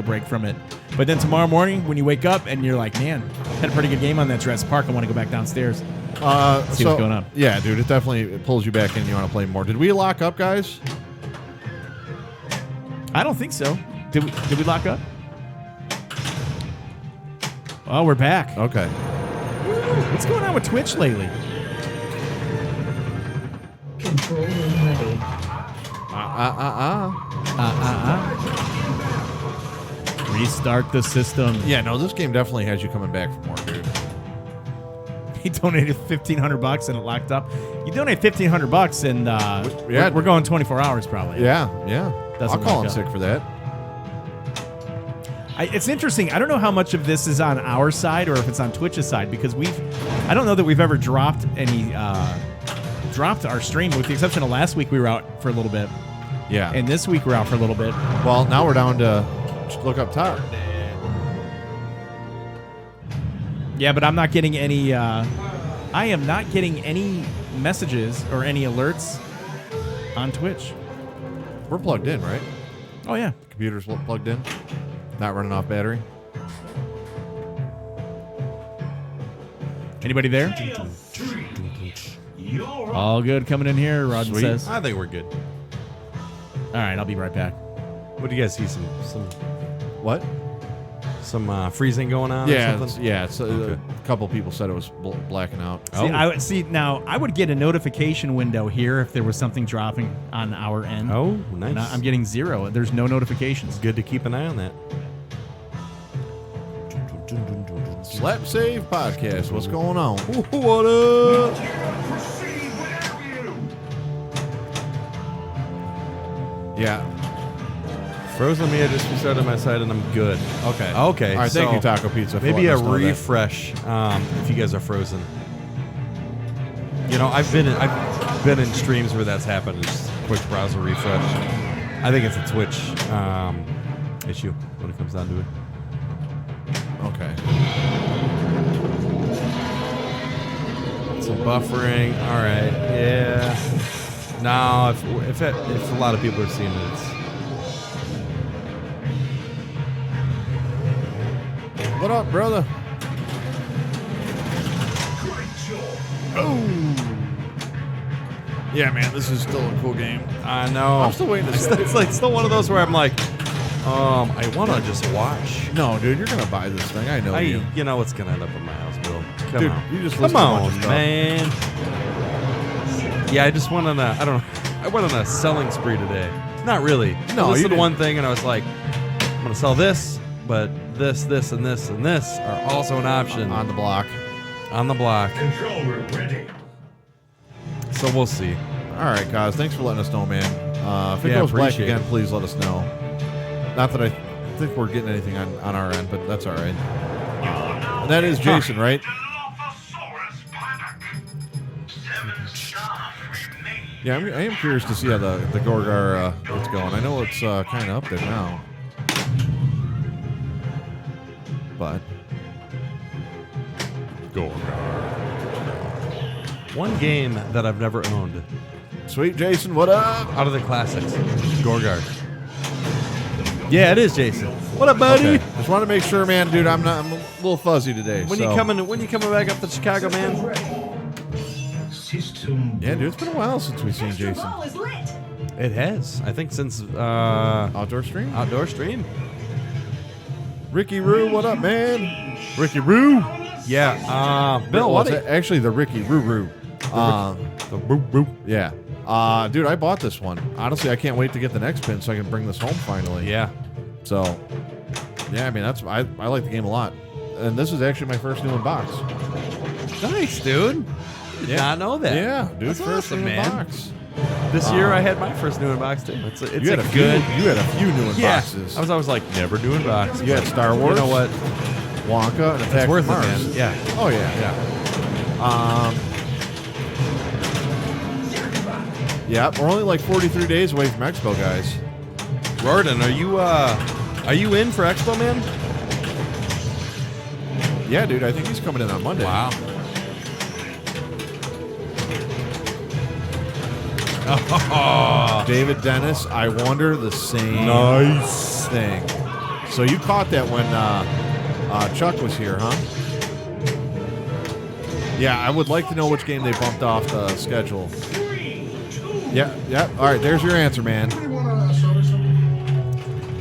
break from it. But then tomorrow morning, when you wake up and you're like, man, had a pretty good game on that Jurassic Park. I want to go back downstairs. See what's going on. Yeah, dude, it pulls you back in. You want to play more. Did we lock up, guys? I don't think so. Did we lock up? Oh, we're back. Okay. What's going on with Twitch lately? Control room ready. Restart the system. Yeah, no, this game definitely has you coming back for more, dude. He donated $1,500 and it locked up. You donate $1,500 and we're going 24 hours probably. Yeah. Doesn't I'll call lock in up. sick for that. It's interesting. I don't know how much of this is on our side or if it's on Twitch's side because I don't know that we've ever dropped our stream with the exception of last week we were out for a little bit. Yeah. And this week we're out for a little bit. Well, now we're down to just look up top. Yeah, but I'm not getting any. I am not getting any messages or any alerts on Twitch. We're plugged in, right? Oh yeah, Computer's plugged in, not running off battery. Anybody there? All good coming in here. Rod Sweet. says. I think we're good. All right, I'll be right back. What do you guys see? Some What? Some freezing going on? Yeah, or something? It's a couple people said it was blacking out. Now I would get a notification window here if there was something dropping on our end. Oh, nice. And I'm getting 0. There's no notifications. Good to keep an eye on that. Slap Save Podcast. What's going on? What up? Yeah. Frozen me. I just restarted my site and I'm good. Okay. Okay. All right. So thank you, Taco Pizza. For maybe a letting us know that. refresh if you guys are frozen. You know, I've been in streams where that's happened. Just a quick browser refresh. I think it's a Twitch issue when it comes down to it. Okay. Some buffering. All right. Yeah. No, if a lot of people are seeing it, it's. What up, brother? Oh. Yeah, man, this is still a cool game. I know. I'm still waiting to see. It's like still one of those where I'm like, I want to just watch. No, dude, you're gonna buy this thing. I know you. You know what's gonna end up in my house, Bill. Come Dude, on. you just Come listen to a bunch on, of stuff. man. Yeah, I just went on I went on a selling spree today. Not really. No, I listened you to one thing and I was like, I'm gonna sell this, but this, and this, and this are also an option On the block. on the block. Control room ready. So we'll see. All right, guys. Thanks for letting us know, man. If it Yeah, goes black appreciate again, it. please let us know. Not that I think we're getting anything on our end, but that's all right. And that is Jason, right? Dilophosaurus panic. 7 stars remain. Yeah, I am curious to see how the Gorgar is going. I know it's kind of up there now. But One game that I've never owned sweet Jason, what up? out of the classics, Gorgar. Yeah, it is Jason. What up, buddy? Okay. Just want to make sure, man, dude. I'm a little fuzzy today. When so. you coming back up to Chicago, man? System. Yeah, dude. It's been a while since we've seen Jason. is lit. It has. I think since Outdoor stream. outdoor stream. Ricky Roo, what up, man? Ricky Roo. Yeah. Bill, Well, what? it's actually the Ricky Roo Roo. The Roo Roo. Yeah. Dude, I bought this one. Honestly, I can't wait to get the next pin so I can bring this home finally. Yeah. So, yeah, I mean, I like the game a lot. And this is actually my first new in box. Nice, dude. Did not know that. Yeah, dude, That's first awesome, new in man. box. This year I had my first new in box too. It's You had a a good. few. You had a few new in Yeah. boxes. I was always like never new in box. You had Star Wars. You know what? Wonka and Attack It's worth from it, Mars. man. Yeah. Oh yeah. Yeah. Yeah, we're only like 43 days away from Expo, guys. Rorden, are you in for Expo, man? Yeah, dude, I think he's coming in on Monday. Wow. David Dennis, I wonder the same Nice thing. So you caught that when Chuck was here, huh? Yeah, I would like to know which game they bumped off the schedule. Yeah. All right, there's your answer, man.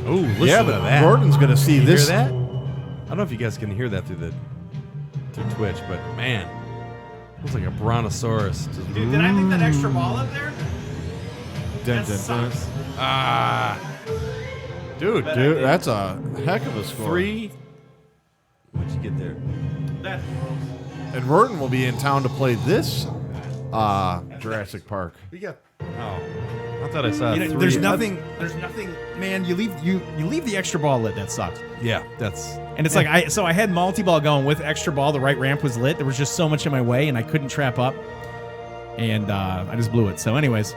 Oh, listen Yeah, to but that. Gordon's going to see You this. hear that? I don't know if you guys can hear that through Twitch, but man, it looks like a brontosaurus. Just, Dude, did I leave that extra ball up there? Dun, That dun, dun. sucks. Dude, that's a heck of a score. 3. What'd you get there? That, And Rorton will be in town to play this Jurassic Park. We got. Oh, I thought I saw. you know, 3. there's nothing. Man, you leave the extra ball lit. That sucks. Yeah, that's. And it's like I had multi-ball going with extra ball. The right ramp was lit. There was just so much in my way, and I couldn't trap up. And I just blew it. So, anyways,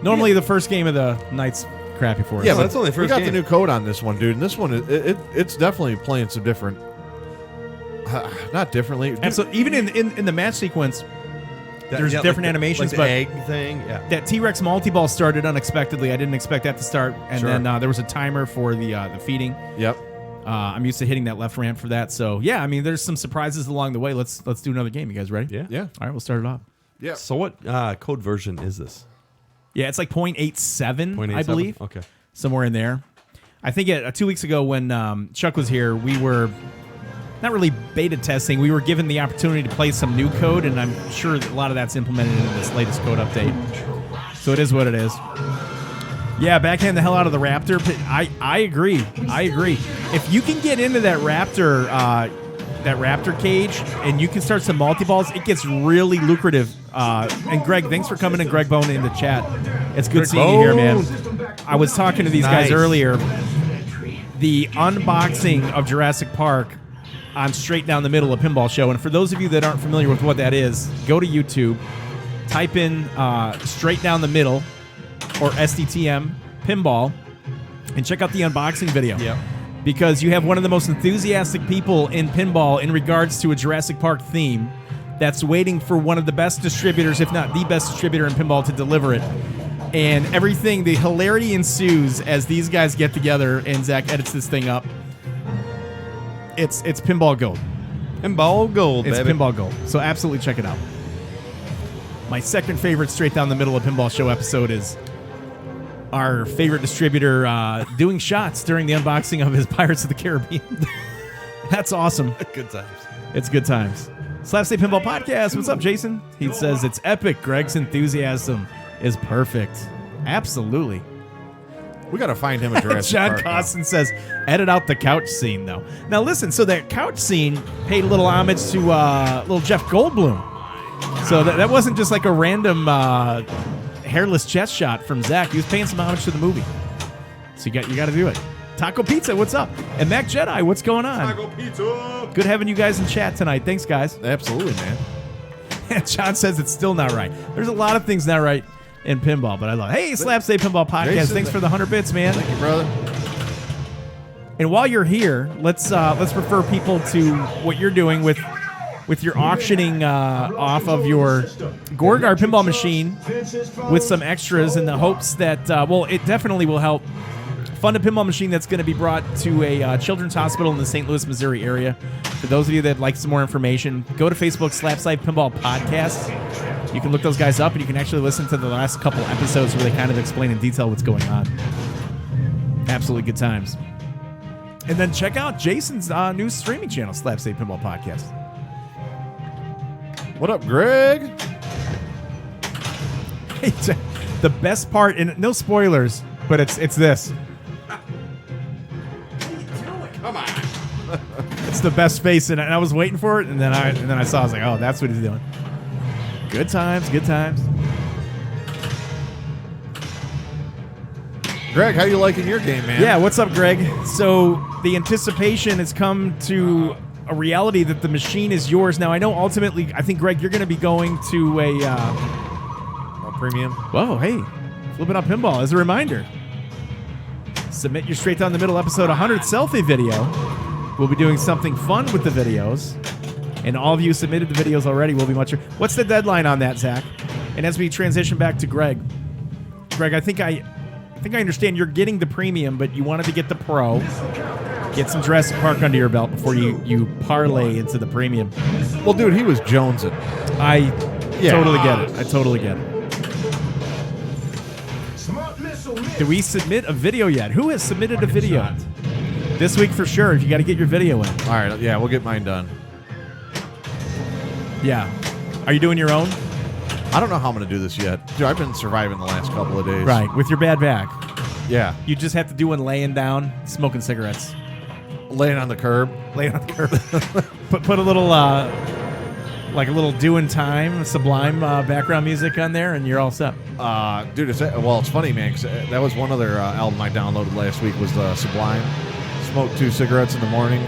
normally the first game of the night's crappy for us. Yeah, but but that's only the we first got game. the new code on this one, dude. And this one, it's definitely playing some different. Not differently. And so even in the match sequence, there's yeah, different like animations, the but egg thing. Yeah. that T-Rex multi-ball started unexpectedly. I didn't expect that to start, and Sure. then there was a timer for the feeding. Yep. I'm used to hitting that left ramp for that, so yeah. I mean, there's some surprises along the way. Let's do another game. You guys ready? Yeah. Yeah. All right, we'll start it off. Yeah. So what code version is this? Yeah, it's like 0.87, 0.87? I believe. Okay. Somewhere in there. I think 2 weeks ago when Chuck was here, we were not really beta testing. We were given the opportunity to play some new code, and I'm sure that a lot of that's implemented in this latest code update. So it is what it is. Yeah, backhand the hell out of the Raptor. I agree. If you can get into that Raptor cage and you can start some multi-balls, it gets really lucrative. And Greg, thanks for coming in, Greg Bone, in the chat. It's good seeing you here, man. I was talking to these guys earlier. The unboxing of Jurassic Park on Straight Down the Middle, a pinball show. And for those of you that aren't familiar with what that is, go to YouTube, type in Straight Down the Middle or SDTM pinball, and check out the unboxing video. Yep. Because you have one of the most enthusiastic people in pinball in regards to a Jurassic Park theme that's waiting for one of the best distributors, if not the best distributor in pinball, to deliver it. And everything, the hilarity ensues as these guys get together and Zach edits this thing up. It's pinball gold. Pinball gold, It's baby. pinball gold. So absolutely check it out. My second favorite Straight Down the Middle of Pinball Show episode is our favorite distributor doing shots during the unboxing of his Pirates of the Caribbean. That's awesome. Good times. It's good times. Slapstick Pinball Podcast. What's up, Jason? He says it's epic. Greg's enthusiasm is perfect. Absolutely. We got to find him a Jurassic John Park. Costin says, edit out the couch scene, though. Now, listen, so that couch scene paid a little homage to little Jeff Goldblum. So that wasn't just like a random hairless chest shot from Zach. He was paying some homage to the movie. So you got to do it. Taco Pizza, what's up? And Mac Jedi, what's going on? Taco pizza. Good having you guys in chat tonight. Thanks, guys. Absolutely, man. And John says it's still not right. There's a lot of things not right in pinball, but I love it. Hey, Slapstick Pinball Podcast. Jason, Thanks for the 100 bits, man. Thank you, brother. And while you're here, let's refer people to what you're doing with your auctioning off of your Gorgar pinball machine with some extras in the hopes that it definitely will help fund a pinball machine that's going to be brought to a children's hospital in the St. Louis, Missouri area. For those of you that like some more information, go to Facebook Slapstick Pinball Podcast. You can look those guys up, and you can actually listen to the last couple episodes where they kind of explain in detail what's going on. Absolutely good times. And then check out Jason's new streaming channel, Slapstick Pinball Podcast. What up, Greg? The best part, and no spoilers, but it's this. Come on. It's the best face, and I was waiting for it, and then I saw. I was like, oh, that's what he's doing. Good times, good times. Greg, how you liking your game, man? Yeah, what's up, Greg? So the anticipation has come to a reality that the machine is yours now. I know ultimately, I think, Greg, you're going to be going to A premium. whoa, hey, Flip N Out Pinball as a reminder. Submit your Straight Down the Middle episode 100 selfie video. We'll be doing something fun with the videos. And all of you submitted the videos already will be much. What's the deadline on that, Zach? And as we transition back to Greg, I think I understand you're getting the premium, but you wanted to get the pro. Get some Jurassic Park under your belt before you parlay into the premium. Well, dude, he was jonesing. I Yeah. totally get it. I totally get it. Smart missile miss. Did we submit a video yet? Who has submitted a video? This week for sure. You got to get your video in. All right, yeah, we'll get mine done. Yeah. Are you doing your own? I don't know how I'm going to do this yet. Dude, I've been surviving the last couple of days. Right. With your bad back. Yeah. You just have to do one laying down, smoking cigarettes. Laying on the curb. Laying on the curb. put a little, like a little doing time, Sublime background music on there, and you're all set. Dude, it's funny, man, because that was one other album I downloaded last week was Sublime. Smoked 2 cigarettes in the morning.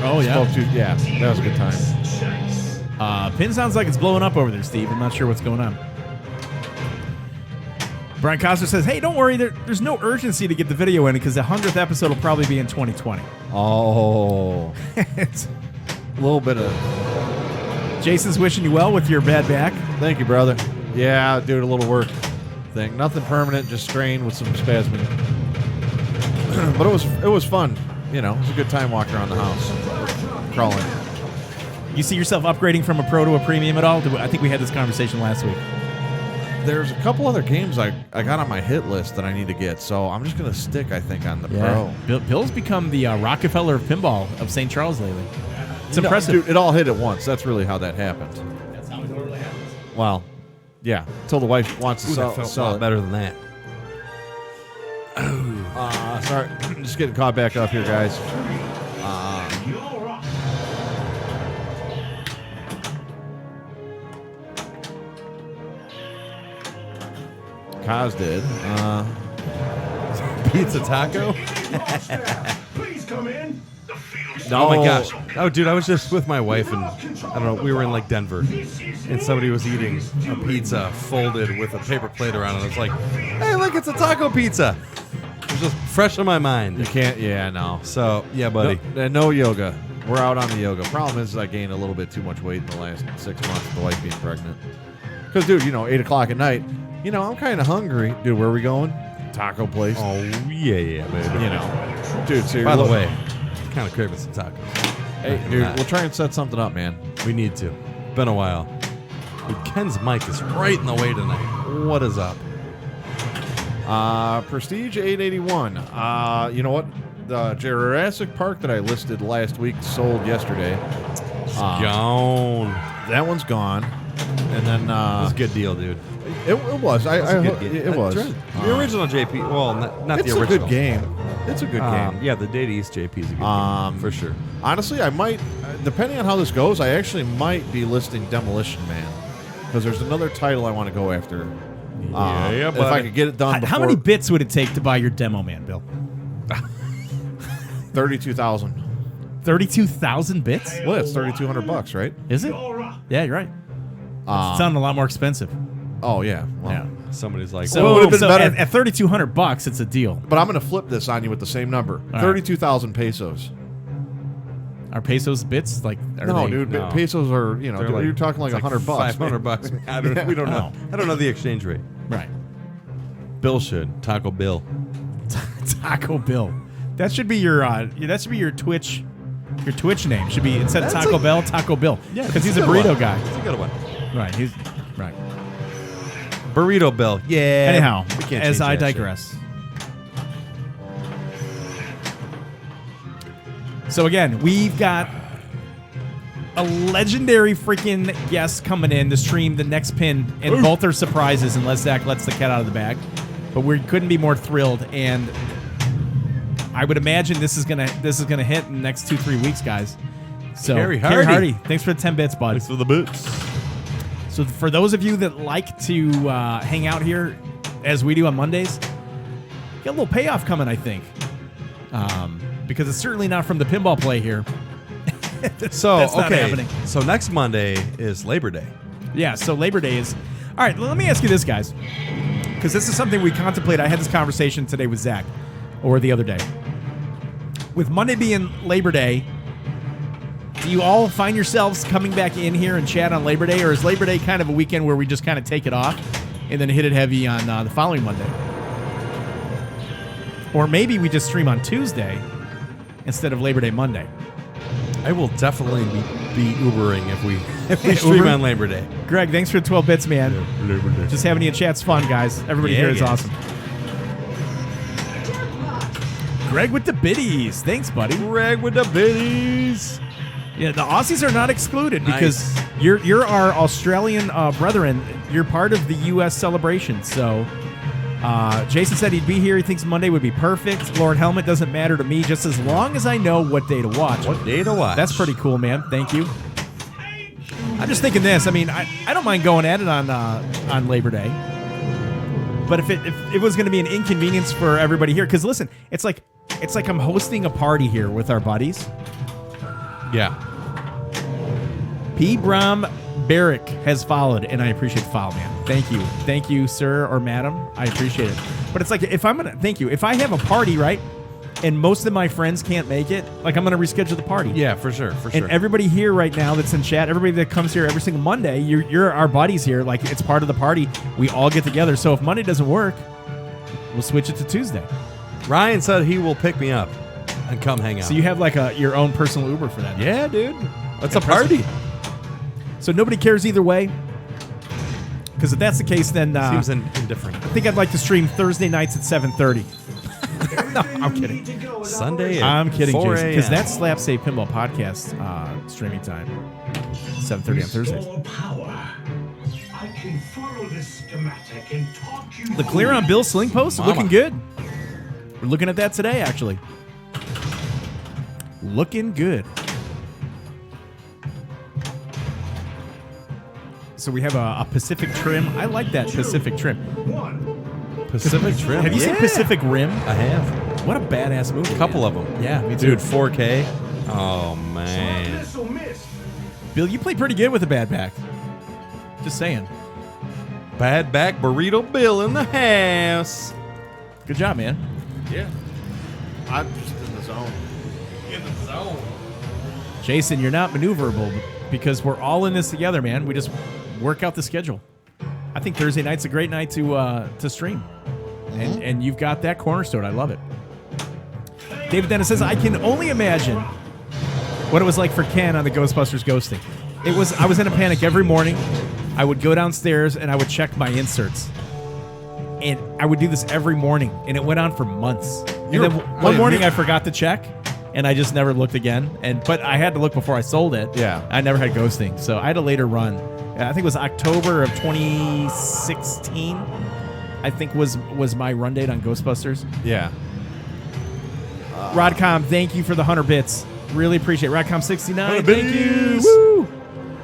Oh, yeah. Smoked 2, yeah, that was a good time. Pin sounds like it's blowing up over there, Steve. I'm not sure what's going on. Brian Costner says, hey, don't worry. There's no urgency to get the video in because the 100th episode will probably be in 2020. Oh. It's- A little bit of... Jason's wishing you well with your bad back. Thank you, brother. Yeah, dude, a little work thing. Nothing permanent, just strained with some spasming. But it was fun. You know, it was a good time walking around the house. Crawling. You see yourself upgrading from a pro to a premium at all? I think we had this conversation last week. There's a couple other games I got on my hit list that I need to get, so I'm just going to stick, I think, on the pro. Bill's become the Rockefeller of pinball of St. Charles lately. It's No, impressive. dude, it all hit at once. That's really how that happened. That's how it normally happens. Well, yeah. Until the wife wants to Ooh, sell, that felt a sell lot it. better than that. Sorry. Just getting caught back up here, guys. You're up. Kaz did. Pizza taco? Please come in. The field's Oh my gosh. Oh, dude, I was just with my wife and I don't know, we were in like Denver and somebody was eating a pizza folded with a paper plate around it. I was like, hey, look, it's a taco pizza. It was just fresh on my mind. You can't. Yeah, no. So, yeah, buddy. No yoga. We're out on the yoga. Problem is, I gained a little bit too much weight in the last 6 months with the wife being pregnant. Because, dude, 8 o'clock at night, I'm kind of hungry. Dude, where are we going? Taco place. Oh, yeah, baby. Dude, so By the way, kind of craving some tacos. hey, dude, we'll try and set something up, man. We need to. Been a while. Dude, Ken's mic is right in the way tonight. What is up? Prestige 881. You know what? The Jurassic Park that I listed last week sold yesterday. Gone. That one's gone. And then It was a good deal, dude. it was. It was a good game. It was. That's right. The original JP. Well, not It's the a original. good game. It's a good game. Yeah, the Data East JP is a good game for sure. Honestly, I might, depending on how this goes, I actually might be listing Demolition Man because there's another title I want to go after. Yeah, if I could get it done How before many bits would it take to buy your demo, man, Bill? 32,000. 32,000 bits? Well, it's $3,200, right? Is it? You're up. Yeah, you're right. It's sounding a lot more expensive. Oh yeah. Well, Yeah. Somebody's like, So, Well, it would've been so better. at $3,200, it's a deal. But I'm going to flip this on you with the same number. right. 32,000 pesos. Are pesos bits? Like, are No, they, dude, No. pesos are, they're dude, you're talking like it's $100. $500. We don't know. I don't know the exchange rate. Right. Bill should. Taco Bill. Taco Bill. That should be your Twitch. Your Twitch name should be instead of That's Taco a- Bell, Taco Bill. Yeah, because he's that's a a good burrito one. guy. That's a good one. Right. He's right. Burrito Bill. Yeah. Anyhow, We can't as change I that shit. digress. So again, we've got a legendary freaking guest coming in to stream the next pin, and both are surprises unless Zach lets the cat out of the bag. But we couldn't be more thrilled, and I would imagine this is gonna hit in the next 2-3 weeks, guys. So Carrie Hardy. thanks for the 10 bits, bud. Thanks for the boots. So for those of you that like to hang out here as we do on Mondays, got a little payoff coming, I think. Because it's certainly not from the pinball play here. So, That's not okay. happening. So next Monday is Labor Day. Yeah, so Labor Day is... All right, let me ask you this, guys. Because this is something we contemplate. I had this conversation today with Zach, or the other day. With Monday being Labor Day, do you all find yourselves coming back in here and chat on Labor Day, or is Labor Day kind of a weekend where we just kind of take it off and then hit it heavy on the following Monday? Or maybe we just stream on Tuesday instead of Labor Day Monday. I will definitely be Ubering if we stream Uber? on Labor Day. Greg, thanks for the 12 bits, man. Just having you in chat's fun, guys. Everybody Yeah, here is guys. awesome. Greg with the biddies. Thanks, buddy. Greg with the biddies. Yeah, the Aussies are not excluded because you're our Australian brethren. You're part of the U.S. celebration. So Jason said he'd be here. He thinks Monday would be perfect. Lord Helmet doesn't matter to me just as long as I know what day to watch. What day to watch? That's pretty cool, man. Thank you. I'm just thinking this. I mean, I don't mind going at it on Labor Day. But if it was going to be an inconvenience for everybody here, because listen, it's like I'm hosting a party here with our buddies. Yeah. P. Brom Barrick has followed, and I appreciate the follow, man. Thank you, sir or madam. I appreciate it. But it's like if I have a party, right, and most of my friends can't make it, like I'm gonna reschedule the party. Yeah, for sure. And everybody here right now that's in chat, everybody that comes here every single Monday, you're our buddies here. Like it's part of the party. We all get together. So if Monday doesn't work, we'll switch it to Tuesday. Ryan said he will pick me up and come hang out. So you have like your own personal Uber for that. Yeah, dude. It's a party. So nobody cares either way. Because if that's the case, then Seems indifferent. I think I'd like to stream Thursday nights at 7:30. No, I'm kidding. Sunday at I'm kidding, 4 Jason. Because a.m. that's Slap Save Pinball Podcast streaming time. 7:30 on Thursdays. Restore power. I can follow this schematic and talk you The clear on Bill Sling post Mama. looking good. We're looking at that today, actually. Looking good. So we have a Pacific trim. I like that Pacific trim. Pacific Trim. Have you seen Pacific Rim? I have. What a badass movie. A couple man. of them. Yeah, me too. Dude, 4K. Oh, man. Missile miss. Bill, you play pretty good with a bad back. Just saying. Bad back burrito Bill in the house. Good job, man. Yeah. I'm just in the zone. Jason, you're not maneuverable because we're all in this together, man. We just work out the schedule. I think Thursday night's a great night to stream. And you've got that cornerstone. I love it. David Dennis says, I can only imagine what it was like for Ken on the Ghostbusters ghosting. I was in a panic every morning. I would go downstairs and I would check my inserts. And I would do this every morning. And it went on for months. And then one morning I forgot to check. And I just never looked again. But I had to look before I sold it. Yeah. I never had ghosting. So I had a later run. I think it was October of 2016. I think was my run date on Ghostbusters. Yeah. Rodcom, thank you for the 100 bits. Really appreciate it. Rodcom69, 100 thank you. bits. Woo!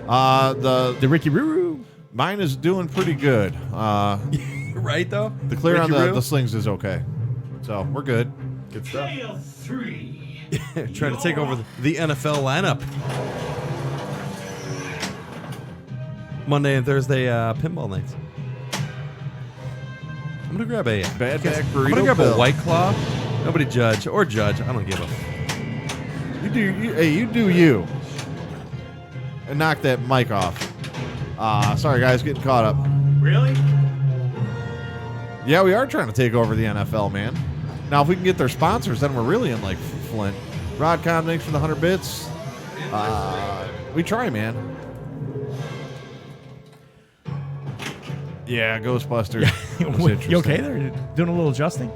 The Ricky Ruru. mine is doing pretty good. Right, though? The clear on Ricky Roo? the slings is okay. So we're good. Good stuff. Tail 3. Trying to take over the NFL lineup. Monday and Thursday pinball nights. I'm gonna grab a Bad back I'm burrito gonna grab Bill. a White Claw. Nobody judge or judge. I don't give a. You do you. And knock that mic off. Sorry guys, getting caught up. Really? Yeah, we are trying to take over the NFL, man. Now, if we can get their sponsors, then we're really in like Flint. Rodcom, thanks for the 100 bits. We try, man. Yeah, Ghostbusters. was interesting. You okay there? Doing a little adjusting?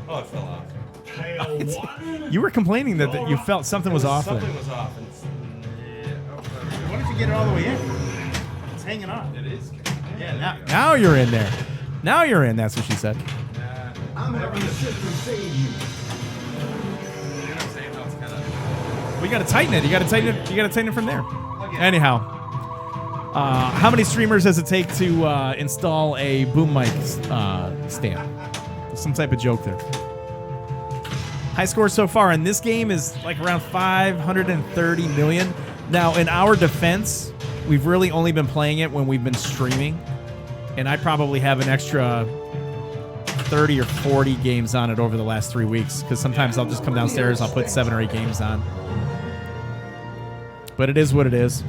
Oh, it fell off. Tail 1. You were complaining that you felt something was off there. was off. Why don't you get it all the way in? It's hanging on. It is. Yeah, now you're in there. Now you're in. That's what she said. I'm having the system save you. We got to tighten it. You got to tighten it. You got to tighten it from there. Anyhow, how many streamers does it take to install a boom mic stand? Some type of joke there. High score so far in this game is like around 530 million. Now, in our defense, we've really only been playing it when we've been streaming, and I probably have an extra 30 or 40 games on it over the last 3 weeks, because sometimes I'll just come downstairs, I'll put 7 or 8 games on. But it is what it is.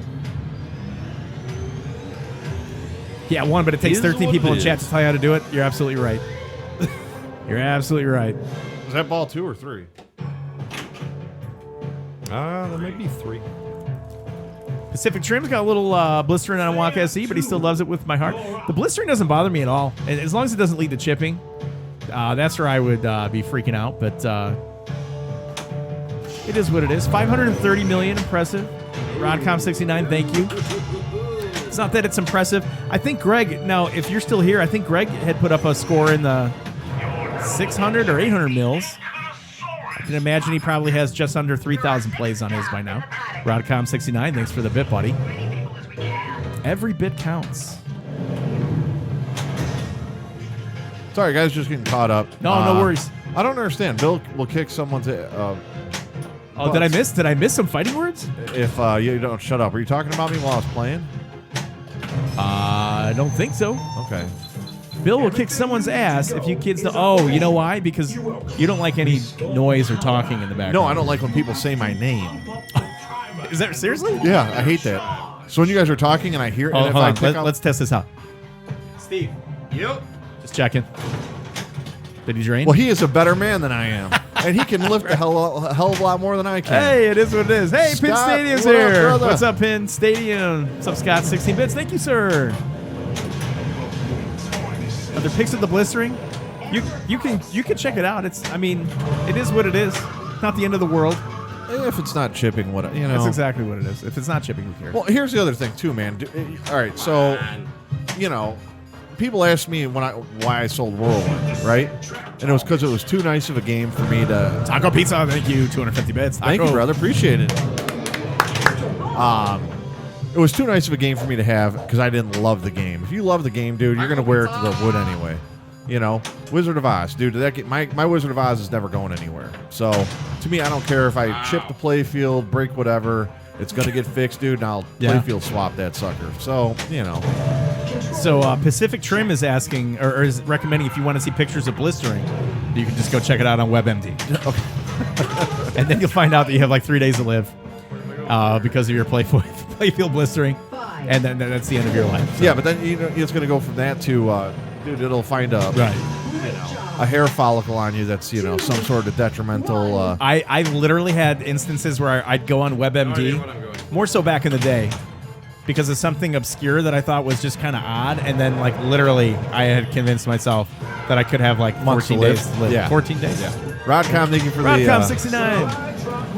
Yeah, one, but it takes Is 13 what people it in chat is. to tell you how to do it. You're absolutely right. You're absolutely right. Was that ball 2 or 3? There might be 3. Pacific Trim's got a little blistering on Walk SE, but he still loves it with my heart. The blistering doesn't bother me at all. And as long as it doesn't lead to chipping, that's where I would be freaking out. But it is what it is. 530 million, impressive. Rodcom69, thank you. It's not that it's impressive. I think Greg, now if you're still here, I think Greg had put up a score in the 600 or 800 mils. I can imagine he probably has just under 3,000 plays on his by now. Rodcom69, thanks for the bit, buddy. Every bit counts. Sorry, guys, just getting caught up. No worries. I don't understand. Bill will kick someone's. Oh, did I miss some fighting words? If you don't shut up, are you talking about me while I was playing? I don't think so. Okay. Bill will kick someone's ass if you kids know. Oh, you know why? Because you don't like any noise or talking in the background. No, I don't like when people say my name. Is that seriously? Yeah, I hate that. So when you guys are talking and I hear, Oh, and hold on. if I pick up, Let's test this out. Steve. Yep. Just checking. Did he drain? Well, he is a better man than I am, and he can lift a hell of a lot more than I can. Hey, it is what it is. Hey, Pin Scott, Stadium's what up, here. brother? What's up, Pin Stadium? What's up, Scott? 16 bits. Thank you, sir. Are there pics of the blistering? You can check it out. It is what it is. Not the end of the world. If it's not chipping, what you know. That's exactly what it is. If it's not chipping, who cares? Well, here's the other thing too, man. All right, so people ask me why I sold Whirlwind, right? And it was because it was too nice of a game for me to. Taco Pizza, thank you. 250 bits. Taco. Thank you, brother. Appreciate it. It was too nice of a game for me to have because I didn't love the game. If you love the game, dude, you're gonna wear it to the wood anyway. Wizard of Oz, dude. My Wizard of Oz is never going anywhere. So to me, I don't care if I chip the playfield, break whatever. It's gonna get fixed, dude. And I'll playfield swap that sucker. So So Pacific Trim is asking or is recommending if you want to see pictures of blistering, you can just go check it out on WebMD. Okay. And then you'll find out that you have like 3 days to live because of your playfield blistering, and then that's the end of your life. So. Yeah, but then it's going to go from that to dude, it'll find a hair follicle on you that's some sort of detrimental. I literally had instances where I'd go on WebMD, more so back in the day, because of something obscure that I thought was just kind of odd, and then like literally I had convinced myself that I could have like 14 days to live. Yeah. 14 days. Yeah. Rodcom, thank you for Rodcom the 69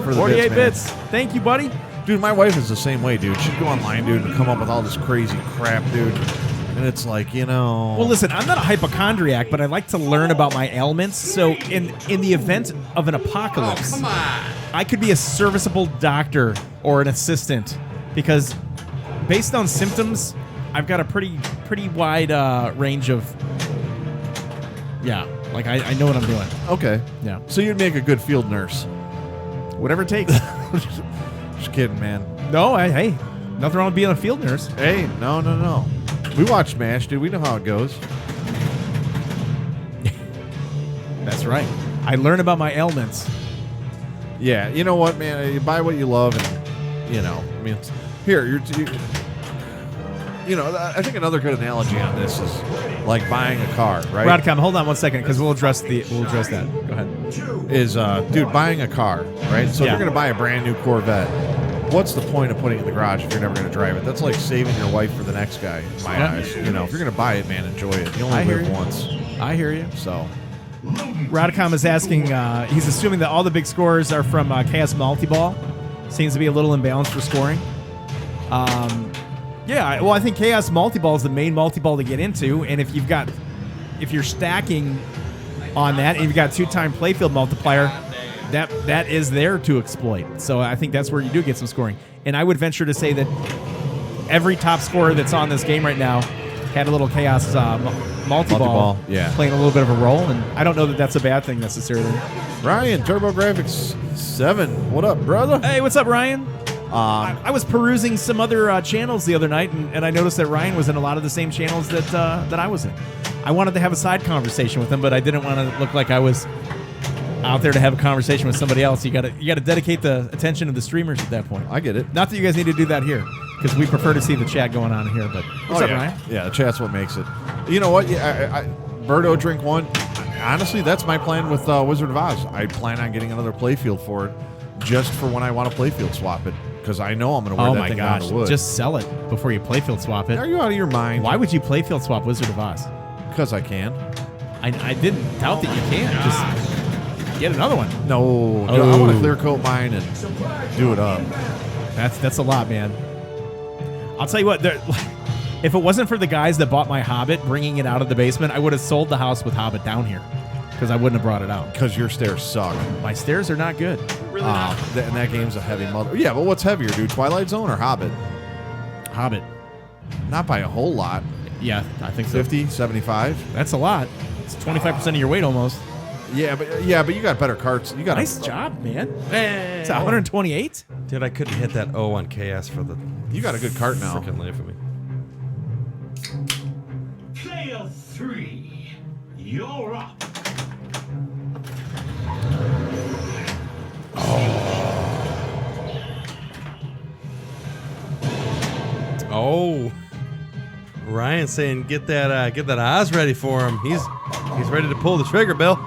for the 48 bits, bits. man. Thank you, buddy. Dude, my wife is the same way, dude. She'd go online, dude, and come up with all this crazy crap, dude. And it's like, Well, listen, I'm not a hypochondriac, but I like to learn about my ailments. So in the event of an apocalypse, I could be a serviceable doctor or an assistant, because based on symptoms, I've got a pretty wide range of. Yeah, like I know what I'm doing. okay. Yeah. So you'd make a good field nurse. Whatever it takes. Just kidding, man. No, hey, nothing wrong with being a field nurse. Hey, no. We watch MASH, dude. We know how it goes. That's right. I learn about my ailments. Yeah, you know what, man? You buy what you love, and here I think another good analogy on this is like buying a car, right? Rodcom, hold on one second, because we'll address that. Go ahead. Is dude, buying a car, right? So if Yeah. you're gonna buy a brand new Corvette, what's the point of putting it in the garage if you're never gonna drive it? That's like saving your wife for the next guy, in my eyes. If you're gonna buy it, man, enjoy it. You I only hear live you. once, I hear you. so. Rodcom is asking, he's assuming that all the big scores are from Chaos Multiball. Seems to be a little imbalanced for scoring. I think Chaos Multiball is the main multiball to get into, and if you're stacking on that, and you've got 2-time playfield multiplier, that is there to exploit. So I think that's where you do get some scoring. And I would venture to say that every top scorer that's on this game right now had a little Chaos multiball yeah. playing a little bit of a role, and I don't know that that's a bad thing necessarily. Ryan, TurboGrafx 7, what up, brother? Hey, what's up, Ryan? I was perusing some other channels the other night, and I noticed that Ryan was in a lot of the same channels that I was in. I wanted to have a side conversation with him, but I didn't want to look like I was out there to have a conversation with somebody else. You got to dedicate the attention of the streamers at that point. I get it. Not that you guys need to do that here, because we prefer to see the chat going on here. But what's up, yeah. Ryan? Yeah, the chat's what makes it. You know what? Yeah, Birdo Drink 1. Honestly, that's my plan with Wizard of Oz. I plan on getting another playfield for it. just for when I want to playfield swap it, because I know I'm going to wear Oh that my thing down gosh! to wood. Just sell it before you playfield swap it. Are you out of your mind? Why would you playfield swap Wizard of Oz? Because I can. I didn't doubt that you can. Just get another one. No, dude, I want to clear coat mine and do it up. That's a lot, man. I'll tell you what. If it wasn't for the guys that bought my Hobbit, bringing it out of the basement, I would have sold the house with Hobbit down here because I wouldn't have brought it out. Because your stairs suck. My stairs are not good. Really not. And that game's a heavy mother. Yeah, but what's heavier, dude? Twilight Zone or Hobbit? Hobbit. Not by a whole lot. Yeah, I think so. 50, 75. That's a lot. It's 25% of your weight almost. Yeah, but you got better carts. You got Nice job, man. It's 128. Dude, I couldn't hit that O on KS for the. You got a good cart now. Freaking life of me. Player 3, you're up. Oh, Ryan saying get that Oz ready for him. He's ready to pull the trigger, Bill.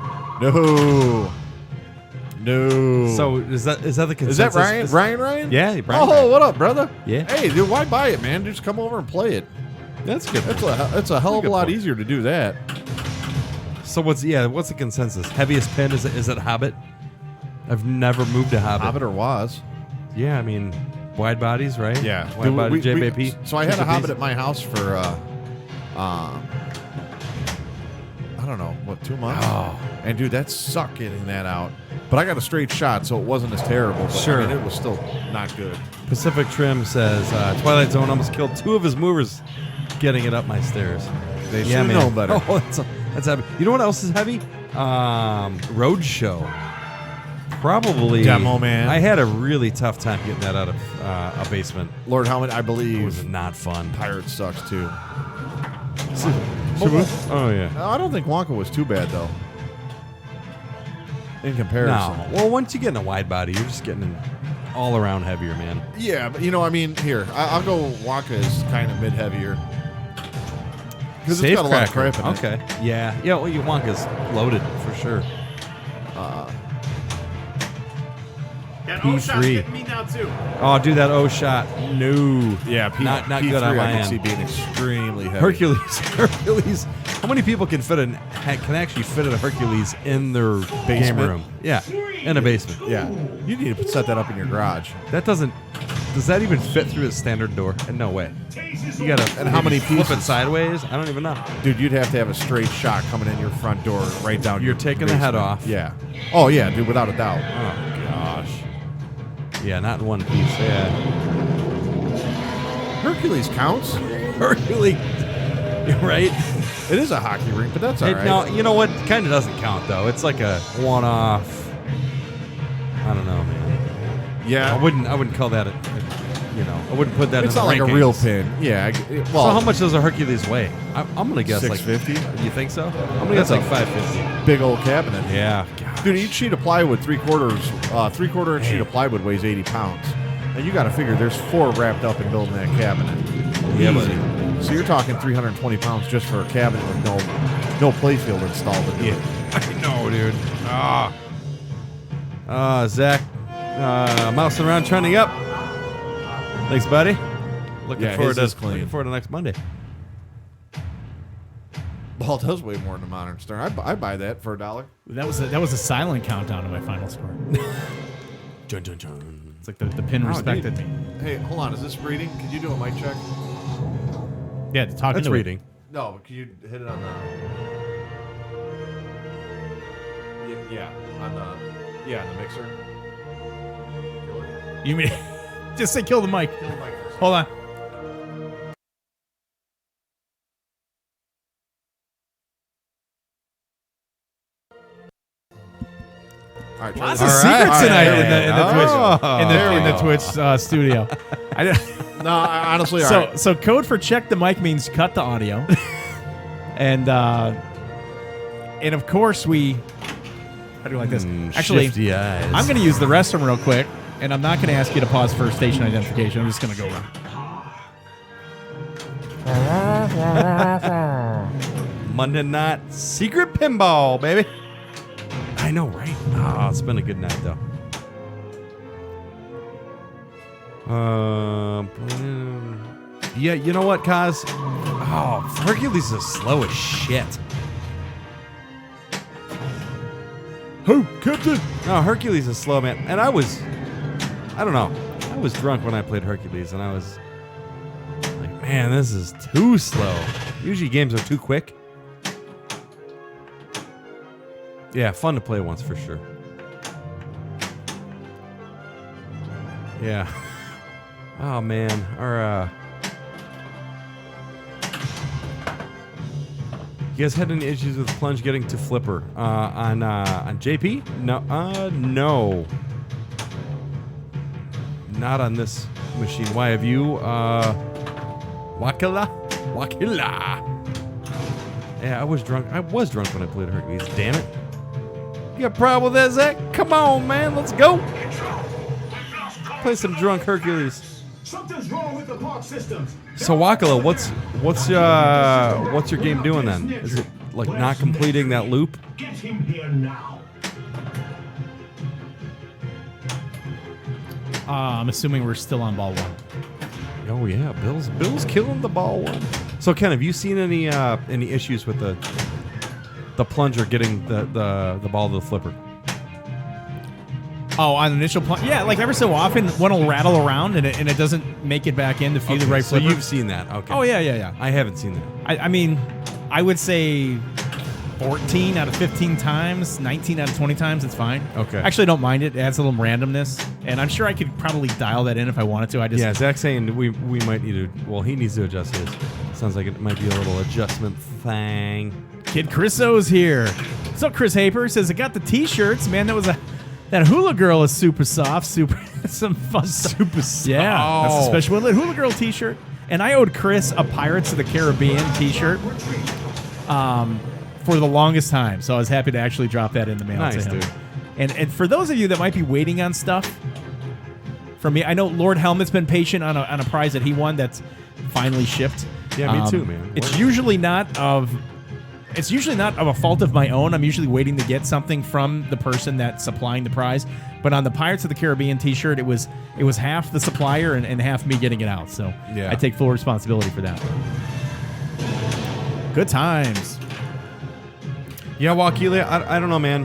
No. So is that the consensus? Is that Ryan? Ryan? Yeah, Brian. Oh, what up, brother? Yeah. Hey, dude, why buy it, man? Just come over and play it. That's good. It's a hell of a good lot point. easier to do that. So what's the consensus? Heaviest pin is it Hobbit? I've never moved a Hobbit. Hobbit or was? Yeah, I mean wide bodies, right? Yeah. Wide Dude, body we- JBP. So I had a JBPs. Hobbit at my house for, I don't know, what, 2 months? Oh. And dude, that sucked getting that out. But I got a straight shot, so it wasn't as terrible. But Sure. I mean, it was still not good. Pacific Trim says Twilight Zone almost killed 2 of his movers getting it up my stairs. They should know better. Oh, that's heavy. You know what else is heavy? Roadshow. Probably Demo Man. I had a really tough time getting that out of a basement. Lord Helmet, I It believe. was not fun. Pirate sucks too. Oh yeah. No, I don't think Wonka was too bad though. In comparison. No. Well, once you get in a wide body, you're just getting an all around heavier, man. Yeah, but I mean, here I'll go. Wonka is kind of mid heavier because it's got a lot of crap in it. Okay. Yeah. Yeah. Well, your Wonka's loaded for sure. P3. me now too. Oh, dude, that O shot. No. Yeah, Not P3 good on my I can end. see being extremely heavy. Hercules. How many people can actually fit a Hercules in their game Basement? room? Yeah, in a basement. Yeah, you need to set that up in your garage. That doesn't. Does that even fit through a standard door? No way. You gotta. And how many flip it pieces? sideways? I don't even know. Dude, you'd have to have a straight shot coming in your front door right down. You're your taking the head basement. off. Yeah. Oh yeah, dude, without a doubt. Oh gosh. Yeah, not in one piece. Yeah. Hercules counts. Hercules. You're right. It is a hockey rink, but that's all right. No, you know what? Kind of doesn't count though. It's like a one-off. I don't know, man. Yeah, I wouldn't call that I wouldn't put that it's in not the like a rankings. real pin. Yeah. Well, So how much does a Hercules weigh? I'm gonna guess 650? You think so? I'm gonna guess That's like 550. big old cabinet. Yeah. Dude, each sheet of plywood, three-quarter inch sheet of plywood weighs 80 pounds. And you got to figure there's 4 wrapped up in building that cabinet. Yeah, Easy. buddy. So you're talking 320 pounds just for a cabinet with no playfield installed. To do it. I know, dude. Zach, mousing around, trending up. Thanks, buddy. Looking Yeah, forward his is clean. Looking forward to next Monday. Ball does weigh more than a modern Stern. I buy that for $1. That was a silent countdown to my final score. Dun, dun, dun. It's like the pin respected me. Hey, hold on. Is this reading? Can you do a mic check? Yeah, to talk That's into it. reading. No, but can you hit it on the? On the mixer. You mean just say kill the mic? Hold on. All right, Lots try of this. secrets tonight All right, in the Twitch studio. No, honestly, all So right. so code for check the mic means cut the audio, and of course we. How do you like this? Actually, Shifty eyes. I'm going to use the restroom real quick, and I'm not going to ask you to pause for station identification. I'm just going to go around. Monday night secret pinball, baby. I know, right? Oh, it's been a good night though. Yeah, you know what, Kaz? Oh, Hercules is slow as shit. Who, Captain? No, Hercules is slow, man. And I don't know. I was drunk when I played Hercules, and I was like, man, this is too slow. Usually games are too quick. Yeah, fun to play once for sure. Yeah. Oh man, our you guys had any issues with Plunge getting to Flipper on JP? No, no, not on this machine. Why have you? Wakila. Yeah, I was drunk. I was drunk when I played Hercules. Damn it! You got a problem with that, Zach? Come on, man, let's go. Play some drunk Hercules. Something's wrong with the park systems. So Wakila, what's your game doing then? Is it like not completing that loop? Get him here now. I'm assuming we're still on ball 1. Oh yeah, Bill's killing the ball 1. So Ken, have you seen any issues with the plunger getting the ball to the flipper? Oh, on initial plunge? Yeah, like every so often, one will rattle around and it doesn't make it back in to feed the right so flipper. you've seen that. Okay. Oh, yeah. I haven't seen that. I mean, I would say 14 out of 15 times, 19 out of 20 times, it's fine. Okay. Actually, I don't mind it. It adds a little randomness. And I'm sure I could probably dial that in if I wanted to. Yeah, Zach's saying we might need to, well, he needs to adjust his. Sounds like it might be a little adjustment thing. Kid Chris O's here. What's up, Chris Haper? Says, I got the t-shirts. Man, that Hula Girl is super soft, some fun stuff. Super soft. Yeah, that's a special one. Hula Girl t-shirt. And I owed Chris a Pirates of the Caribbean t-shirt for the longest time. So I was happy to actually drop that in the mail to him. Dude. And for those of you that might be waiting on stuff from me, I know Lord Helmet's been patient on a prize that he won that's finally shipped. Yeah, me too, man. It's usually not of a fault of my own. I'm usually waiting to get something from the person that's supplying the prize. But on the Pirates of the Caribbean t-shirt, it was half the supplier and half me getting it out. So yeah. I take full responsibility for that. Good times. Yeah, Wakila, I don't know, man.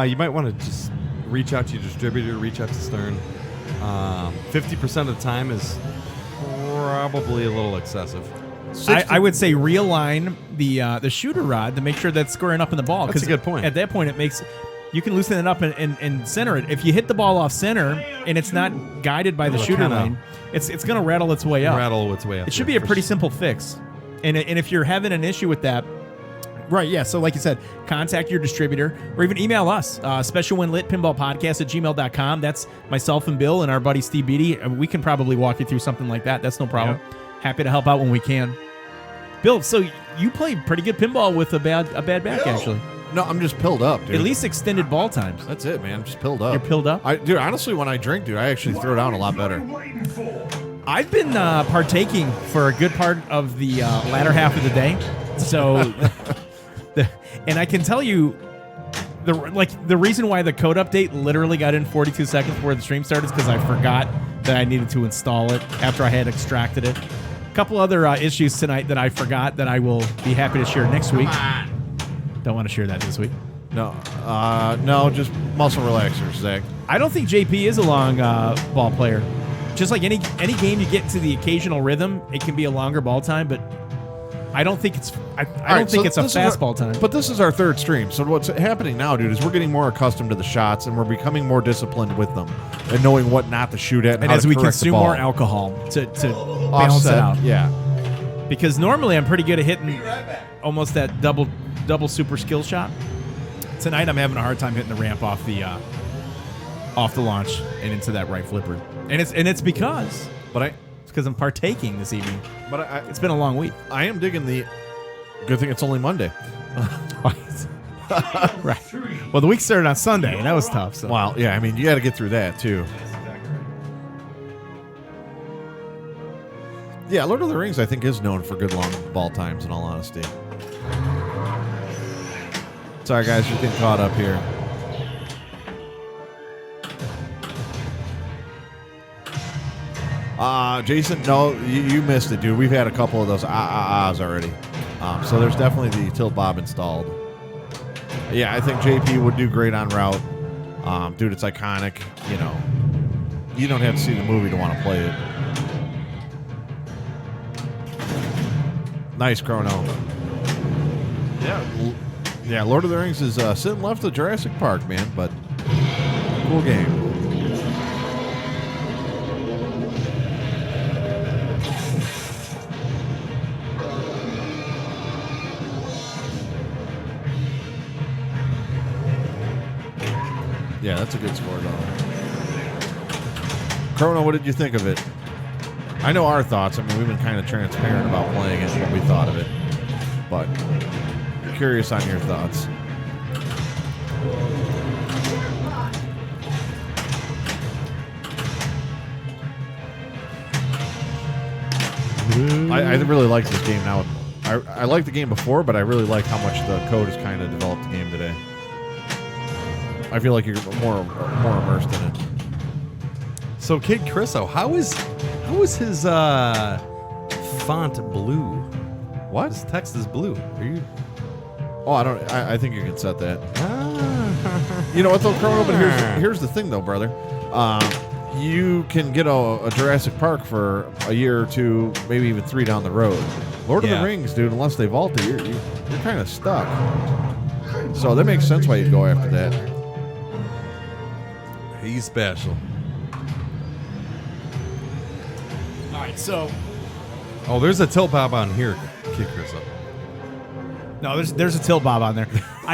You might want to just reach out to your distributor, reach out to Stern. 50% of the time is probably a little excessive. I would say realign the shooter rod to make sure that's squaring up in the ball. That's a good point. At that point, you can loosen it up and center it. If you hit the ball off center and it's not guided by the shooter lane, it's going to rattle its way up. It should be a pretty simple fix. And if you're having an issue with that, right, yeah, so like you said, contact your distributor or even email us, specialwinlitpinballpodcast@gmail.com. That's myself and Bill and our buddy Steve Beatty. We can probably walk you through something like that. That's no problem. Yep. Happy to help out when we can. Bill, so you played pretty good pinball with a bad back, actually. No, I'm just pilled up, dude. At least extended ball times. That's it, man. I'm just pilled up. You're pilled up? Dude, honestly, when I drink, dude, I actually throw down a lot better. I've been partaking for a good part of the latter half of the day. So, and I can tell you, the reason why the code update literally got in 42 seconds before the stream started is because I forgot that I needed to install it after I had extracted it. A couple other issues tonight that I forgot that I will be happy to share next week. Don't want to share that this week. No, just muscle relaxers, Zach. I don't think JP is a long ball player. Just like any game you get to the occasional rhythm, it can be a longer ball time, but I don't think it's I don't think it's a fast ball time. But this is our third stream, so what's happening now, dude, is we're getting more accustomed to the shots, and we're becoming more disciplined with them, and knowing what not to shoot at, and as we consume more alcohol to balance it out. Yeah, because normally I'm pretty good at hitting almost that double super skill shot. Tonight I'm having a hard time hitting the ramp off the launch and into that right flipper, and it's because I'm partaking this evening. But it's been a long week. I am digging the. Good thing it's only Monday. Right. Well, the week started on Sunday, and that was tough. So. Well, yeah, I mean, you got to get through that too. Yeah, Lord of the Rings, I think, is known for good long ball times. In all honesty. Sorry, guys, just getting caught up here. Jason, no, you missed it, dude. We've had a couple of those ahs already. So there's definitely the tilt bob installed. Yeah, I think JP would do great on route. Dude, it's iconic. You know, you don't have to see the movie to want to play it. Nice chrono. Yeah, Lord of the Rings is sitting left of Jurassic Park, man, but cool game. Yeah, that's a good score, though. Chrono, what did you think of it? I know our thoughts. I mean, we've been kind of transparent about playing it and what we thought of it. But I'm curious on your thoughts. I really like this game now. I liked the game before, but I really like how much the code has kind of developed the game today. I feel like you're more immersed in it. So, Kid Chriso, how is his font blue? What? His text is blue. Are you? Oh, I think you can set that. You know what though, Chrono? But here's the thing though, brother. You can get a Jurassic Park for a year or two, maybe even 3 down the road. Lord of the Rings, dude. Unless they vault it, you're kind of stuck. So that makes sense why you'd go after that. He's special. All right, so Oh, there's a tilt bob on here, Kid Chriso. no, there's a tilt bob on there.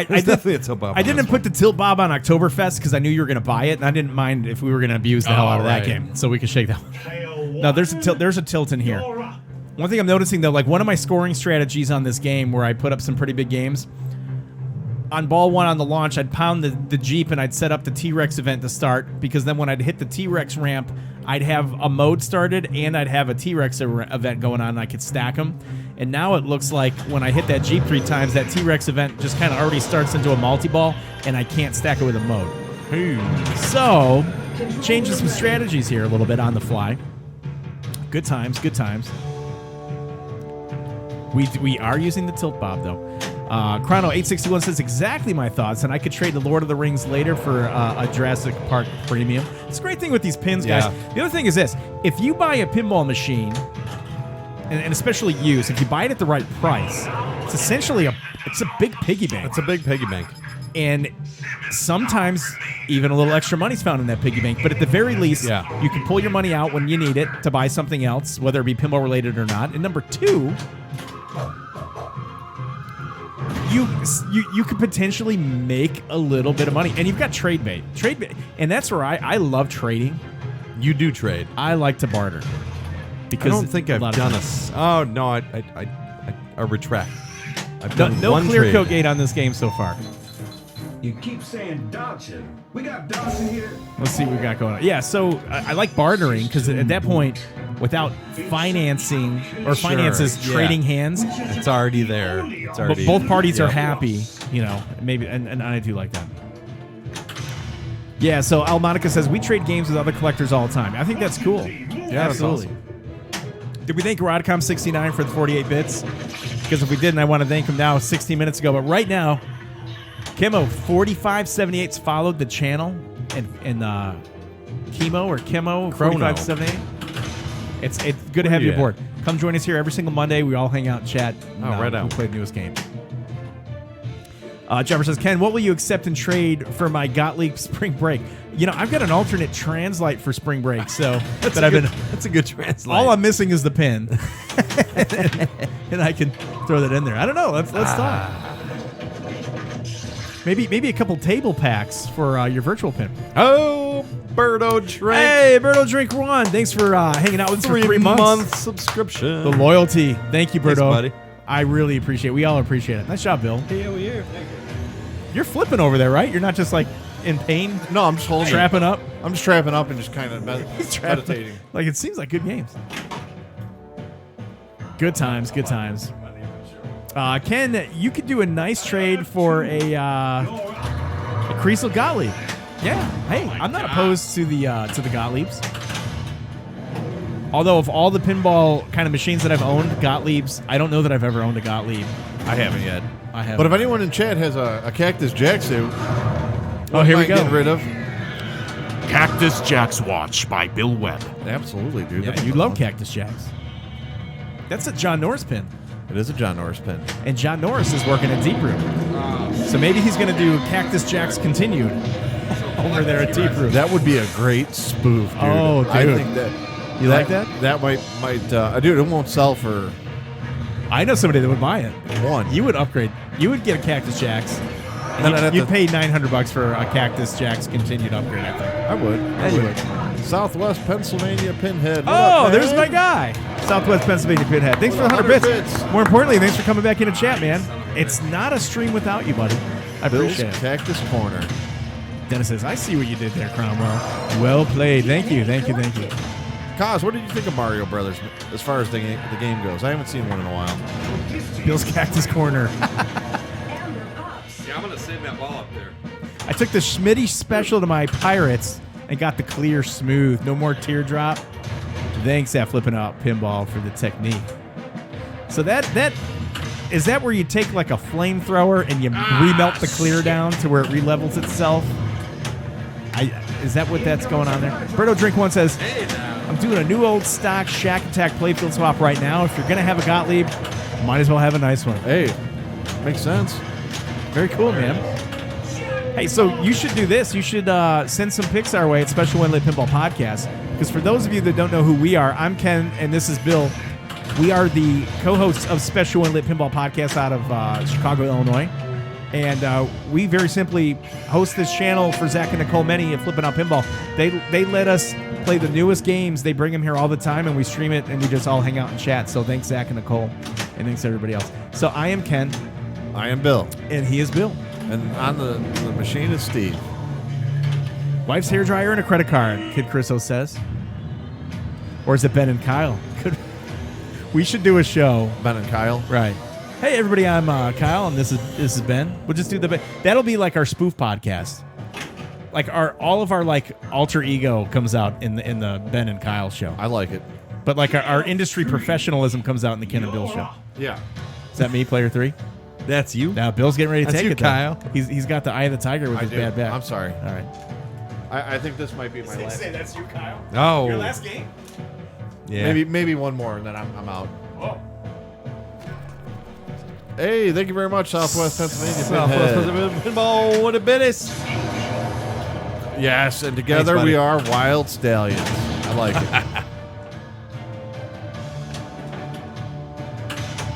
There's definitely a tilt bob. I didn't put the tilt bob on Oktoberfest because I knew you were going to buy it, and I didn't mind if we were going to abuse the hell out of that game, so we could shake that one. No, there's a tilt in here. One thing I'm noticing though, like one of my scoring strategies on this game, where I put up some pretty big games. On ball 1 on the launch, I'd pound the Jeep and I'd set up the T-Rex event to start, because then when I'd hit the T-Rex ramp, I'd have a mode started and I'd have a T-Rex event going on and I could stack them. And now it looks like when I hit that Jeep 3 times, that T-Rex event just kind of already starts into a multi-ball and I can't stack it with a mode. So, changing some strategies here a little bit on the fly. Good times, good times. We are using the tilt bob though. Chrono861 says exactly my thoughts, and I could trade the Lord of the Rings later for a Jurassic Park Premium. It's a great thing with these pins, guys. Yeah. The other thing is this: if you buy a pinball machine, and especially used, if you buy it at the right price, it's essentially it's a big piggy bank. It's a big piggy bank. And sometimes even a little extra money's found in that piggy bank. But at the very least, you can pull your money out when you need it to buy something else, whether it be pinball related or not. And number 2, you could potentially make a little bit of money. And you've got trade bait. And that's where I love trading. You do trade. I like to barter. Because I don't think I've done oh, no, I retract. I've done no one clear trade. coat gate on this game so far. You keep saying dodging. We got dodging here. Let's see what we got going on. Yeah, so I like bartering because at that point, without financing or finances trading hands, it's already there. It's already, but both parties are happy, you know. Maybe, and I do like that. Yeah. So Almonica says we trade games with other collectors all the time. I think that's cool. Yeah, absolutely. Awesome. Did we thank Rodcom69 for the 48 bits? Because if we didn't, I want to thank him now 16 minutes ago. But right now, Chemo4578's followed the channel, and Chemo 4578. It's good to have you aboard. Come join us here every single Monday. We all hang out and chat. And, right on. We play the newest games. Jeffer says, Ken, what will you accept in trade for my Gottlieb Spring Break? You know, I've got an alternate translite for Spring Break, so that's a good translite. All I'm missing is the pin, and I can throw that in there. I don't know. Let's talk. Maybe a couple table packs for your virtual pin. Oh, Birdo Drink. Hey, Birdo Drink 1. Thanks for hanging out with us for 3 months. 3-month subscription. The loyalty. Thank you, Birdo. Thanks, buddy. I really appreciate it. We all appreciate it. Nice job, Bill. Hell yeah. Thank you. You're flipping over there, right? You're not just like in pain? No, I'm just holding. Trapping up? I'm just trapping up and just kind of meditating. Like, it seems like good games. Good times, good times. Ken, you could do a nice trade for a Creasel Gottlieb. Yeah. Hey, I'm not opposed to the Gottliebs. Although of all the pinball kind of machines that I've owned, Gottlieb's, I don't know that I've ever owned a Gottlieb. I haven't yet. I haven't. But if anyone in chat has a Cactus Jack suit, Oh, here we go. Get rid of. Cactus Jack's Watch by Bill Webb. Absolutely, dude. Yeah, you love Cactus Jacks. That's a John Norris pin. It is a John Norris pin. And John Norris is working at Deep Room. So maybe he's going to do Cactus Jacks Continued over there at Deep Room. That would be a great spoof, dude. Oh, dude. I think that. You like that? That might dude, it won't sell for I know somebody that would buy it. one. You would upgrade. You would get a Cactus Jacks. Then I'd have You'd to- pay $900 for a Cactus Jacks Continued upgrade, I think. I would. Yeah, you would. Southwest Pennsylvania Pinhead. What Oh, up, there's man? my guy. Southwest Pennsylvania Pinhead. Thanks for the 100 bits. More importantly, thanks for coming back in the chat, man. It's not a stream without you, buddy. I Bill's appreciate it. Cactus Corner. Dennis says, I see what you did there, Cromwell. Well played. Thank you. Kaz, what did you think of Mario Brothers as far as the game goes? I haven't seen one in a while. Bill's Cactus Corner. Yeah, I'm gonna save that ball up there. I took the Schmitty special to my Pirates and got the clear smooth. No more teardrop. Thanks at Flip N Out Pinball for the technique. So that is that where you take like a flamethrower and you remelt the clear down to where it relevels itself? Is that what that's going on there? Berto Drink One says, I'm doing a new old stock Shack Attack playfield swap right now. If you're gonna have a Gottlieb, might as well have a nice one. Hey, makes sense. Very cool, man. Hey, so you should do this. You should send some pics our way at Special One Lit Pinball Podcast. Because for those of you that don't know who we are, I'm Ken and this is Bill. We are the co-hosts of Special One Lit Pinball Podcast out of Chicago, Illinois. And we very simply host this channel for Zach and Nicole Many at Flip N Out Pinball. They let us play the newest games. They bring them here all the time, and we stream it, and we just all hang out and chat. So thanks, Zach and Nicole, and thanks everybody else. So I am Ken. I am Bill. And he is Bill. And on the machine is Steve. Wife's hairdryer and a credit card, Kid Chriso says. Or is it Ben and Kyle? We should do a show. Ben and Kyle. Right. Hey, everybody, I'm Kyle, and this is Ben. We'll just do that'll be like our spoof podcast. Like all of our like alter ego comes out in the Ben and Kyle show. I like it. But like our industry professionalism comes out in the Ken and Bill show. Yeah. Is that me, player 3? That's you. Now Bill's getting ready to That's take you, it. Though. Kyle. He's got the eye of the tiger with I his do. bad back. I'm sorry. All right. I think this might be my last. Say that's you, Kyle. Oh. Your last game. Yeah. Maybe one more, and then I'm out. Oh. Hey, thank you very much, Southwest Pennsylvania Pinhead. Pinball, what a business. Yes, and together Thanks, buddy. we are Wild Stallions. I like it.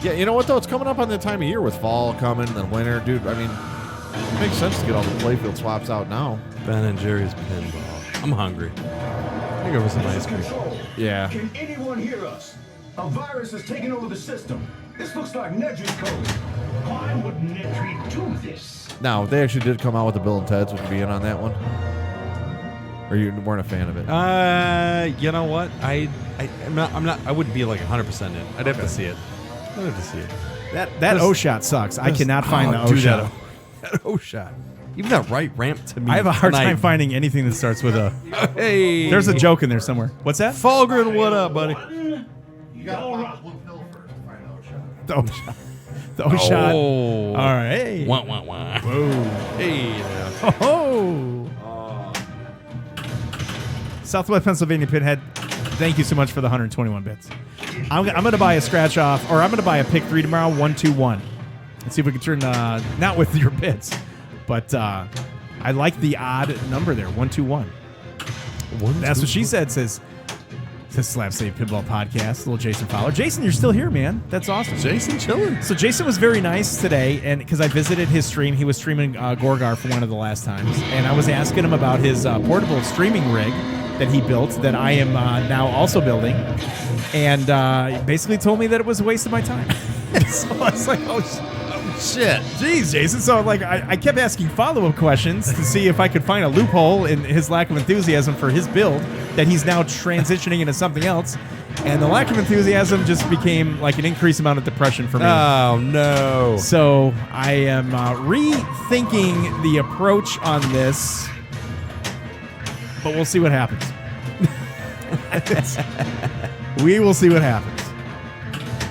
Yeah, you know what though? It's coming up on that time of year with fall coming and then winter, dude. I mean, it makes sense to get all the playfield swaps out now. Ben and Jerry's Pinball. I'm hungry. I think over some ice cream. Yeah. Can anyone hear us? A virus has taken over the system. This looks like Nedry's code. Why would Nedry do this? Now, they actually did come out with the Bill and Ted's. Would you be in on that one? Or you weren't a fan of it? You know what? I'm not. I wouldn't be like 100% in. I'd have to see it. I'd have to see it. That O shot sucks. I cannot find the O shot. That O shot. Even that right ramp to me. I have a hard tonight. time finding anything that starts with a. Hey, There's a joke in there somewhere. What's that? Falgren, what up, buddy? You got to pop blue pill first to find out shot. The O shot. The O shot. Oh. All right. Hey. Wah, wah, wah. Whoa. Hey. Oh. Southwest Pennsylvania Pinhead, thank you so much for the 121 bits. I'm going to buy a scratch off, or I'm going to buy a pick 3 tomorrow, 121. Let's see if we can turn, not with your bits, but I like the odd number there, 121. That's what she said, says Slap Save Pinball Podcast, little Jason Fowler. Jason, you're still here, man. That's awesome. Jason chilling. So Jason was very nice today, and because I visited his stream, he was streaming Gorgar for one of the last times, and I was asking him about his portable streaming rig that he built that I am now also building, and he basically told me that it was a waste of my time. So I was like, oh shit, jeez, Jason. So like I kept asking follow-up questions to see if I could find a loophole in his lack of enthusiasm for his build that he's now transitioning into something else. And the lack of enthusiasm just became like an increased amount of depression for me. Oh, no. So I am rethinking the approach on this, but we'll see what happens. We will see what happens.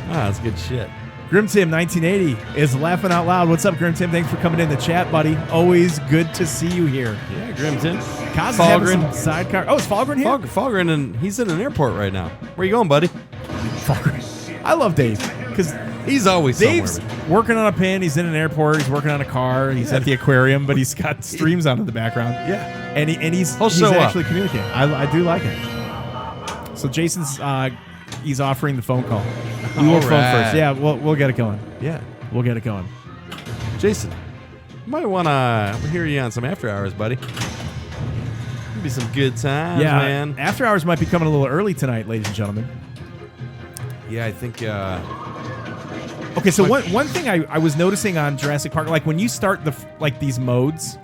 Ah, that's good shit. Grim Tim 1980 is laughing out loud. What's up, Grim Tim? Thanks for coming in the chat, buddy. Always good to see you here. Yeah, Grimton. Kaz is having some sidecar. Oh, is Falgren here? Falgren, and he's in an airport right now. Where you going, buddy? Falgren. I love Dave because He's always Dave's somewhere. working on a pin. He's in an airport. He's working on a car. He's at the aquarium, but he's got streams on in the background. Yeah. and he's show up. actually communicating. I do like it. So Jason's he's offering the phone call. We will phone first. Yeah, we'll get it going. Yeah. We'll get it going. Jason, you might want to hear you on some after hours, buddy. Be some good times, Yeah, man. after hours might be coming a little early tonight, ladies and gentlemen. Yeah, I think. Okay, so one thing I was noticing on Jurassic Park, like when you start these modes,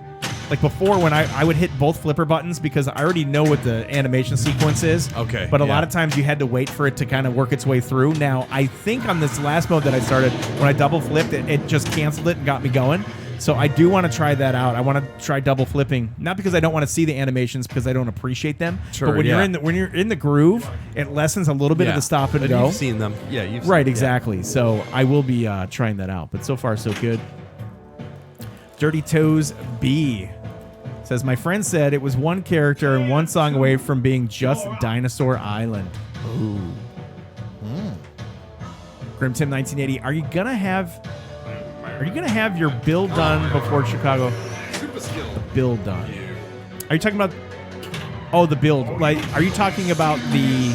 like before when I would hit both flipper buttons because I already know what the animation sequence is. Okay, But a yeah. lot of times you had to wait for it to kind of work its way through. Now, I think on this last mode that I started, when I double flipped, it just canceled it and got me going. So I do want to try that out. I want to try double flipping, not because I don't want to see the animations, because I don't appreciate them. Sure, but when yeah. you're in the groove, it lessens a little bit of the stop and But go. You've seen them. Yeah, you've seen Right, yeah. exactly. So I will be trying that out. But so far, so good. Dirty Toes B says, my friend said it was one character and one song away from being just Dinosaur Island. Ooh. Grim Tim 1980, are you gonna have your build done before Chicago? The build done. Are you talking about the build? Like, are you talking about the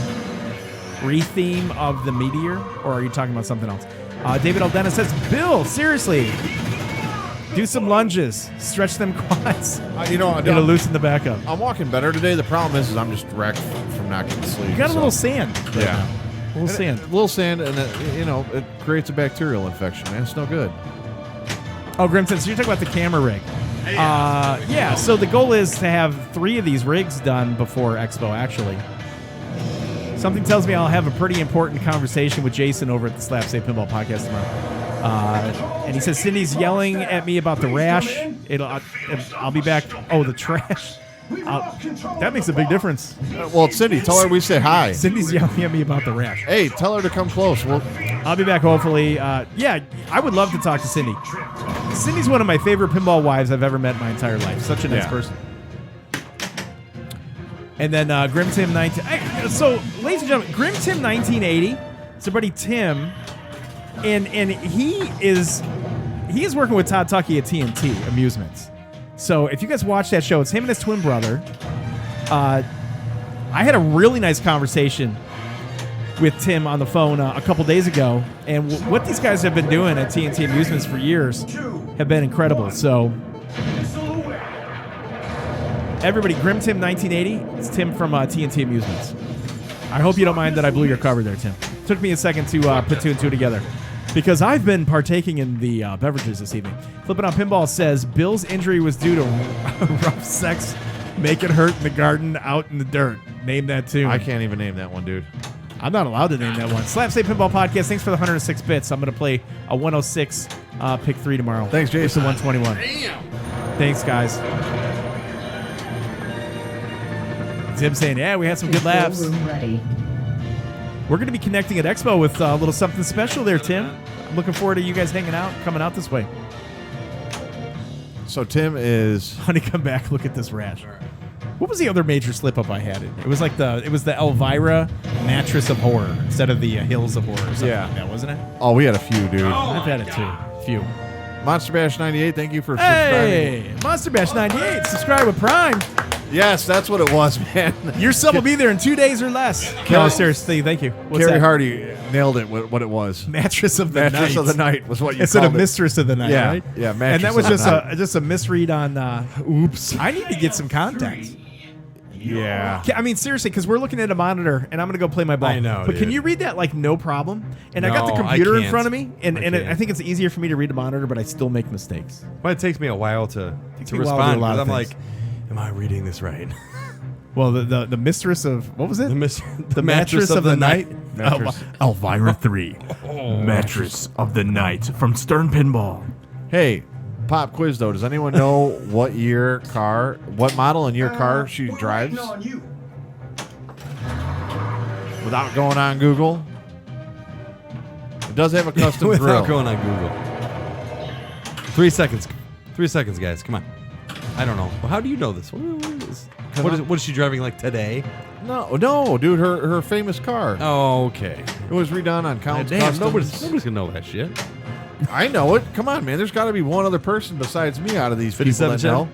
re-theme of the Meteor, or are you talking about something else? David Aldena says, Bill, seriously, do some lunges, stretch them quads. It'll loosen the back up. I'm walking better today. The problem is I'm just wrecked from not getting sleep. You got a so- little sand. right Yeah. now. A little sand. A little sand, and it creates a bacterial infection, man. It's no good. Oh, Grimson, so you're talking about the camera rig. Yeah, so the goal is to have 3 of these rigs done before Expo, actually. Something tells me I'll have a pretty important conversation with Jason over at the Slap Save Pinball podcast tomorrow. And he says, Cindy's yelling at me about the rash. I'll be back. Oh, the trash. That makes a big difference. Well, Cindy, tell her we say hi. Cindy's yelling at me about the rash. Hey, tell her to come close. I'll be back, hopefully. Yeah, I would love to talk to Cindy. Cindy's one of my favorite pinball wives I've ever met in my entire life. Such a nice person. And then Grim Tim 19... So, ladies and gentlemen, Grim Tim 1980. It's our buddy Tim. And he is working with Todd Tuckey at TNT Amusements. So if you guys watch that show, it's him and his twin brother. I had a really nice conversation with Tim on the phone a couple days ago, and what these guys have been doing at TNT Amusements for years have been incredible. So everybody, Grim Tim 1980, it's Tim from TNT Amusements. I hope you don't mind that I blew your cover there, Tim. Took me a second to put 2 and 2 together, because I've been partaking in the beverages this evening. Flip N Out Pinball says, Bill's injury was due to rough sex, make it hurt in the garden, out in the dirt. Name that tune. I can't even name that one, dude. I'm not allowed to name that one. Slap Save Pinball Podcast, thanks for the 106 bits. I'm going to play a 106 pick 3 tomorrow. Thanks, Jason. It's a 121. Damn. Thanks, guys. Tim saying, yeah, we had some good laughs. Control room ready. We're going to be connecting at Expo with a little something special there, Tim. I'm looking forward to you guys hanging out, coming out this way. So Tim is... Honey, come back. Look at this rash. What was the other major slip-up I had? It was like the Elvira mattress of horror instead of the Hills of horror or something like that, wasn't it? Oh, we had a few, dude. I've had it too. A few. Monster Bash 98, thank you for subscribing. Hey, Monster Bash 98, subscribe with Prime. Yes, that's what it was, man. Your sub will be there in 2 days or less. No, seriously, thank you. What's Carrie that? Hardy nailed it, what it was. Mattress of the night. Mattress of the night was what you Instead called of Mistress of the Night, Yeah, right? yeah, And Mattress that was of the just a misread on, oops. I need to get some contacts. Yeah. I mean, seriously, because we're looking at a monitor, and I'm going to go play my ball. I know, But can dude. you read that like no problem? And I got the No, I computer in can't. front of me, and I can't. I think it's easier for me to read a monitor, but I still make mistakes. Well, it takes me a while to me a while to do a respond. lot 'Cause of I'm things. like, am I reading this right? Well, the mistress of, what was it? The mattress of the night. Mattress. Elvira 3. Mattress of the Night from Stern Pinball. Hey, pop quiz, though. Does anyone know what model and year car she drives? On you. without going on Google. It does have a custom Without grill. going on Google. 3 seconds. 3 seconds, guys. Come on. I don't know. Well, how do you know this? What is she driving like today? No, dude. Her famous car. Oh, okay. It was redone on Count's Damn, Customs. nobody's gonna know that shit. I know it. Come on, man. There's got to be one other person besides me out of these people 57 that know.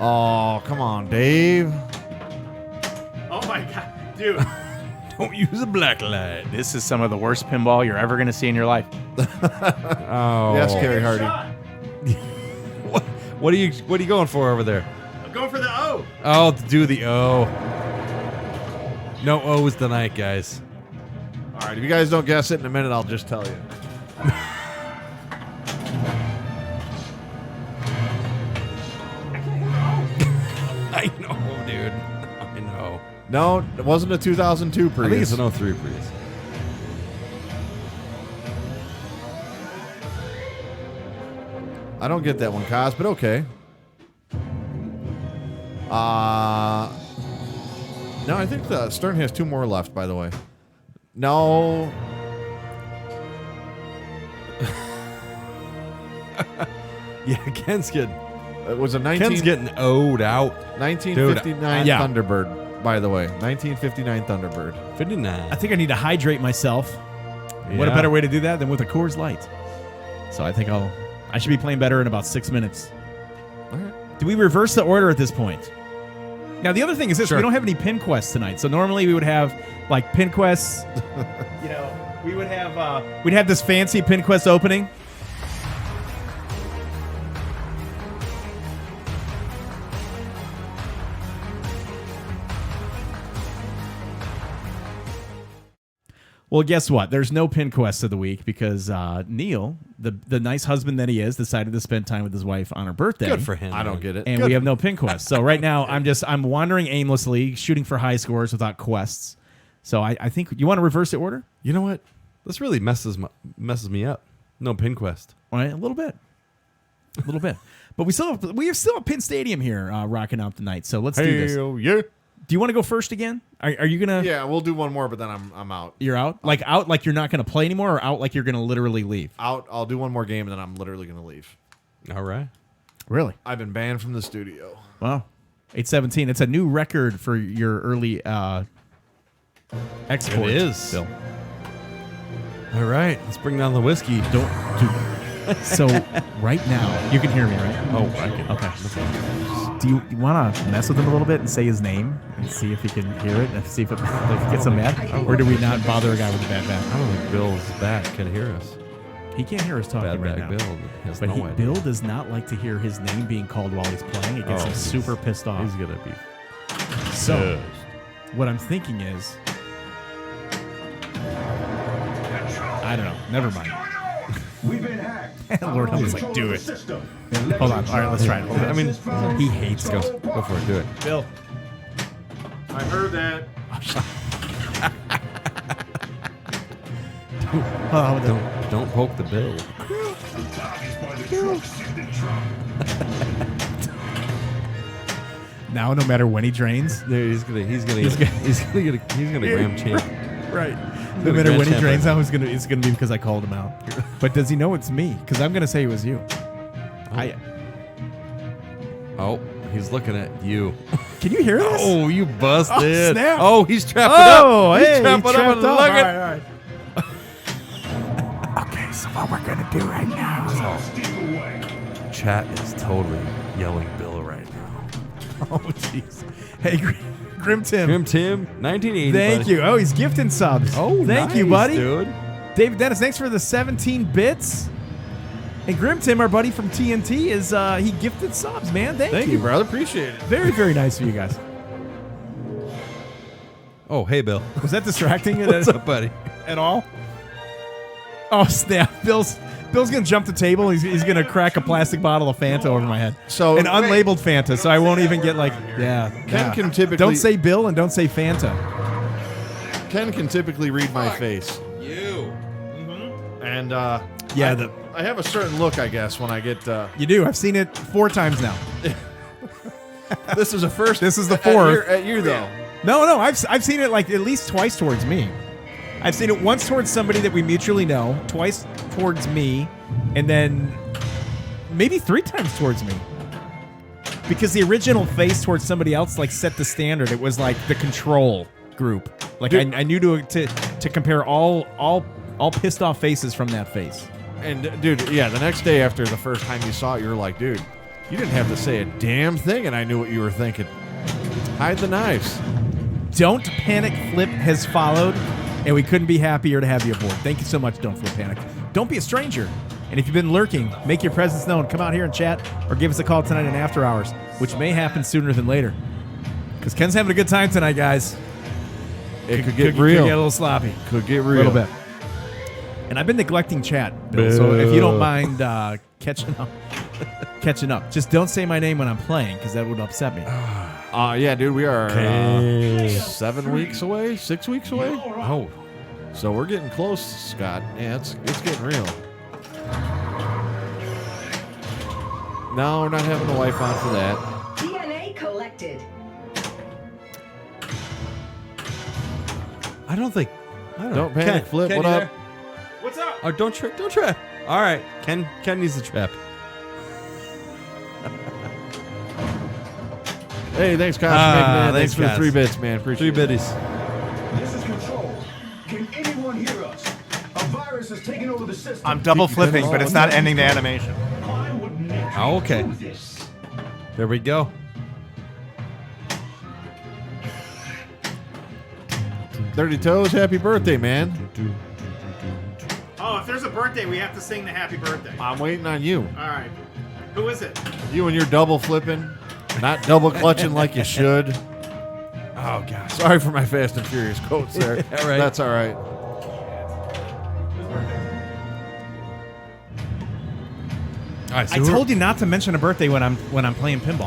Oh, come on, Dave. Oh my god, dude. Don't use a black light. This is some of the worst pinball you're ever going to see in your life. Oh. Yes, Carrie Hardy. What are you going for over there? I'm going for the O. Oh, to do the O. No O's tonight, guys. All right, if you guys don't guess it in a minute, I'll just tell you. I know, dude. I know. No, it wasn't a 2002 Prius. I think it's an 03 Prius. I don't get that one, Kaz, but okay. No, I think the Stern has 2 more left, by the way. No. Yeah, Ken's getting It was a Ken's getting O'd out. 1959 Dude, yeah. Thunderbird, by the way. 1959 Thunderbird. 59. I think I need to hydrate myself. What a Yeah. better way to do that than with a Coors Light. So I think I should be playing better in about 6 minutes. All right. Do we reverse the order at this point? Now the other thing is this: Sure. we don't have any pin quests tonight. So normally we would have like pin quests. We would have we'd have this fancy pin quest opening. Well, guess what? There's no pin quest of the week because Neil, the nice husband that he is, decided to spend time with his wife on her birthday. Good for him. I don't man. get it. And we have no pin quest. So right now I'm wandering aimlessly, shooting for high scores without quests. So I think you want to reverse the order? You know what? This really messes me up. No pin quest. All right, a little bit. But we still have Pin Stadium here rocking out tonight. So let's do this. Yeah. Do you want to go first again? Are you gonna? Yeah, we'll do one more, but then I'm out. You're out. Out like you're not gonna play anymore, or out like you're gonna literally leave. Out. I'll do one more game, and then I'm literally gonna leave. All right. Really? I've been banned from the studio. Wow. 817. It's a new record for your early export. It is. Bill. All right. Let's bring down the whiskey. Don't do. So right now, you can hear me, right? Oh, I can. Okay. Do you want to mess with him a little bit and say his name and see if he can hear it and see if it gets him mad? Or do we not bother a guy with a bad back? I don't think Bill's back can hear us. He can't hear us talking Bad right back now. Bill has But no idea. Bill does not like to hear his name being called while he's playing. It gets him super pissed off. He's gonna be. So, what I'm thinking is, I don't know. Never mind. We've been hacked. Lord help us, like, do it. Hold on. All right, let's try it. I mean, He hates go it. for it. Do it. Bill. I heard that. Oh, Don't poke the bill. now, no matter when he drains, There, he's gonna gram champ. right? No gonna matter when grand he champ drains, him. it's gonna be because I called him out. But does he know it's me? Because I'm gonna say it was you. Oh, he's looking at you. Can you hear this? Oh, you busted. Oh, snap. Oh, he's trapped it up. Oh, He's hey, trapped it up and look at. All right. Okay, so what we're gonna do right now is Chat is totally yelling Bill right now. oh jeez. Hey, Grim Tim. Grim Tim, 1980. Thank buddy. you. Oh, he's gifting subs. Oh, thank you, nice, buddy. dude. David Dennis, thanks for the 17 bits. And Grim Tim, our buddy from TNT, is he gifted subs, man. Thank you, brother. Appreciate it. Very, very nice of you guys. Oh, hey, Bill. Was that distracting What's up, buddy? at all? Oh snap! Bill's gonna jump the table. He's gonna crack a plastic bottle of Fanta over my head. So an unlabeled Fanta, so I won't even get like Ken can typically Don't say Bill and don't say Fanta. Ken can typically read my face, You. and Yeah, I have a certain look, I guess, when I get. you do. I've seen it 4 times now. This is a first. This is the at fourth. At you though. No, I've seen it like at least twice towards me. I've seen it once towards somebody that we mutually know, twice towards me, and then maybe 3 times towards me. Because the original face towards somebody else like set the standard. It was like the control group. Like I knew to compare all pissed off faces from that face. And dude, yeah, the next day after the first time you saw it, you were like, dude, you didn't have to say a damn thing, and I knew what you were thinking. Hide the knives. Don't Panic Flip has followed, and we couldn't be happier to have you aboard. Thank you so much, Don't Flip Panic. Don't be a stranger. And if you've been lurking, make your presence known. Come out here and chat, or give us a call tonight in after hours, which may happen sooner than later. Because Ken's having a good time tonight, guys. It could get Could real. get a little sloppy. Could get real. A little bit. And I've been neglecting chat, Bill, so if you don't mind catching up. Just don't say my name when I'm playing, because that would upset me. Yeah, dude, we are 7 weeks away, 6 weeks away. Oh, So we're getting close, Scott. Yeah, it's getting real. No, we're not having the wife on for that. DNA collected. I don't think. I don't know. Don't panic, Flip. Ken, What you up? there? What's up? Oh, don't trap. All right, Ken needs the trap. Hey, thanks, Kyle. for making that. Thanks, Thanks for the guys. 3 bits, man. Appreciate 3 it. biddies. This is Control. Can anyone hear us? A virus has taken over the system. I'm double flipping, but it's not ending the animation. Why would Nick Oh, okay. do this? There we go. Dirty Toes, happy birthday, man. Oh, if there's a birthday, we have to sing the happy birthday. I'm waiting on you. All right. Who is it? You and your double flipping, not double clutching like you should. Oh gosh. Sorry for my Fast and Furious quotes there. Yeah, right. That's all right. All right, so I told you not to mention a birthday when I'm playing pinball.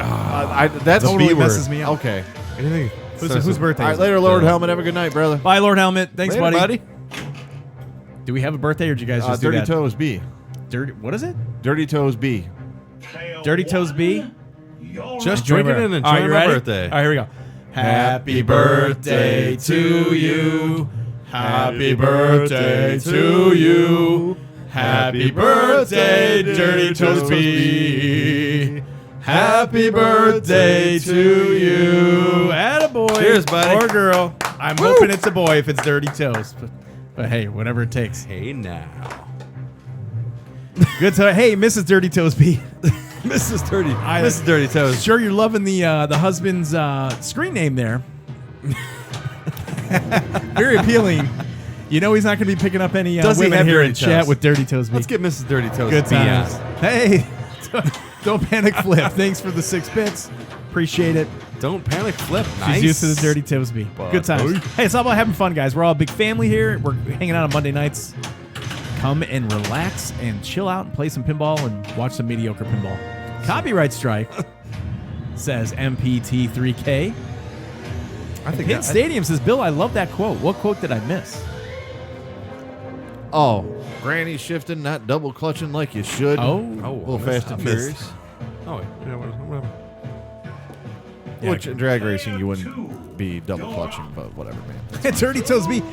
That's Totally B word. messes me up. Okay. anything. Whose birthday? All right, is it? later, Lord Helmet. Have a good night, brother. Bye, Lord Helmet. Thanks, Later, buddy. Do we have a birthday, or did you guys just do Dirty that? Toes B. Dirty. What is it? Dirty Toes B. Dirty Toes B. Just drinking and All right, enjoying you my ready? birthday. All right, here we go. Happy birthday to you. Happy birthday to you. Happy birthday, Dirty Toes B. Happy birthday to you. Attaboy. Cheers, buddy. Or girl. I'm hoping it's a boy if it's Dirty Toes. But hey, whatever it takes. Hey now, Good time. Hey, Mrs. Dirty Toes B. Mrs. Dirty Toes. Sure, you're loving the husband's screen name there. Very appealing. You know he's not going to be picking up any Does he women have here dirty in chat toes? with Dirty Toes B. Let's get Mrs. Dirty Toes. Good B times. on. Hey, don't panic, Flip. Thanks for the 6 bits. Appreciate it. Don't panic, Flip. She's Nice. used to the Dirty Toes B. Good times. Hey, it's all about having fun, guys. We're all a big family here. We're hanging out on Monday nights. Come and relax and chill out and play some pinball and watch some mediocre pinball. Copyright strike, says MPT3K. I think Pin Stadium says, Bill, I love that quote. What quote did I miss? Oh, granny shifting, not double clutching like you should. Oh, A little Fast and Furious. Oh, wait. Yeah, whatever. Which in drag racing you wouldn't be double clutching, but whatever, man. Dirty Toes B.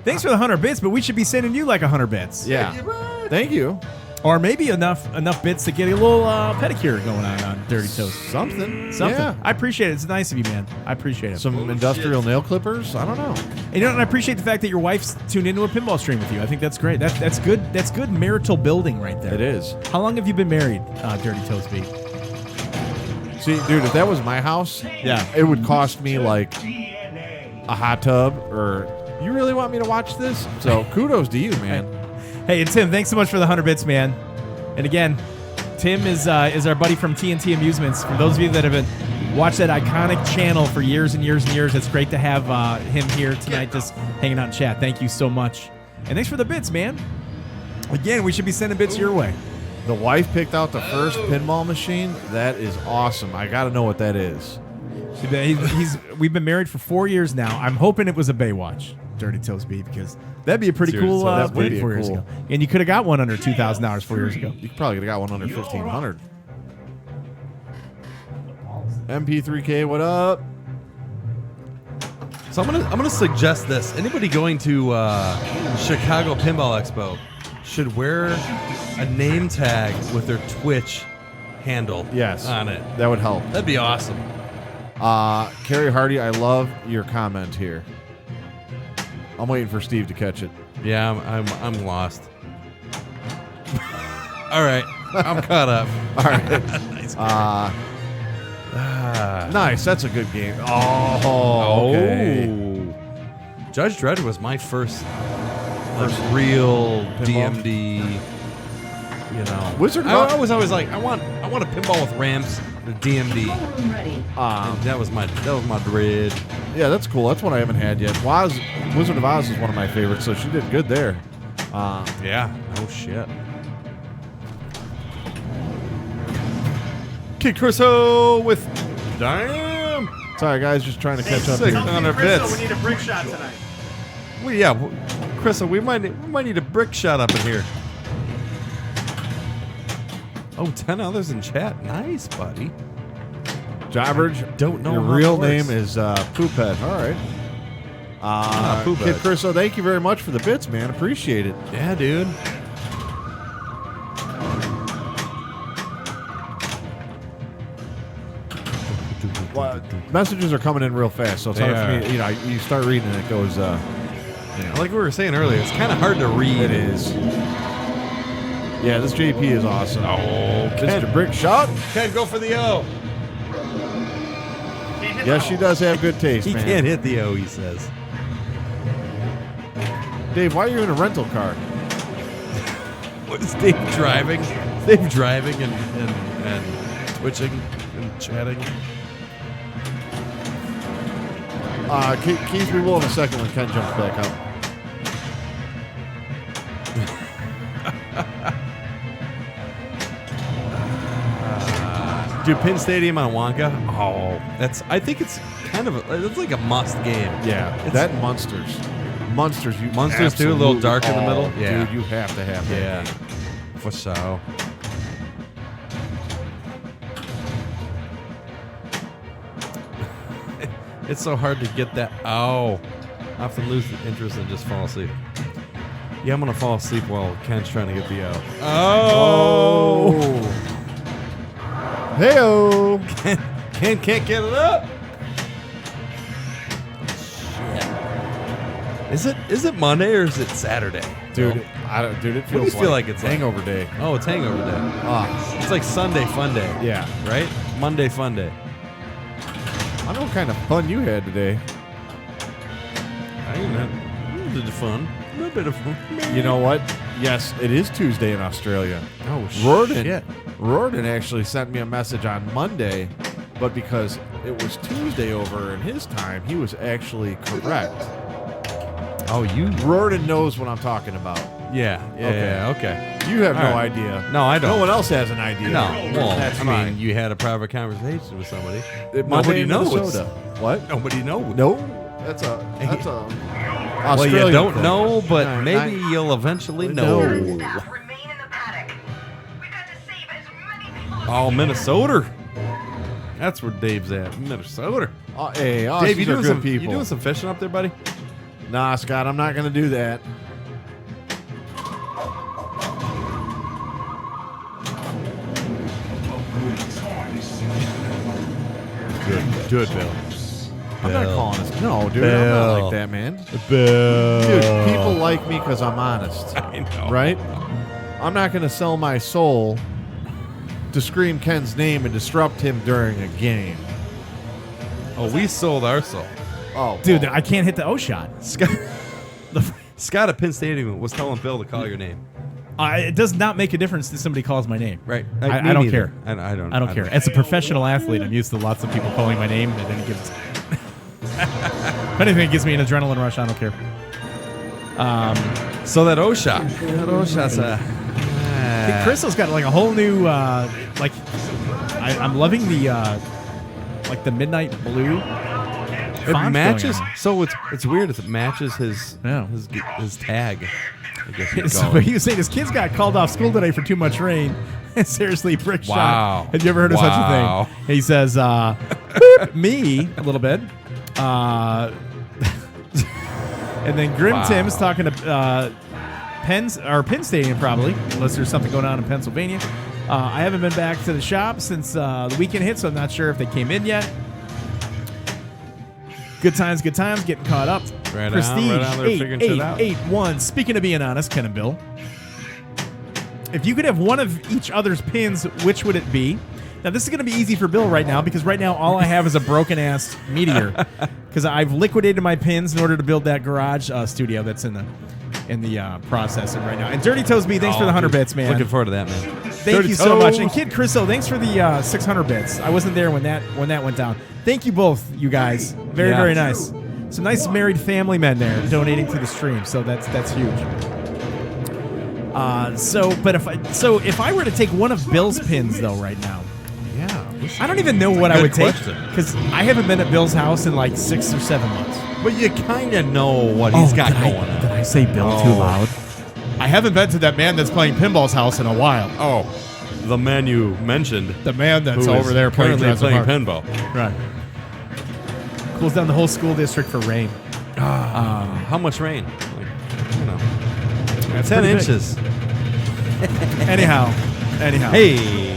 Thanks for the 100 bits, but we should be sending you like 100 bits. Yeah. Thank you. Or maybe enough bits to get a little pedicure going on Dirty Toes. Something. Something. Yeah. I appreciate it. It's nice of you, man. I appreciate it. Some industrial nail clippers. I don't know. And, and I appreciate the fact that your wife's tuned into a pinball stream with you. I think that's great. That's good. That's good marital building right there. It is. How long have you been married, Dirty Toes B? See, dude, if that was my house, Yeah. it would cost me like a hot tub. Or you really want me to watch this? So kudos to you, man. Hey, and Tim, thanks so much for the 100 bits, man. And again, Tim is our buddy from TNT Amusements. For those of you that have watched that iconic channel for years and years and years, it's great to have him here tonight just hanging out in chat. Thank you so much. And thanks for the bits, man. Again, we should be sending bits your way. The wife picked out the first pinball machine. That is awesome. I got to know what that is. We've been married for 4 years now. I'm hoping it was a Baywatch, Dirty Toes B, because that'd be a pretty Seriously, cool that would thing be 4 years cool. ago. And you could have got one under $2,000 4 years ago. You probably could have got one under 1,500. MP3K, what up? So I'm gonna suggest this. Anybody going to Chicago Pinball Expo should wear a name tag with their Twitch handle Yes. on it. That would help. That'd be awesome. Carrie Hardy, I love your comment here. I'm waiting for Steve to catch it. Yeah, I'm lost. All right, I'm caught up. All right. Nice. That's a good game. Oh, okay. Judge Dredd was my first real pinball? DMD. You know, Wizard of I Oz- was always like, I want a pinball with ramps, the DMD. Room ready. And that was my dread. Yeah, that's cool. That's one I haven't had yet. Wizard of Oz is one of my favorites, so she did good there. Yeah. Oh shit. Kid Crusoe with Damn. Sorry, guys, just trying to catch up here. 600 bits. We need a brick shot tonight. Well, yeah, Crystal, we might need a brick shot up in here. Oh, 10 others in chat. Nice, buddy. Jobberge, Don't know your how real that name works. is Poophead. All right. Poophead. Kid Crusoe, thank you very much for the bits, man. Appreciate it. Yeah, dude. Well, messages are coming in real fast, so it's They hard for are. me. You know, you start reading and it goes. Like we were saying earlier, it's kind of hard to read. It is. Yeah, this JP is awesome. Oh, Mr. Brick Shot. Ken, go for the O. Yes, she does have good taste, He man. can't hit the O, he says. Dave, why are you in a rental car? What is Dave driving? Dave driving and twitching and chatting. Keith, we will in a second when Ken jumps back up. Dude, Penn Stadium on Wonka. Oh, I think it's kind of it's like a must game. Yeah, It's- that and Munsters. Munsters, you Munsters too, a little absolutely- dark in the middle? Oh, Yeah. dude, you have to have that. Yeah, game. for sure. It's so hard to get that. Oh, I often lose the interest and just fall asleep. Yeah, I'm gonna fall asleep while Ken's trying to get the O. Oh, Hey-o. Ken can't get it up. Shit. Is it Monday or is it Saturday, Dude, Bill? dude, it What do you feels feel like it's like? hangover day. Oh, it's hangover day. Ah, It's like Sunday fun day. yeah. Right? Monday fun day. I know what kind of fun you had today. I ain't that. A little bit of fun. A little bit of fun. You know what? Yes, it is Tuesday in Australia. Oh, Rorden actually sent me a message on Monday, but because it was Tuesday over in his time, he was actually correct. Oh, you. Rorden knows what I'm talking about. Yeah. Okay. You have All no right. idea. No, I don't. No one else has an idea. No. Well, that's I fine. mean, you had a private conversation with somebody. Monday Nobody in knows. Minnesota. What? Nobody knows. No, that's a Well, you Australian don't thing. know, but No, maybe not- you'll eventually No. know. Staff, remain in the paddock. We've got to save as many people as Oh, Minnesota. That's where Dave's at. Minnesota. Hey, Dave, Aussies you are doing good some? people. You doing some fishing up there, buddy? Nah, Scott, I'm not going to do that. Good, Bill. I'm not calling us. No, dude, I'm Bill. not like that, man. Bill. Dude, people like me because I'm honest, I know. right? I'm not going to sell my soul to scream Ken's name and disrupt him during a game. Oh, we sold our soul. Oh, Dude, well, I can't hit the O shot. Scott at Penn Stadium was telling Bill to call your name. It does not make a difference that somebody calls my name. Right. I Me don't neither. care. I don't. I don't care. As a professional athlete, I'm used to lots of people calling my name. And then it gives. If anything, it gives me an adrenaline rush. I don't care. So that O shot. That O shot's a. Hey, Crystal's got like a whole new I'm loving the like the midnight blue. It font matches. going on. So it's weird. It matches his Yeah. his tag. I guess you'd So call it. he was saying his kids got called off school today for too much rain. Seriously, brick Wow. shot. Have you ever heard of such a Wow. thing? He says, "Boop, me a little bit." And then Grim Tim's talking to Penn Stadium, probably, unless there's something going on in Pennsylvania. I haven't been back to the shop since the weekend hit, so I'm not sure if they came in yet. Good times, getting caught up. Right Prestige on, they're figuring shit out. 8881. Speaking of being honest, Ken and Bill, if you could have one of each other's pins, which would it be? Now, this is going to be easy for Bill right now because right now all I have is a broken-ass Meteor because I've liquidated my pins in order to build that garage studio that's in the process right now. And Dirty Toes B, thanks for the 100 bits, man. Looking forward to that, man. Thank Dirty you so much. Toes. And Kid Chriso, thanks for the 600 bits. I wasn't there when that went down. Thank you both, you guys. Very, Yeah. very nice. Some nice married family men there donating to the stream, so that's huge. If I were to take one of Bill's pins though right now, Yeah. I don't even know what I good would take question. because I haven't been at Bill's house in like 6 or 7 months. But you kind of know what he's got going on. Did I say Bill too loud? I haven't been to that man that's playing pinball's house in a while. Oh, the man you mentioned. The man that's who over is there playing currently Jurassic playing Park. pinball. Right. Cools down the whole school district for rain. How much rain? Like, you know, That's 10 pretty big. inches. Anyhow. Hey.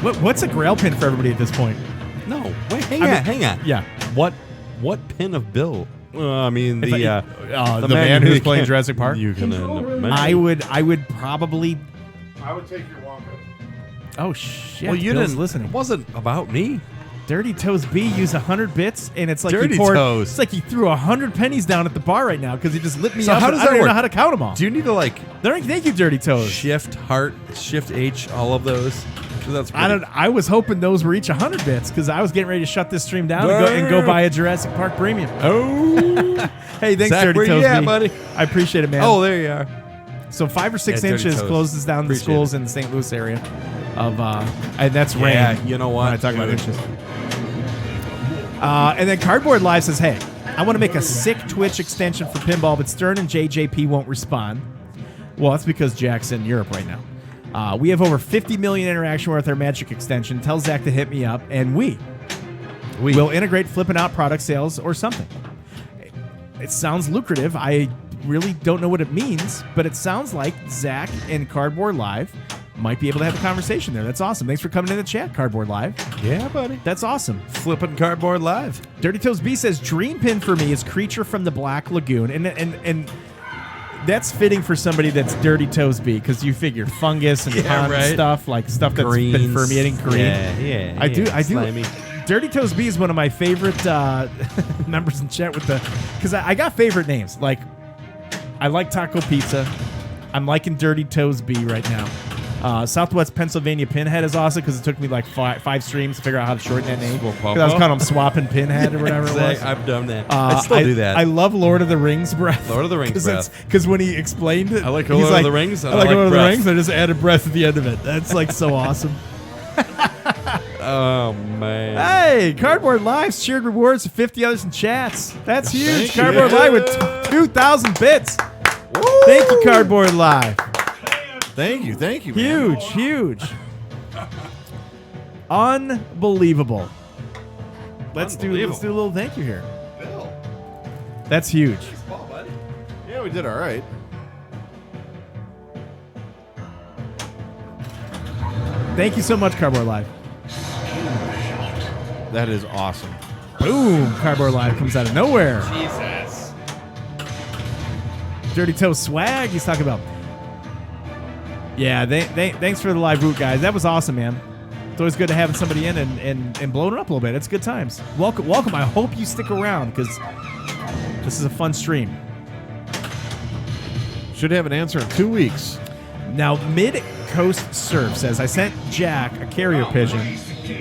What's a grail pin for everybody at this point? No, wait, hang on. Yeah. What pin of Bill? I mean, If the the man who's you playing can't- Jurassic Park? You can mention. I would probably. I would take your Wonka. Oh shit! Well, you Bill's didn't. listening. It wasn't about me. Dirty Toes B used 100 bits, and it's like Dirty he poured. Toes. It's like he threw 100 pennies down at the bar right now because he just lit me So up. how and does I don't that even know work? how to count them all. Do you need to like Thank you, Dirty Toes. shift heart, shift H, all of those? 'Cause that's pretty- I was hoping those were each 100 bits because I was getting ready to shut this stream down and go buy a Jurassic Park Premium. Oh, Hey, thanks, Zach, Dirty where Toes you at, B. buddy? I appreciate it, man. Oh, there you are. So 5 or 6 Yeah, Dirty inches Toes. closes down the Appreciate schools it. in the St. Louis area of, and that's rain. Yeah, you know what? When I talk about Dude. inches. And then Cardboard Live says, hey, I want to make a sick Twitch extension for pinball, but Stern and JJP won't respond. Well, that's because Jack's in Europe right now. We have over 50 million interaction with our Magic extension. Tell Zach to hit me up, and we will integrate Flip N Out product sales or something. It sounds lucrative. I really don't know what it means, but it sounds like Zach and Cardboard Live might be able to have a conversation there. That's awesome. Thanks for coming in the chat, Cardboard Live. Yeah, buddy. That's awesome. Flipping Cardboard Live. Dirty Toes B says dream pin for me is Creature from the Black Lagoon, and that's fitting for somebody that's Dirty Toes B because you figure fungus and pond right. stuff, like stuff that's been Greens. permeating green. Yeah. I do. Slimy. Dirty Toes B is one of my favorite members in chat with because I got favorite names. Like I like Taco Pizza. I'm liking Dirty Toes B right now. Southwest Pennsylvania Pinhead is awesome because it took me like five streams to figure out how to shorten that name. Because I was calling him Swapping Pinhead or whatever it was. I've done that. I still do that. I love Lord of the Rings breath. Lord of the Rings breath. Because when he explained it, I like he's Lord of the Rings, I and like I like Lord of the breath. Rings. I just added breath at the end of it. That's like so awesome. Oh, man. Hey, Cardboard Live shared rewards to 50 others in chats. That's huge. Thank you. Cardboard Live with 2,000 bits. Thank you, Cardboard Live. Thank you, man. Huge. Unbelievable. Let's do a little thank you here. Bill. That's huge. Yeah, we did all right. Thank you so much, Cardboard Live. That is awesome. Boom! Cardboard Live comes out of nowhere. Jesus. Dirty Toe Swag, he's talking about. Yeah, thanks for the live boot, guys. That was awesome, man. It's always good to have somebody in and blowing it up a little bit. It's good times. Welcome. I hope you stick around because this is a fun stream. Should have an answer in 2 weeks. Now, Mid Coast Surf says, I sent Jack a carrier pigeon.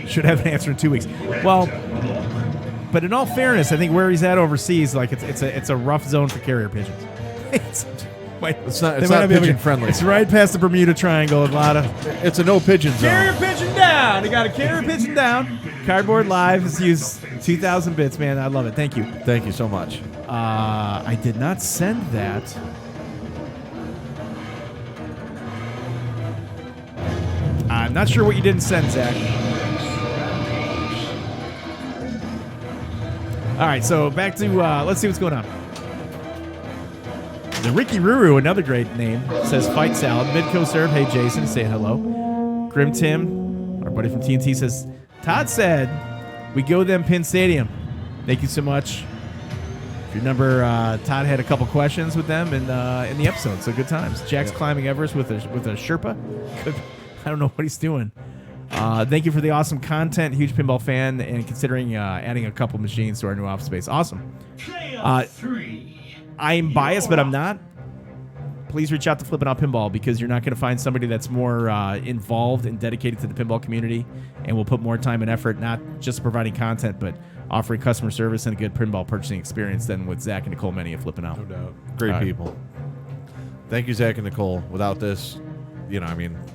Should have an answer in 2 weeks. Well, but in all fairness, I think where he's at overseas, like it's a rough zone for carrier pigeons. It's not They might be able pigeon to- friendly. It's right past the Bermuda Triangle. A lot of It's a no pigeon zone. carrier pigeon down. You got a carrier pigeon down. Cardboard Live has used 2,000 bits, man. I love it. Thank you. Thank you so much. I did not send that. I'm not sure what you didn't send, Zach. right, so back to let's see what's going on. The Ricky Ruru, another great name, says Fight Salad. Midco Serve, hey Jason, say hello. Grim Tim, our buddy from TNT, says Todd said we go them Penn Stadium. Thank you so much. If you remember, Todd had a couple questions with them in the episode, so good times. Jack's climbing Everest with a Sherpa. I don't know what he's doing. Thank you for the awesome content. Huge pinball fan, and considering adding a couple machines to our new office space. Awesome. I'm biased, but I'm not. Please reach out to Flip N Out Pinball because you're not going to find somebody that's more involved and dedicated to the pinball community and will put more time and effort, not just providing content, but offering customer service and a good pinball purchasing experience than with Zach and Nicole Many at Flip N Out. No doubt. Great people. Thank you, Zach and Nicole. Without this,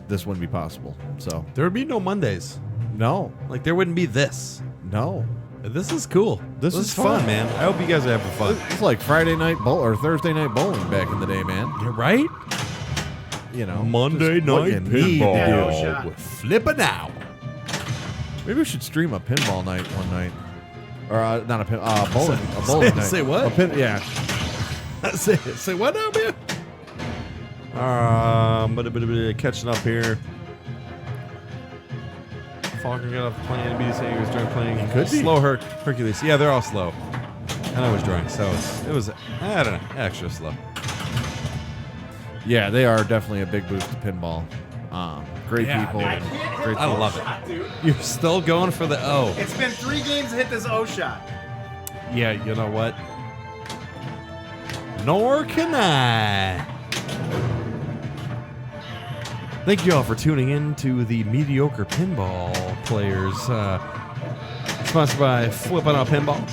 this wouldn't be possible. So There would be no Mondays. no, Like, there wouldn't be this. no. This is cool. This is fun, fun. man. I hope you guys are having fun. It's like Friday night or Thursday night bowling back in the day, man. You're right. Monday just what night you need, pinball dude. with Flip N Out. Maybe we should stream a pinball night one night, or not a bowling. A bowling night. Say what? Yeah. say what now, man? Catching up here. Falcon got off the plane. BD saying he was drunk playing. Could be. Slow Hercules. Yeah, they're all slow. And I was drunk, so it was I don't know, extra slow. Yeah, they are definitely a big boost to pinball. Great people. dude. and great I love it. You're still going for the O. It's been 3 games to hit this O shot. Yeah, you know what? Nor can I. Thank you all for tuning in to the Mediocre Pinball Players, sponsored by Flip N Out Pinball.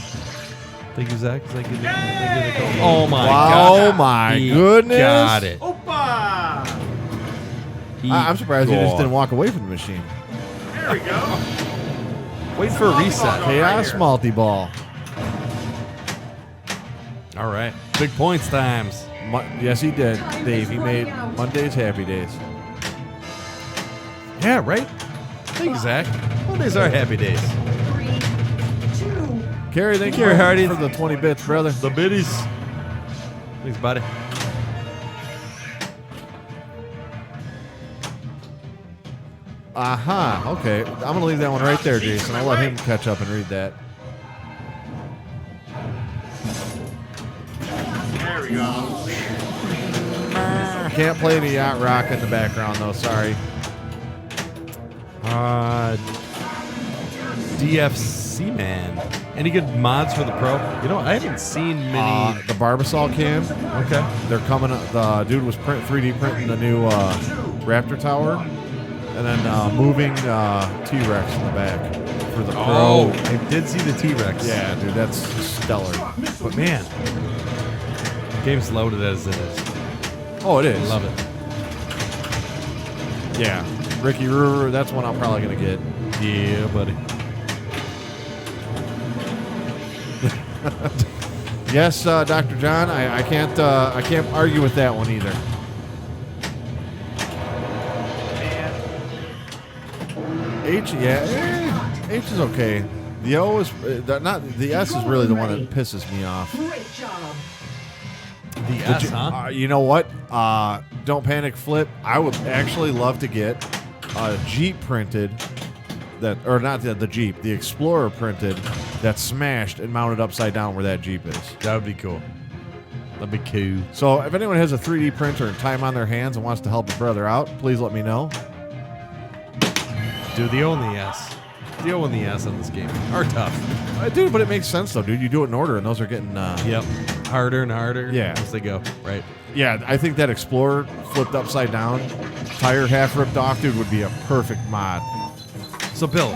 Thank you, Zach. Thank you, Nicole. Oh my god! Oh my He goodness! Got it. Opa! I'm surprised you just didn't walk away from the machine. There we go. Wait for a reset. Chaos multi-ball. All right, big points times. Yes, he did, Dave. He made Mondays happy days. Yeah, right. Thank you, Zach. Mondays are happy days. Carrie, thank you Carrie Hardy. for the 20 bits, brother. The biddies. Thanks, buddy. Aha. Okay. I'm going to leave that one right there, Jason. I'll let him catch up and read that. There we go. Can't play the yacht rock in the background, though. Sorry. DFC man. Any good mods for the pro? You know, I haven't seen many. The Barbasol cam. Okay. They're coming. The dude was 3D printing the new Raptor Tower, and then moving T-Rex in the back for the pro. Oh, I did see the T-Rex. Yeah, dude, that's stellar. But man, game's loaded as it is. Oh, it is. Love it. Yeah, Ricky Ruru. That's one I'm probably gonna get. Yeah, buddy. Yes, Dr. John. I can't argue with that one either. H, yeah, H is okay. The O is not. The S is really the one that pisses me off. Great job. The S, huh? You know what? Don't panic, Flip. I would actually love to get a Jeep printed, or not the Jeep, the Explorer printed, that's smashed and mounted upside down where that Jeep is. That would be cool. That'd be cool. So if anyone has a 3D printer and time on their hands and wants to help a brother out, please let me know. Dude, the O and the S. The O and the S on this game are tough. Dude, but it makes sense though, dude. You do it in order, and those are getting. Yep. Harder and harder. Yeah. As they go. Right. Yeah, I think that Explorer flipped upside down, tire half ripped off, dude, would be a perfect mod. So, Bill,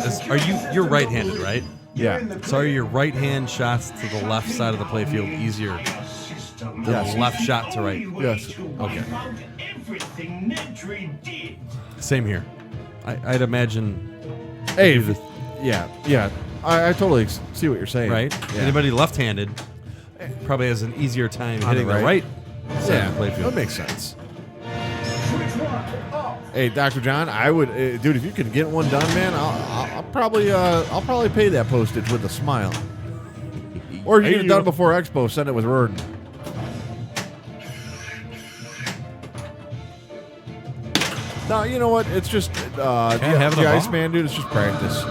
you're right-handed, right? Yeah. So are your right-hand shots to the left side of the playfield easier than Yes. the left shot to right? Yes. Okay. Everything Nedry did. Same here. I'd imagine. Hey, do yeah. I totally see what you're saying. right? Yeah. Anybody left-handed probably has an easier time On hitting the the right. right side Yeah, of the playfield. that makes sense. Switch one. Up. Hey, Dr. John, I would, dude, if you can get one done, man, I'll probably pay that postage with a smile. Or you get it done before Expo, send it with Roden. No, you know what? It's just the Iceman, dude. It's just practice.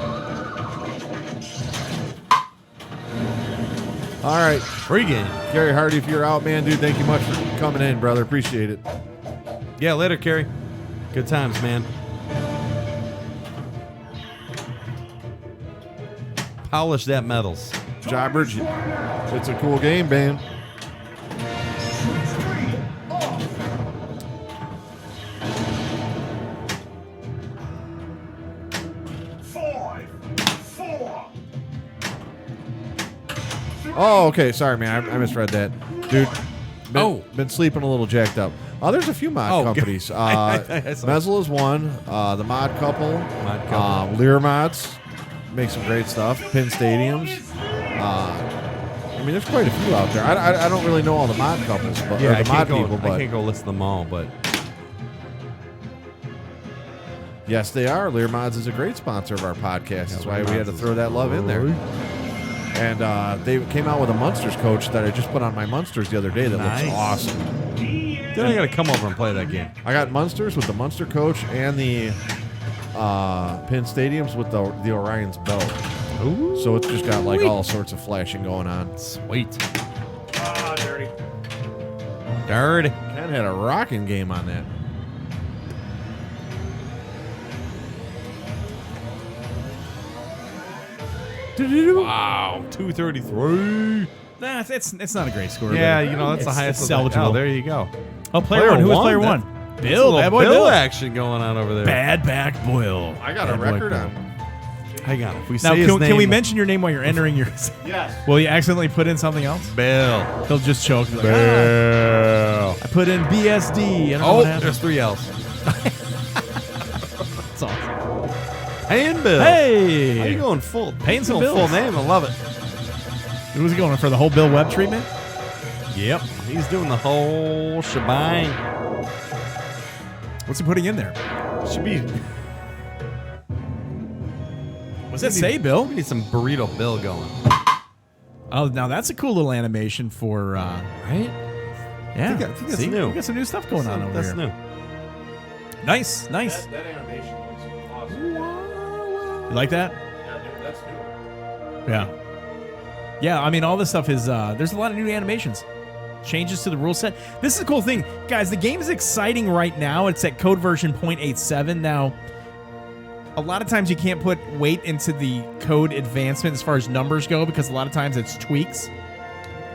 All right. Free game. Gary Hardy, if you're out, man, dude, thank you much for coming in, brother. Appreciate it. Yeah, later, Kerry. Good times, man. Polish that metals. Jobbers, it's a cool game, man. Oh, okay. Sorry, man. I misread that. Dude, been sleeping a little jacked up. There's a few mod companies. Mezzle is one. The Mod Couple. Lear Mods. Make some great stuff. Pin Stadiums. I mean, there's quite a few out there. I don't really know all the mod couples, but Yeah, or the mod people. But I can't go list them all, but yes, they are. Lear Mods is a great sponsor of our podcast. That's why we had to throw that love in there. And they came out with a Munsters coach that I just put on my Munsters the other day that looks awesome. then I got to come over and play that game. I got Munsters with the Munster coach and the Pin Stadiums with the Orion's belt. Ooh. So it's just got like all sorts of flashing going on. Sweet. Dirty. Dirty. Ken had a rocking game on that. Wow, 233. Nah, it's not a great score. Yeah, but you know, that's the highest. It's salvageable. Oh, there you go. Oh, player one. Who was player one? Bill. Bad boy Bill. Action going on over there. Bad back Boyle. I got a Bad boy record Bill. on. Hang on. If we Now, say his name, can we mention your name while you're entering your? Yes. Will you accidentally put in something else? Bill? He'll just choke. Like, Bill. I put in BSD. I don't know Oh, what happened. there's 3 L's. That's awesome. Paying Bill. Hey. How you going full? Paying some going bills. full name. I love it. Who's he going for the whole Bill Webb treatment? Yep. He's doing the whole shebang. What's he putting in there? Should be. What's that say, Bill? We need some burrito Bill going. Oh, now that's a cool little animation for. Right? Yeah, I think that's See? new. We got some new stuff going on over That's here. new. Nice, nice. That animation looks awesome. You like that? Yeah, dude, that's new. Yeah. Yeah, I mean, all this stuff is, there's a lot of new animations. Changes to the rule set. This is a cool thing. Guys, the game is exciting right now. It's at code version 0.87. Now, a lot of times you can't put weight into the code advancement as far as numbers go because a lot of times it's tweaks.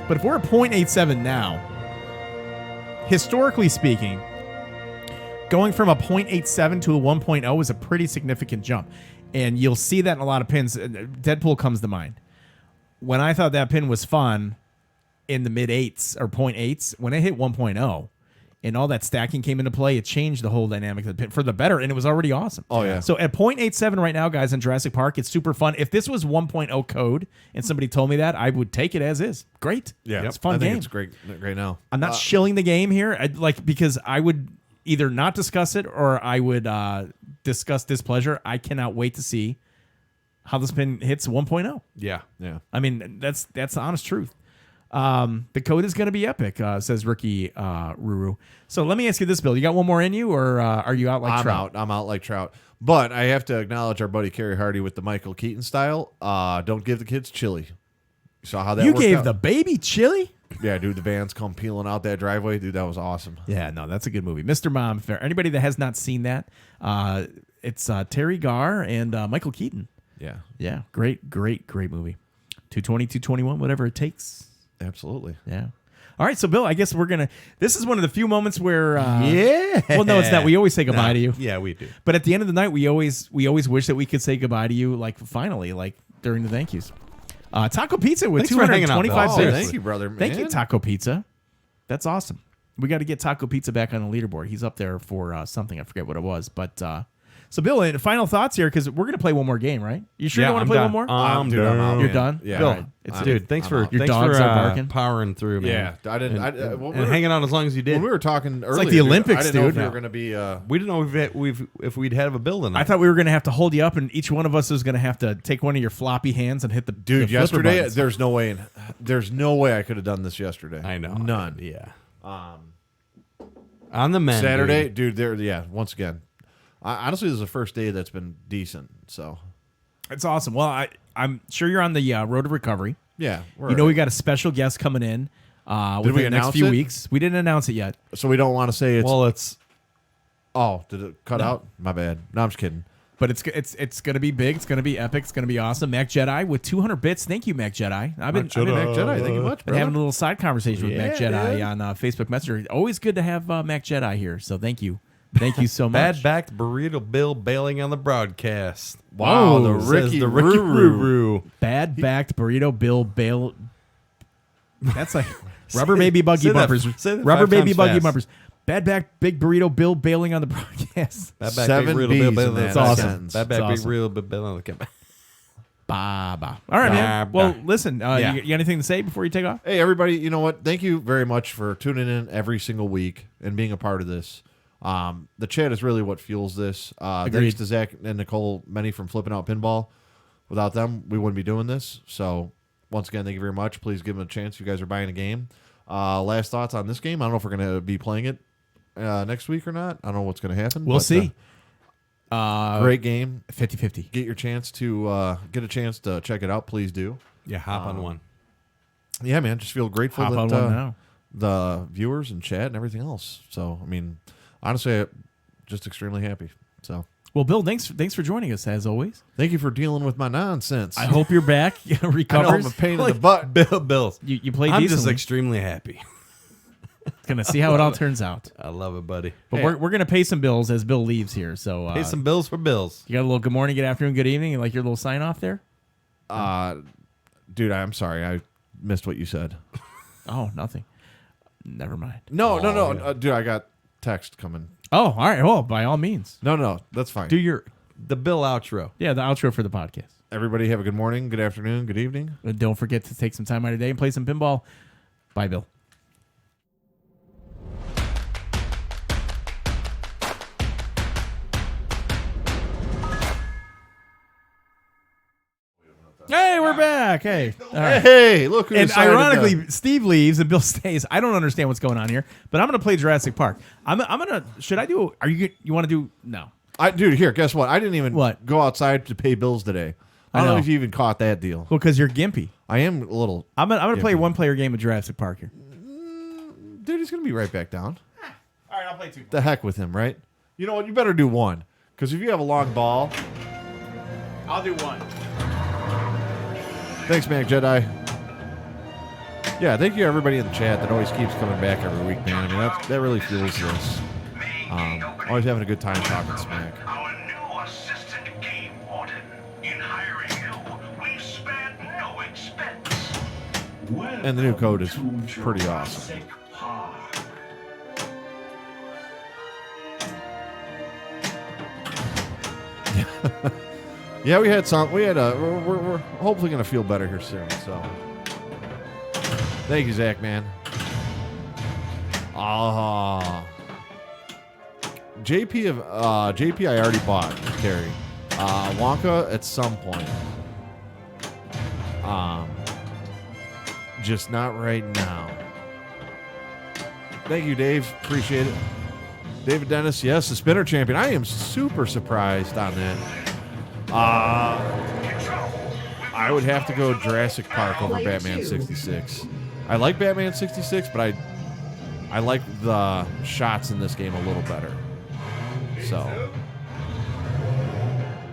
But if we're at 0.87 now, historically speaking, going from a 0.87 to a 1.0 is a pretty significant jump. And you'll see that in a lot of pins. Deadpool comes to mind. When I thought that pin was fun in the mid-8s or 0.8s, when it hit 1.0 and all that stacking came into play, it changed the whole dynamic of the pin for the better, and it was already awesome. Oh, yeah. So at 0.87 right now, guys, in Jurassic Park, it's super fun. If this was 1.0 code and somebody told me that, I would take it as is. Great. Yeah, It's a fun I think game. it's great now. I'm not shilling the game here, because I would either not discuss it or I would discuss displeasure. I cannot wait to see how this pin hits 1.0. Yeah. Yeah. I mean, that's the honest truth. The code is going to be epic, says Ricky Ruru. So let me ask you this, Bill. You got one more in you, or are you out like Trout? I'm out like Trout. But I have to acknowledge our buddy Kerry Hardy with the Michael Keaton style. Don't give the kids chili. You saw how that You worked gave out? the baby chili? Yeah, dude, the vans come peeling out that driveway. Dude, that was awesome. Yeah, no, that's a good movie. Mr. Mom, for anybody that has not seen that, it's Terry Garr and Michael Keaton. Yeah, Yeah, great movie. 220, 221, whatever it takes. absolutely. Yeah. All right, so Bill, I guess we're gonna. This is one of the few moments where. Yeah. Well, no, it's not. We always say goodbye to you. Yeah, we do. But at the end of the night, we always wish that we could say goodbye to you, like finally, like during the thank yous. Taco Pizza with Thanks for hanging out, 225 Bill. bits. Thank you, brother. Thank you, man. Taco Pizza. That's awesome. We got to get Taco Pizza back on the leaderboard. He's up there for something. I forget what it was, but So, Bill, final thoughts here because we're gonna play one more game, right? You sure you want to play one more? I'm Dude, I'm out. You're done. Yeah. Bill, All right. Dude, thanks for Your thanks dogs for are barking? powering through, man. Yeah, I didn't. And hanging out as long as you did. When we were talking earlier, like the dude, Olympics, I didn't know dude. if we No. were going to be. We didn't know if we'd have a bill tonight. I thought we were gonna have to hold you up, and each one of us was gonna have to take one of your floppy hands and hit the Dude, the flipper yesterday, buttons. there's no way. There's no way I could have done this yesterday. I know. None. Yeah. On the men. Saturday, dude. dude. Yeah. Once again, honestly, this is the first day that's been decent. So It's awesome. Well, I'm sure you're on the road to recovery. yeah, You know we got a special guest coming in within we the next announce few it? weeks. We didn't announce it yet. So we don't want to say it's. Well, it's oh, did it cut out? My bad. No, I'm just kidding. But it's going to be big. It's going to be epic. It's going to be awesome. Mac Jedi with 200 bits. Thank you, Mac Jedi. I've been Mac Jedi, thank you much, been brother. having a little side conversation with Mac Yeah, Jedi dude. on Facebook Messenger. Always good to have Mac Jedi here. So thank you. Thank you so much. bad-backed burrito Bill bailing on the broadcast. Wow, Whoa, the Says Ricky the Ricky Ruru. Ruru. Bad backed burrito Bill Bail. That's like rubber baby buggy say that- bumpers. say that Rubber 5 baby times buggy fast. bumpers. Bad back big burrito Bill bailing on the broadcast. Bad-backed Seven big burrito B's Bill in bailing that on the sentence. Bad back It's big awesome. burrito Bill on the Ba ba. All right, man. Bah, Well, bah. listen. Yeah. You got anything to say before you take off? Hey, everybody, you know what? Thank you very much for tuning in every single week and being a part of this. The chat is really what fuels this. Agreed. Thanks to Zach and Nicole Many from Flipping Out Pinball. Without them, we wouldn't be doing this. So, once again, thank you very much. Please give them a chance. You guys are buying a game. Last thoughts on this game. I don't know if we're going to be playing it next week or not. I don't know what's going to happen. We'll but, see. Great game. 50-50. Get your chance to get a chance to check it out. Please do. Yeah, hop on one. Yeah, man. Just feel grateful Hop that on one now. the viewers and chat and everything else. So, I mean, honestly, I'm just extremely happy. So, Well, Bill, thanks for joining us as always. thank you for dealing with my nonsense. I hope you're back. I know I'm Recovers. a pain in the butt. Bills. You played I'm just decently. extremely happy. Gonna see how it all turns out. I love it, buddy. But Hey. we're gonna pay some bills as Bill leaves here. So Pay some bills for bills. you got a little good morning, good afternoon, good evening, and like your little sign off there. Dude, I'm sorry. I missed what you said. Oh, nothing. Never mind. No. Dude, I got text coming. Oh, all right. Well, by all means. No, that's fine. Do the Bill outro. Yeah, the outro for the podcast. Everybody have a good morning, good afternoon, good evening. And don't forget to take some time out of your day and play some pinball. Bye, Bill. Hey, we're back. Hey. All right. Hey, look who And decided to- ironically, Steve leaves and Bill stays. I don't understand what's going on here, but I'm going to play Jurassic Park. I'm going to. Should I do? Are you want to do? No. Dude, here, guess what? I didn't even What? go outside to pay bills today. I don't know know. if you even caught that deal. Well, because you're gimpy. I am a little. I'm gonna play a Gimpy. one-player game of Jurassic Park here. Dude, he's going to be right back down. All right, I'll play two. The heck with him, right? You know what? You better do one. Because if you have a long ball. I'll do one. Thanks, Mac Jedi. Yeah, thank you everybody in the chat that always keeps coming back every week, man. I mean, that really fuels this. Always having a good time talking smack. Our new assistant game warden. In hiring you, we've spared no expense. And the new code is pretty awesome. Jurassic Park. Yeah, we had some. We had a. We're hopefully gonna feel better here soon. So, thank you, Zach, man. JP I already bought. Carrie. Wonka at some point. Just not right now. Thank you, Dave. Appreciate it. David Dennis, yes, the spinner champion. I am super surprised on that. I would have to go Jurassic Park over Batman 66. I like Batman 66, but I like the shots in this game a little better. So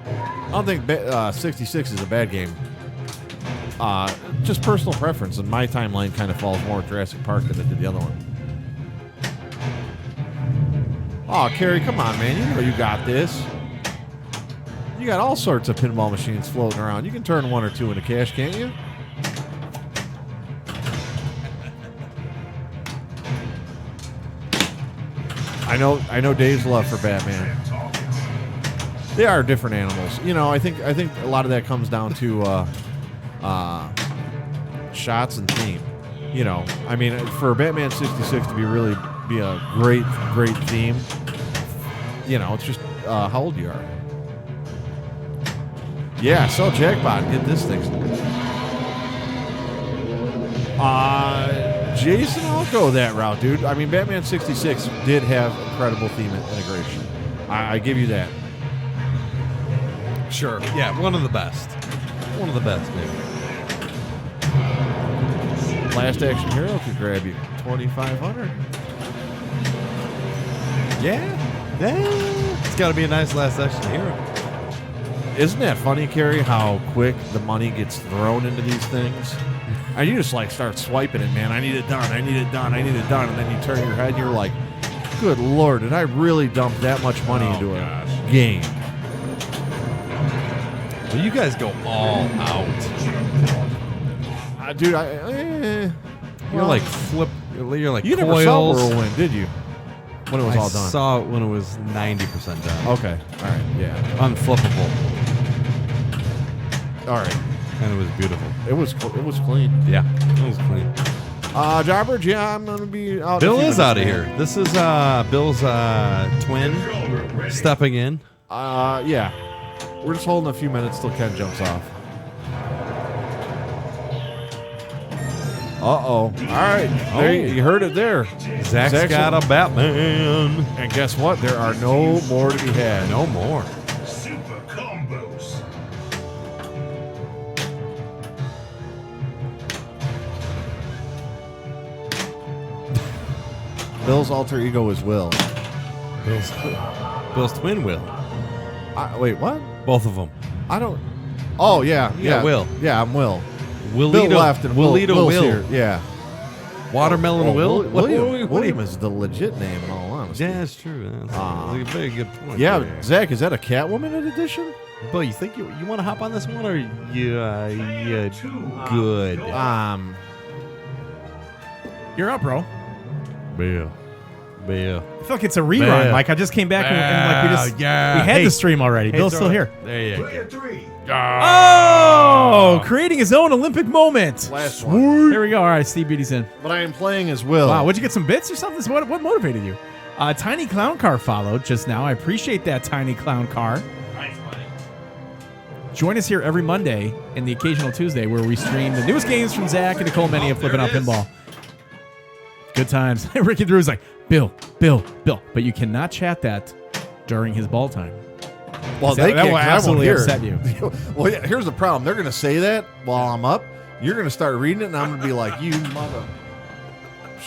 I don't think 66 is a bad game. Just personal preference, and my timeline kind of falls more with Jurassic Park than it did the other one. Oh, Carrie, come on, man. You know you got this. You got all sorts of pinball machines floating around. You can turn one or two into cash, can't you? I know Dave's love for Batman. They are different animals. You know, I think a lot of that comes down to shots and theme. You know, I mean, for Batman 66 to be a great theme, you know, it's just how old you are. Yeah, sell Jackpot and get this thing. Jason, I'll go that route, dude. I mean, Batman 66 did have incredible theme integration. I give you that. Sure. Yeah, one of the best. One of the best, maybe. Last Action Hero could grab you 2,500. Yeah. It's got to be a nice Last Action Hero. Isn't that funny, Carrie, how quick the money gets thrown into these things? And you just like start swiping it, man. I need it done. I need it done. I need it done. And then you turn your head and you're like, good Lord, did I really dump that much money into a game? Well, you guys go all out. Dude, You're like flip. You're like you coils. never saw Whirlwind, did you? When it was all done. I saw it when it was 90% done. Okay. All right. Yeah. Unflippable. All right. And it was beautiful. It was clean. Yeah, it was clean. Jobbers, yeah, I'm gonna be out. Bill is out of here. This is Bill's twin stepping in. Yeah. We're just holding a few minutes till Ken jumps off. Uh-oh. All right. There, you heard it there. Zach's got a Batman. And guess what? There are no more to be had. No more. Super combos. Bill's alter ego is Will. Bill's twin will. Wait, what? Both of them. I don't... Oh, yeah. Yeah, Will. Yeah, I'm Will. Willito, Bill left and Willito Will's Will. here. Yeah. Watermelon Will? William is the legit name, in all honesty. Yeah, it's true. That's a very good point. Yeah, there. Zach, is that a Catwoman edition? Bill, you think you want to hop on this one, or you good? You're up, bro. Bill. I feel like it's a rerun. Bill. Like I just came back and like we had Hey. the stream already. Bill's throw still it. here. There you Look go. at 3. Oh, creating his own Olympic moment. Last one. There we go. All right, Steve Beatty's in. But I am playing as Will. Wow, would you get some bits or something? So what motivated you? Tiny Clown Car followed just now. I appreciate that, Tiny Clown Car. Join us here every Monday and the occasional Tuesday where we stream the newest games from Zach and Nicole Many of Flip N Out Pinball. Good times. Ricky Drew's like, Bill. But you cannot chat that during his ball time. Well, That will I won't absolutely hear upset it. you. Well, yeah, here's the problem. They're going to say that while I'm up. You're going to start reading it, and I'm going to be like, you mother...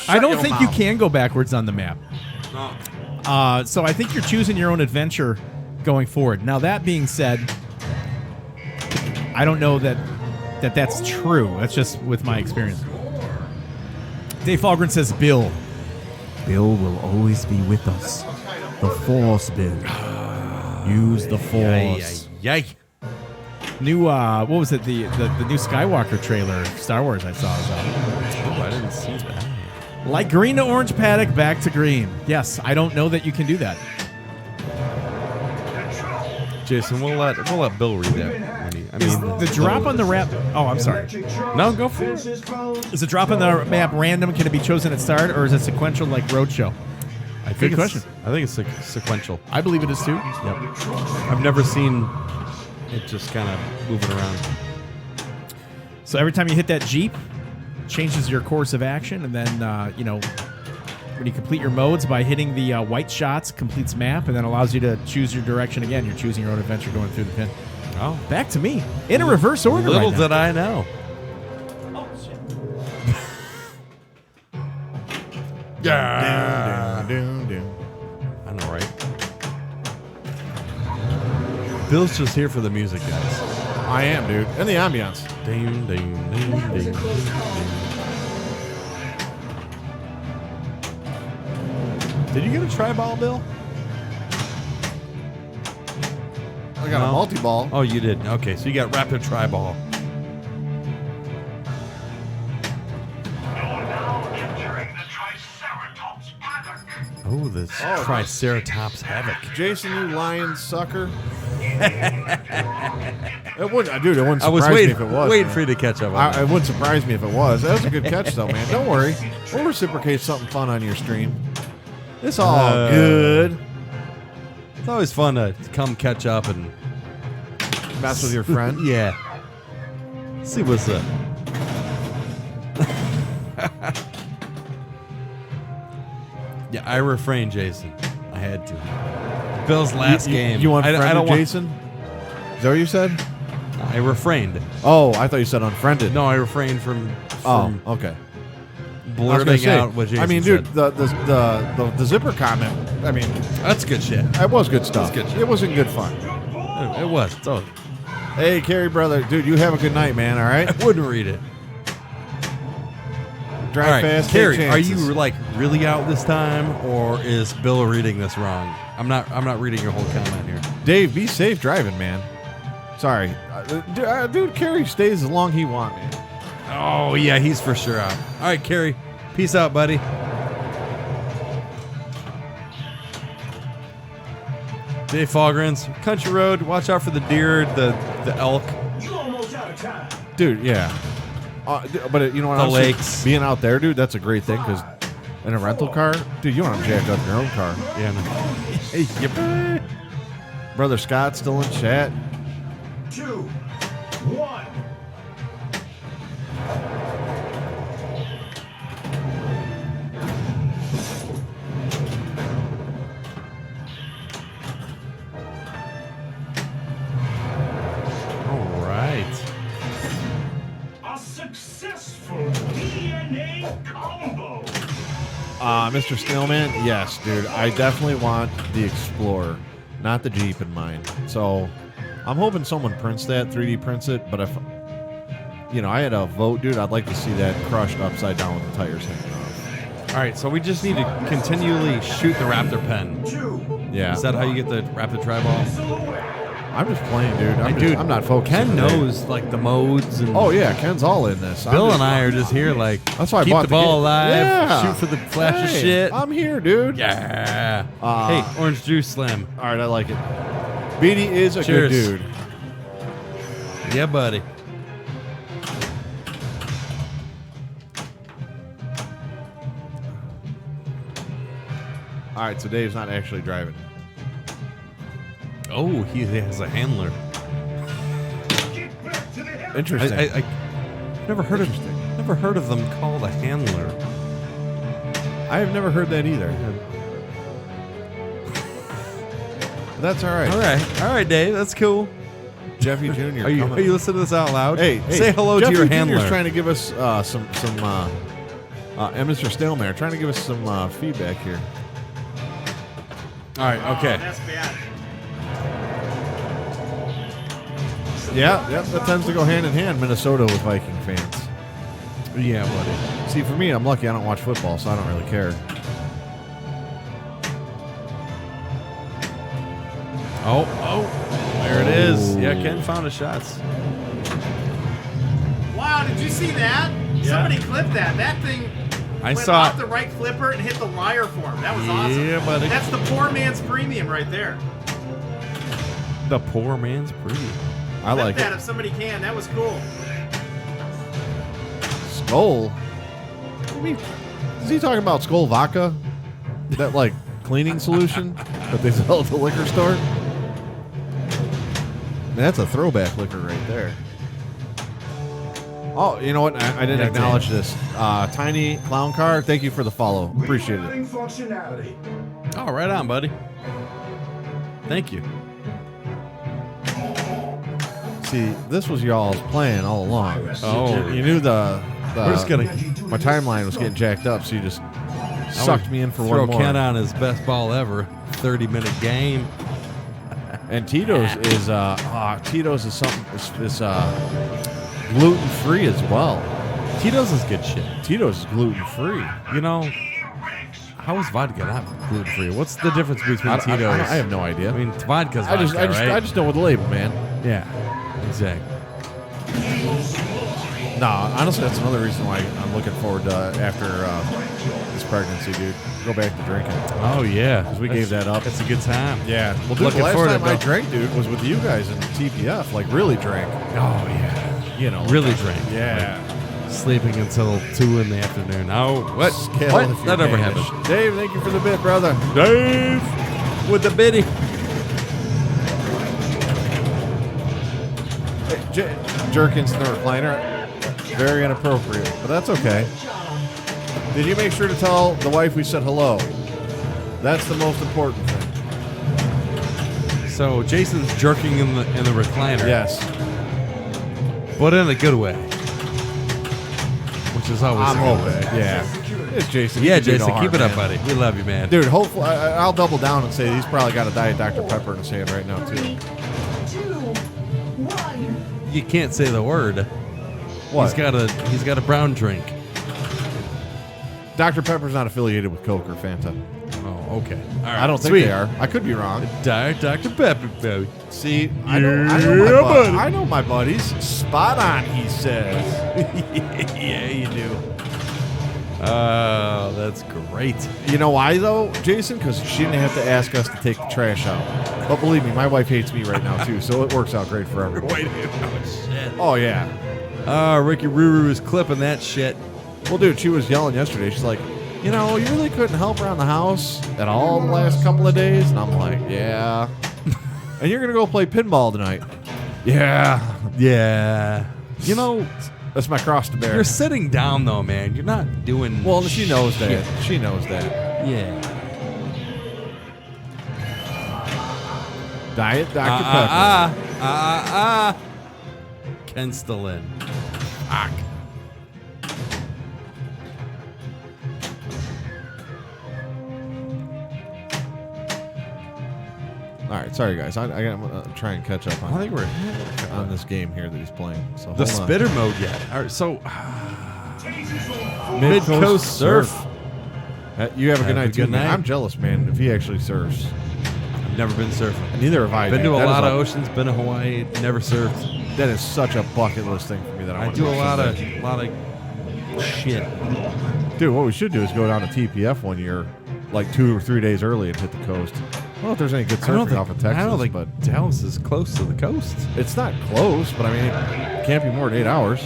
I don't your think you mouth. can go backwards on the map. So I think you're choosing your own adventure going forward. Now, that being said, I don't know that's true. That's just with my experience. Dave Falgren says, Bill will always be with us. The Force, Bill. Use the Force. Yay. New, what was it? The new Skywalker trailer, Star Wars, I saw. Oh, I didn't see that. Like green to orange paddock, back to green. Yes, I don't know that you can do that. Jason, we'll let Bill read that. Is the drop on the map? Oh, I'm sorry. No, go for it. Is the drop on the map random? Can it be chosen at start, or is it sequential like Roadshow? I Good question. I think it's sequential. I believe it is too. Yep. I've never seen it just kind of moving around. So every time you hit that Jeep, changes your course of action, and then when you complete your modes by hitting the white shots, completes map, and then allows you to choose your direction again. You're choosing your own adventure going through the pin. Oh, Back to me in a reverse order. little right now. did I know. Down, down, down. I know, right? Bill's just here for the music, guys. I am, dude. And the ambiance. Ding, ding, ding, ding, ding. Did you get a tri-ball, Bill? I got No. a multi-ball. Oh, you did. Okay, so you got rapid tri-ball. You're now entering the Triceratops paddock. Oh, this Triceratops havoc. Jason, you lion sucker. It wouldn't, dude. It wouldn't I was surprise me waiting, if it was. waiting man. for you to catch up on It wouldn't surprise me if it was. That was a good catch, though, man. Don't worry. We'll reciprocate something fun on your stream. It's all good. It's always fun to come catch up and Mess with your friend. yeah. See what's up. Yeah, I refrained, Jason. I had to. Bill's last game. You unfriended I don't want- Jason? Is that what you said? I refrained. Oh, I thought you said unfriended. No, I refrained from Oh, okay. blurting out what Jason I mean, dude, said. the zipper comment. I mean, That's good shit. it was good stuff. good shit. It wasn't good fun. It was. So Hey, Carrie, brother, dude, you have a good night, man. All right. I wouldn't read it. Drive All right, fast. Carrie, take are chances. you like really out this time, or is Bill reading this wrong? I'm not reading your whole comment here. Dave? Be safe driving, man. Sorry, dude. Carrie stays as long as he want, man. Oh yeah, he's for sure out. All right, Carrie, peace out, buddy. Dave Fallgrens, Country Road. Watch out for the deer, the elk. You almost out of time. Dude, yeah. But you know what? The honestly, lakes. being out there, dude, that's a great thing because in a rental car, dude, you want to jack up your own car. Yeah. Hey, yep. Brother Scott still in chat. 2, 1. All right. A successful DNA combo. Mr. Snailman, yes, dude. I definitely want the Explorer, not the Jeep in mine. So I'm hoping someone prints that, 3D prints it. But if, I had a vote, dude, I'd like to see that crushed upside down with the tires hanging off. All right, so we just need to continually shoot the Raptor pen. 2. Yeah. Is that how you get the Raptor tri-ball? Silhouette. I'm just playing, dude. I'm not focusing. Ken today. knows like the modes and. Oh, yeah. Ken's all in this. Bill and I are just here like That's why I keep bought the the ball game. alive, Yeah. shoot for the flash of Hey, shit. I'm here, dude. Yeah. Uh, Hey, orange juice slam. All right, I like it. Beanie is a Cheers. good dude. Yeah, buddy. All right, so Dave's not actually driving. Oh, he has a handler. Get back to the head. Interesting. I never heard of them called a handler. I have never heard that either. But that's all right. All right, Dave. That's cool. Jeffy Jr. Are you coming. listening to this out loud? Hey, say hello Jeffy to your Jr.'s handler. trying to give us some and Mr. Stalemayer trying to give us some feedback here. All right. Okay. That's bad. Yeah, that tends to go hand in hand, Minnesota with Viking fans. Yeah, buddy. See, for me, I'm lucky I don't watch football, so I don't really care. Oh, there it is. Yeah, Ken found his shots. Wow, did you see that? Somebody clipped that. That thing I went saw off it. the right flipper and hit the wire form. That was awesome. Yeah, buddy. That's the poor man's premium right there. The poor man's preview. I Clip like that it. if somebody can. That was cool. Skull? I mean, is he talking about Skull Vodka? That, like, cleaning solution that they sell at the liquor store? Man, that's a throwback liquor right there. Oh, you know what? I didn't acknowledge this. Tiny Clown Car, thank you for the follow. Appreciate it. Rerouting functionality. Oh, right on, buddy. Thank you. See, this was y'all's plan all along. Oh. You knew the We're just gonna my timeline was getting jacked up, so you just sucked me in for throw one more. Ken on his best ball ever. 30-minute game. And Tito's is Tito's is something is gluten free as well. Tito's is good shit. Tito's is gluten free. You know, how is vodka not gluten free? What's the difference between Tito's? I have no idea. I mean, vodka's I vodka, right? just know with the label, man. Yeah, exactly. No, honestly, that's another reason why I'm looking forward to after this pregnancy, dude. Go back to drinking. Oh yeah, 'Cause we gave that up. It's a good time. Yeah. Well, dude, Looking the last forward to time I it, drank, dude, was with you guys in TPF. Like, really drank. Oh yeah, You know. really drank. Yeah. Sleeping until 2 in the afternoon. Oh, what? Scale What? if you're That never Danish. happened. Dave, thank you for the bit, brother. Dave with the biddy. Jerkins in the recliner. Very inappropriate, but that's okay. Did you make sure to tell the wife we said hello? That's the most important thing. So Jason's jerking in the recliner. Yes. But in a good way. Which is always I'm a good hoping. way. Yeah. It's Jason. He Yeah, can do no Jason, harm, keep it up, man. buddy. We love you, man. Dude, hopefully, I'll double down and say he's probably got a Diet Dr. Pepper in his hand right now, too. You can't say the word. What? He's got a brown drink. Dr. Pepper's not affiliated with Coke or Fanta. Oh, okay. All right. I don't think Sweet. they are. I could be wrong. Dr. Pepper, baby. See, I know my buddies. Spot on, he says. Yeah, you do. Oh, that's great. You know why, though, Jason? Because she didn't have to ask us to take the trash out. But believe me, my wife hates me right now, too, so it works out great for everyone. Wait, oh, shit. Oh, yeah. Ricky Ruru is clipping that shit. Well, dude, she was yelling yesterday. She's like, you know, you really couldn't help around the house at all the last couple of days? And I'm like, yeah. And you're going to go play pinball tonight? Yeah. Yeah. You know, That's my cross to bear. you're sitting down, though, man. You're not doing Well, she knows shit. that. She knows that. Yeah. Diet Dr. Pepper. Ken still in. Fuck. All right, sorry, guys. I'm going to try and catch up I think we're on this game here that he's playing. So the hold on. spitter mode yet. All right, so Mid-Coast Surf. You have a good night, too, good man. night. I'm jealous, man, if he actually surfs. I've never been surfing. Neither have I. Been man. to a That is lot of oceans. Been to Hawaii. Never surfed. That is such a bucket list thing for me that I I want do to a do lot someday. of shit. Dude, what we should do is go down to TPF one year, like 2 or 3 days early and hit the coast. I don't know if there's any good surfing off of Texas, I don't think but Dallas is close to the coast. it's not close, but I mean, it can't be more than 8 hours.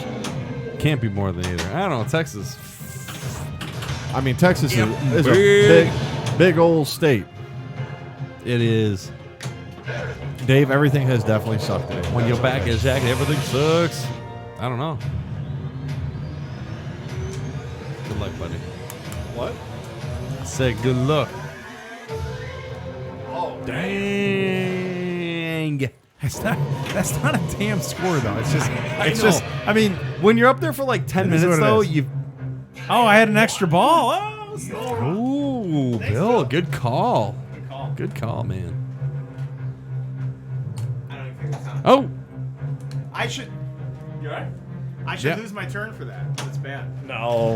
Can't be more than either. I don't know. Texas. I mean, Texas is a Big. big old state. It is. Dave, everything has definitely sucked today. When you're back in Jack, everything sucks. I don't know. Good luck, buddy. What? I said good luck. Oh, dang. That's not a damn score though. It's just I mean, when you're up there for like 10 It is minutes, what it though, is. you. oh, I had an extra ball. Oh, Ooh, Bill, good call. Good call, man. I don't even think that's on. Oh, I should. You alright? I should Yeah. lose my turn for that. That's bad. No.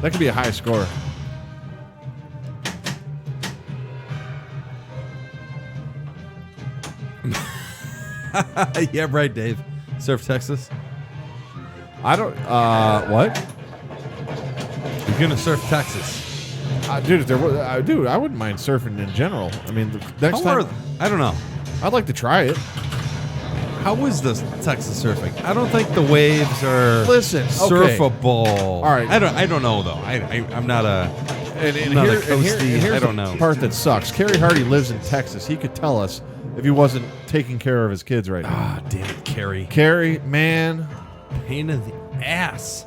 That could be a high score. yeah, right, Dave. Surf Texas. I don't. What? You're gonna surf Texas. Dude, if there was, dude, I wouldn't mind surfing in general. I mean, the next How are time, I don't know. I'd like to try it. How is this Texas surfing? I don't think the waves are Listen, okay. surfable. All right. I don't know though. I'm not a. And Not a here, and coastie, here's I don't the know. part that sucks. Kerry Hardy lives in Texas. He could tell us if he wasn't taking care of his kids right now. Ah, damn it, Carrie. Kerry, man, Pain in the ass.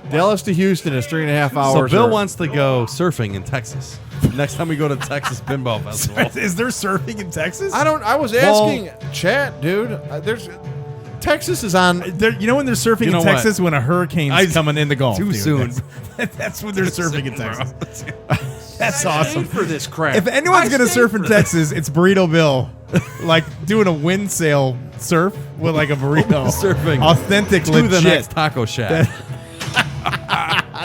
Dallas to Houston is 3.5 hours. So Bill or- wants to go surfing in Texas. Next time we go to Texas Pinball Festival. is there surfing in Texas? I was asking chat, dude. There's Texas is on. You know when they're surfing You know in what? Texas when a hurricane's coming in the Gulf. Too dude. soon. That's when they're surfing in Texas. That's Paid awesome. for this crap. If anyone's gonna stayed surf for in this. Texas, it's Burrito Bill, like doing a wind sail surf with like a burrito. Surfing. Authentic, To legit. the next taco shack.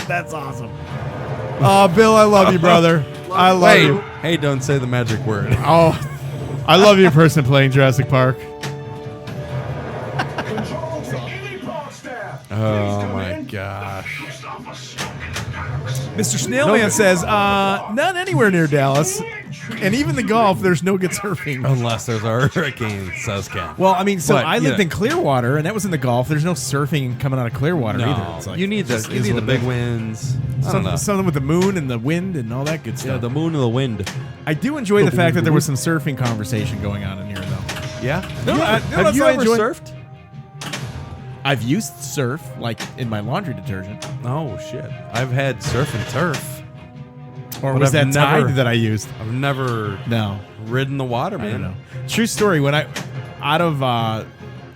That's awesome. Oh, Bill, I love you, brother. I love you. Hey, don't say the magic word. Oh, I love you in person playing Jurassic Park. Control to any Oh my gosh. Mr. Snailman says, none anywhere near Dallas. And even the golf, there's no good surfing. Unless there's a hurricane, says Ken. Well, I mean, so But, I lived yeah. in Clearwater, and that was in the Gulf. There's no surfing coming out of Clearwater either. It's like, you need the just is what it big is. winds. I don't know. Something with the moon and the wind and all that good Yeah, stuff. the moon and the wind. I do enjoy the fact that there was some surfing conversation going on in here, though. Yeah. No, Have you ever surfed? I've used surf, like in my laundry detergent. Oh shit! I've had surf and turf. Or But was I've that never- Tide that I used? I've never No. ridden the water, I man. don't know. True story. When I, out of a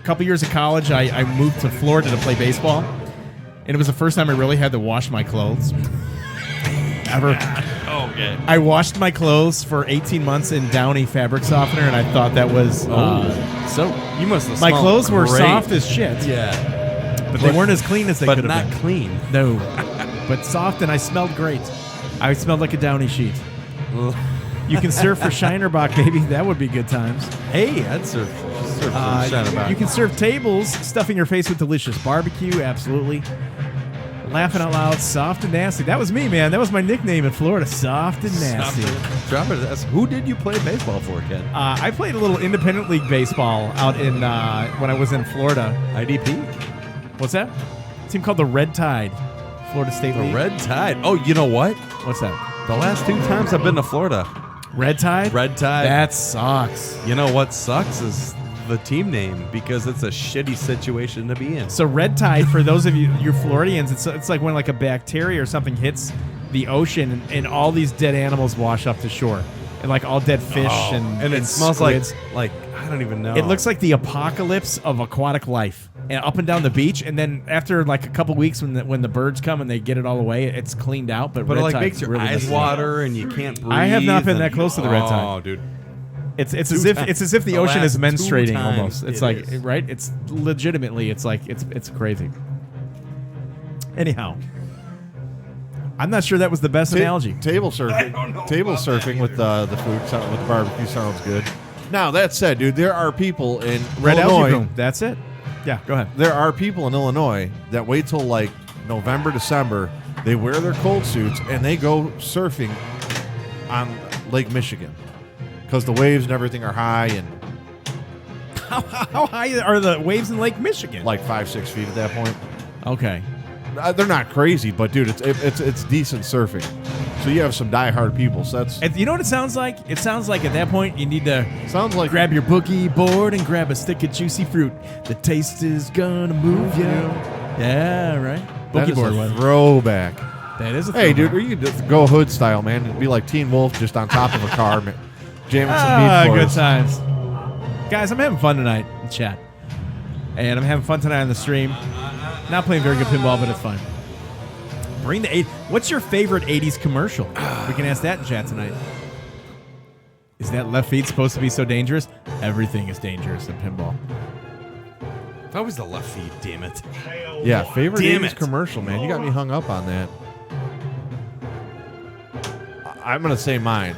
couple years of college, I moved to Florida to play baseball, and it was the first time I really had to wash my clothes ever. Oh, okay. I washed my clothes for 18 months in Downy fabric softener, and I thought that was so. You must have. My smelled clothes were great. soft as shit, Yeah, but they weren't as clean as they but could have not been. clean. No, but soft, and I smelled great. I smelled like a Downy sheet. You can surf for Shinerbach, baby. That would be good times. Hey, I'd surf. Surf for You can serve tables, stuffing your face with delicious barbecue. Absolutely. Laughing out loud, soft and nasty. That was me, man. That was my nickname in Florida, soft and nasty. Drop it. Who did you play baseball for, Ken? I played a little independent league baseball out in when I was in Florida. IDP. What's that? A team called the Red Tide, Florida State The League. Red Tide. Oh, you know what? What's that? The last 2 times I've been to Florida. Red Tide. Red Tide. That sucks. You know what sucks is the team name because it's a shitty situation to be in. So Red Tide, for those of you Floridians, it's like when like a bacteria or something hits the ocean and all these dead animals wash up to shore, and like all dead fish and it smells squids. like I don't even know. It looks like the apocalypse of aquatic life, and up and down the beach. And then after like a couple weeks, when the birds come and they get it all away, it's cleaned out. But but it Red like Tide's makes your really eyes messy. water and you can't breathe. I have not been that and- close to the Red Tide. Oh, dude. It's as if the The ocean is last 2 menstruating times almost. It's it like is. right. It's legitimately. It's like it's crazy. Anyhow, I'm not sure that was the best analogy. Table surfing. Table surfing with the food, with the barbecue sounds good. Now that said, dude, there are people in Red algae Illinois. bloom. That's it. Yeah, go ahead. There are people in Illinois that wait till like November, December. They wear their cold suits and they go surfing on Lake Michigan because the waves and everything are high and How high are the waves in Lake Michigan? like 5-6 feet at that point. Okay. They're not crazy, but dude, it's decent surfing. So you have some diehard people. So that's And you know what it sounds like? It sounds like at that point you need to sounds like grab your boogie board and grab a stick of juicy fruit. The taste is gonna move you. Yeah, right. that Boogie is board a one. throwback. That is a Hey, dude, throwback. or you could just go hood style, man. It'd be like Teen Wolf just on top of a car, man, jamming some Beach Good Boys. times. Guys, I'm having fun tonight in chat. And I'm having fun tonight on the stream. Not playing very good pinball, but it's fun. Bring the 80s. What's your favorite 80s commercial? We can ask that in chat tonight. Is that left feed supposed to be so dangerous? Everything is dangerous in pinball. That was the left feed, damn it. Yeah, favorite Damn 80s it. commercial, man. You got me hung up on that. I'm gonna say mine.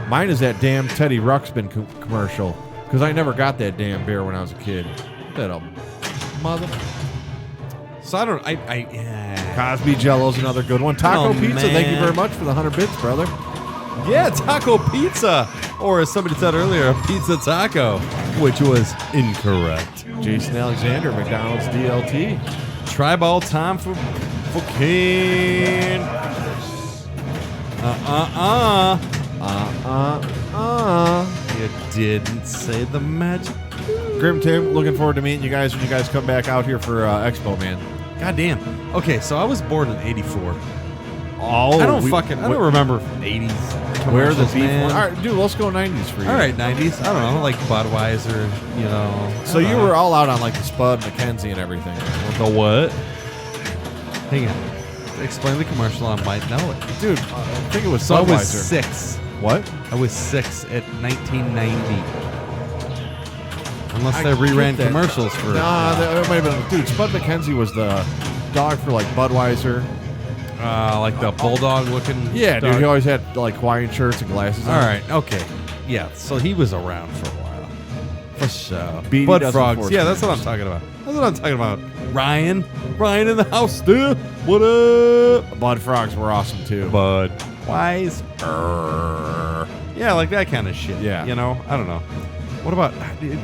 Mine is that damn Teddy Ruxpin commercial because I never got that damn beer when I was a kid. That a mother. So I don't. Yeah. Cosby Jello's another good one. Taco Oh, Pizza, thank you man. very much for the 100 bits, brother. Yeah, taco pizza, or as somebody said earlier, a pizza taco, which was incorrect. Jason Alexander, McDonald's DLT. Tribal time for Kane. You didn't say the magic. Grim Tim, looking forward to meeting you guys when you guys come back out here for Expo, man. God damn. Okay, so I was born in '84. Oh, I don't remember '80s. Where the commercials, beef? man. All right, dude, let's go 90s for you. All right, '90s. I don't know, like Budweiser, you know. So you were all out on like the Spud, McKenzie, and everything. The what? Hang on. Explain the commercial. I might know it. Dude, I think it was So I was Budweiser. 6. What? I was 6 at 1990. Unless I they reran get that. commercials for. Nah, that might have been. Dude, Spud McKenzie was the dog for like Budweiser. Like the bulldog looking. Yeah, dude, dog. he always had like Hawaiian shirts and glasses. All on. right. Okay. Yeah. So he was around for a while. For sure. Beanie Bud doesn't frogs. force Yeah, me. that's what I'm talking about. That's what I'm talking about. Ryan in the house, dude. What up? Bud frogs were awesome too. Bud. Wise. Yeah, like that kind of shit. Yeah. You know, I don't know. What about,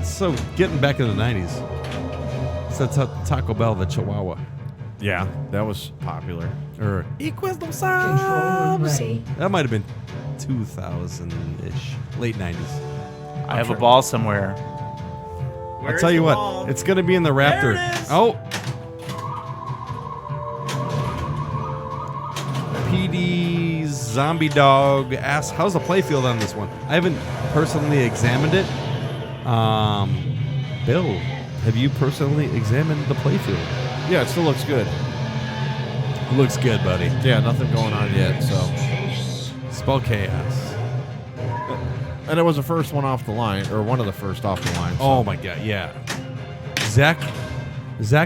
so getting back in the 90s. So Taco Bell, the Chihuahua. Yeah, that was popular. Or Control room ready. that might have been 2000-ish. Late 90s. I have a ball somewhere. I'll tell you what, it's going to be in the Raptor. There it is. Oh. PD Zombie Dog asks, how's the playfield on this one? I haven't personally examined it. Bill, have you personally examined the playfield? Yeah, it still looks good. Looks good, buddy. Yeah, nothing going on yet. So, Spell Chaos. and it was the first one off the line, or one of the first off the line. So. Oh my god, yeah. Zach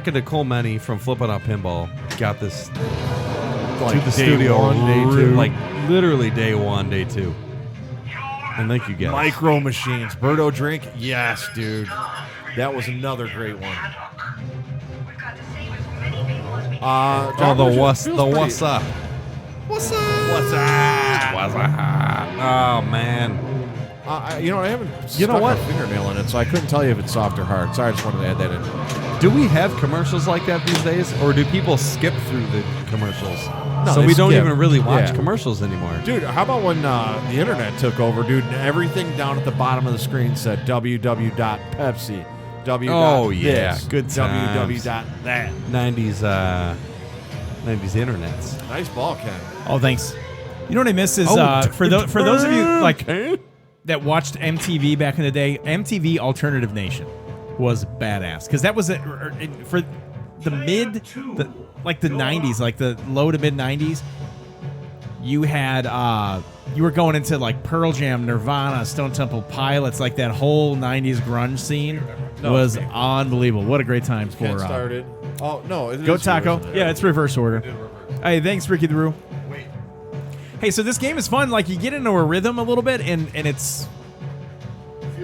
and Nicole Menny from Flip N Out Pinball got this Like to the day studio one, day two. like literally day 1, day 2. And thank you guys. Micro Machines. Birdo Drink. Yes, dude. That was another great one. We've got to save as many people as we can. Oh, John, the feels what's pretty- what's up? What's up? What's up? What's up? Oh man. I haven't You know stuck what? a fingernail in it, so I couldn't tell you if it's soft or hard. Sorry, I just wanted to add that in. Do we have commercials like that these days, or do people skip through the commercials? No, So they we don't skip. even really watch Yeah. commercials anymore. Dude, how about when the internet took over, dude? Everything down at the bottom of the screen said www.pepsi. Oh, yeah. This, Good times. www.that. 90s internets. Nice ball, Ken. Oh, thanks. You know what I miss is Oh, for those of you like that watched MTV back in the day. MTV Alternative Nation was badass because that was for the the 90s, like the low to mid 90s. You had you were going into like Pearl Jam, Nirvana, Stone Temple Pilots, like that whole 90s grunge scene was unbelievable. What a great time for Ken started. Oh, no. It Go is Taco. yours, isn't it? Yeah, it's reverse order. Hey, thanks, Ricky the Roo. Hey, so this game is fun. Like you get into a rhythm a little bit, and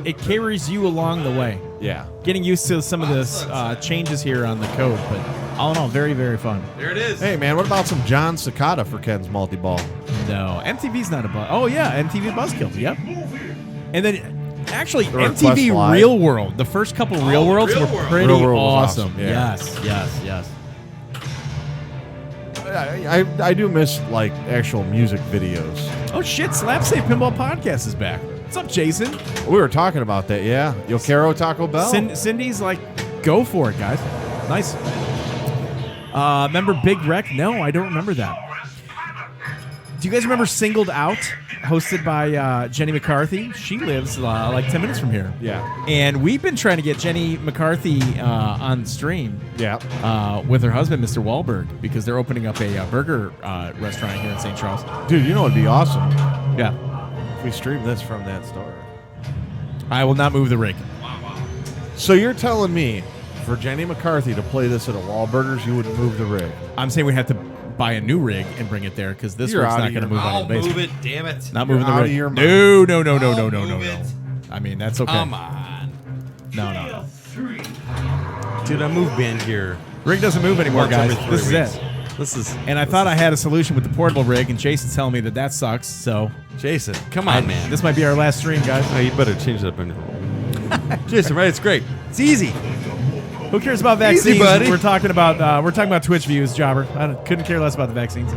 it carries you along the way. Yeah. Getting used to some of the changes here on the code, but all in all, very, very fun. There it is. Hey, man, what about some John Cicada for Ken's multi-ball? No, MTV's not a buzz. Oh yeah, MTV Buzzkill. Yep. And then actually, Or MTV Quest Live. Real World. The first couple Real Worlds Real were World. pretty Real World was awesome. awesome, yeah. Yes. I do miss, like, actual music videos. Oh shit! Slap Safe Pinball Podcast is back. What's up, Jason? We were talking about that, yeah. Yo quiero Taco Bell? Cindy's like, go for it, guys. Nice. Remember Big Wreck? No, I don't remember that. Do you guys remember Singled Out, hosted by Jenny McCarthy? She lives like 10 minutes from here. Yeah. And we've been trying to get Jenny McCarthy on stream Yeah. with her husband, Mr. Wahlberg, because they're opening up a burger restaurant here in St. Charles. Dude, you know it'd be awesome Yeah. if we stream this from that store. I will not move the rig. So you're telling me for Jenny McCarthy to play this at a Wahlburgers, you wouldn't move the rig? I'm saying we have to buy a new rig and bring it there because this You're rig's out not of going to your move on I'll the basement. move it, damn it. Not You're moving the out rig. of your mind. No. move it. I mean, that's okay. Come on. No. Dude, I moved band gear Rig doesn't move anymore, once guys. every 3 This is weeks. it. This is And I thought I had a solution with the portable rig, and Jason's telling me that sucks. So Jason. Come on, man. this might be our last stream, guys. Oh, you better change it up in your Jason, right? It's great. It's easy. Who cares about Easy, vaccines? buddy. We're talking about Twitch views, Jobber. Couldn't care less about the vaccines.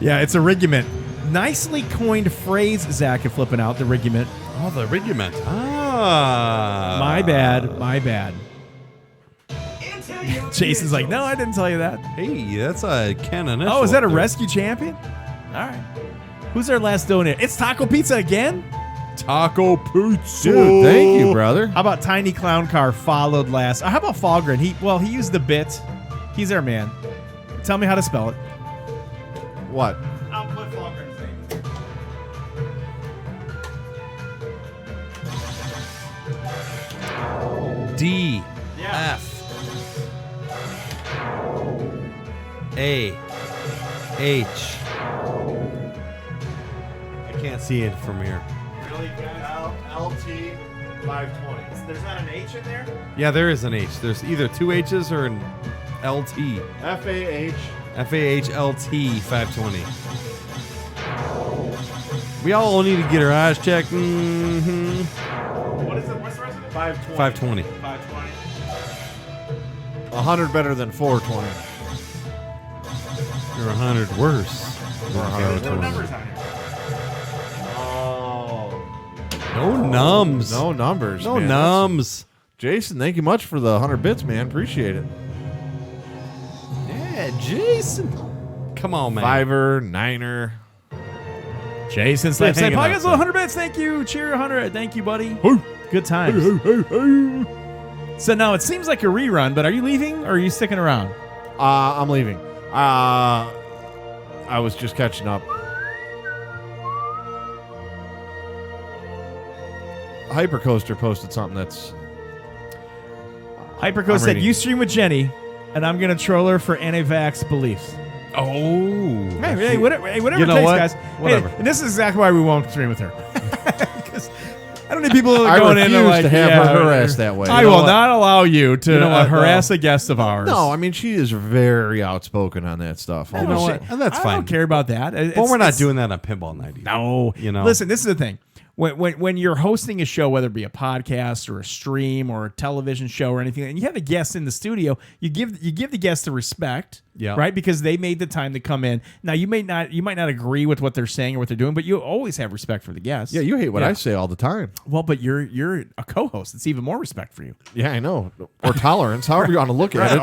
Yeah, it's a rigament. Nicely coined phrase, Zach, if flipping out the rigament. Oh, the rigament. Ah. My bad. Jason's like, no, I didn't tell you that. Hey, that's a cannon. Oh, is that a rescue champion? All right. Who's our last donor? It's Taco Pizza again? Taco pizza? Dude, thank you, brother. How about Tiny Clown Car followed last? How about Falgren? He used the bit. He's our man. Tell me how to spell it. What? I'll put Falgren's name. D F A H. I can't see it from here. LT 520. There's not an H in there? Yeah, there is an H. There's either two H's or an LT. FAH. FAH LT 520. We all need to get our eyes checked. Mm-hmm. What is it? What's the rest of it? 520. 520. 100 better than 420. You're 100 worse. No numbers on here. Oh. No numbs. No numbers. No man. numbs. Jason, thank you much for the 100 bits, man. Appreciate it. Yeah, Jason. Come on, man. Fiver, niner. Jason Slap hanging out, Podcast, son. 100 bits. Thank you. Cheer 100. Thank you, buddy. Good times. So now it seems like a rerun, but are you leaving or are you sticking around? I'm leaving. I was just catching up. Hypercoaster posted something that's... Hyperco I'm said, reading. you stream with Jenny, and I'm going to troll her for anti-vax beliefs. Oh. Hey, whatever You know it takes, what? guys. Whatever. Hey, and this is exactly why we won't stream with her. Because I don't need people I going in and refuse like, to have yeah, her harassed that way. I You know will what? not allow you to You know what, harass a guest of ours. No, I mean, she is very outspoken on that stuff. You know what? And that's I fine. don't care about that. But we're not doing that on Pinball Night. either. No, You know. Listen, this is the thing. When you're hosting a show, whether it be a podcast or a stream or a television show or anything, and you have a guest in the studio, you give the guest the respect, Yeah. right? Because they made the time to come in. Now you might not agree with what they're saying or what they're doing, but you always have respect for the guest. Yeah, you hate what I say all the time. Well, but you're a co-host. It's even more respect for you. Yeah, I know. Or tolerance, however you want to look at it.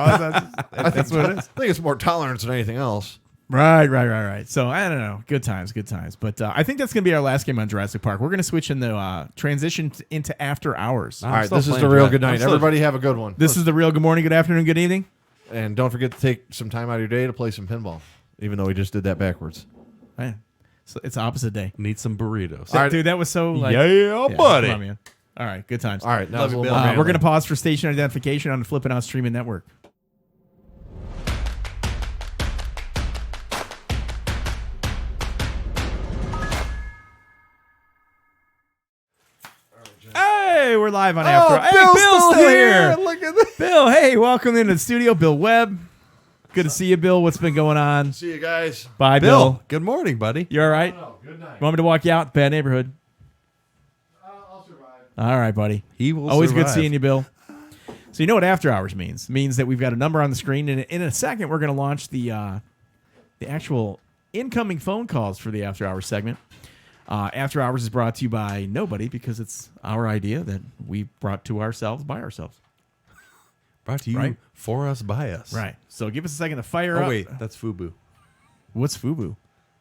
That's what it is. I think it's more tolerance than anything else. Right. So I don't know. Good times. But I think that's going to be our last game on Jurassic Park. We're going to switch into transition into after hours. All right, this is the real good night. Everybody have a good one. This is the real good morning, good afternoon, good evening. And don't forget to take some time out of your day to play some pinball, even though we just did that backwards. Man, so it's opposite day. Need some burritos. All right. Dude, that was so like Yeah, buddy. come on, man. All right, good times. All right, now Love it's a you, little Bill. more We're manly. going to pause for station identification on the Flip N Out streaming network. Hey, we're live on After. Hey, Bill's still here. Look at this. Bill, hey, welcome into the studio. Bill Webb. Good to see you, Bill. What's been going on? See you guys. Bye, Bill. Good morning, buddy. You all right? Good night. You want me to walk you out? Bad neighborhood. I'll survive. All right, buddy. He will Always good survive. seeing you, Bill. So you know what after hours means? It means that we've got a number on the screen, and in a second we're going to launch the actual incoming phone calls for the after hours segment. After hours is brought to you by nobody because it's our idea that we brought to ourselves by ourselves. Brought to you Right. for us, by us. Right. So give us a second to fire up. Oh, wait. That's FUBU. What's FUBU?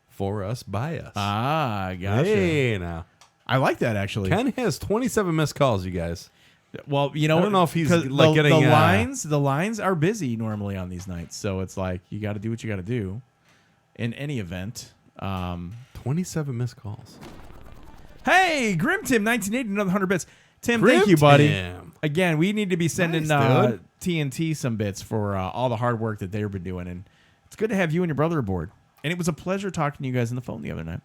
For us, by us. Ah, gotcha. Hey, now. I like that actually. Ken has 27 missed calls, you guys. Well, you know, I don't know if he's, 'cause like, getting, the lines are busy normally on these nights, so it's like you got to do what you got to do. In any event, 27 missed calls. hey, Grim Tim, 1980, another 100 bits. Tim, Grim thank you, buddy. Tim. Again, we need to be sending Nice, dude. TNT some bits for all the hard work that they've been doing, and it's good to have you and your brother aboard. And it was a pleasure talking to you guys on the phone the other night.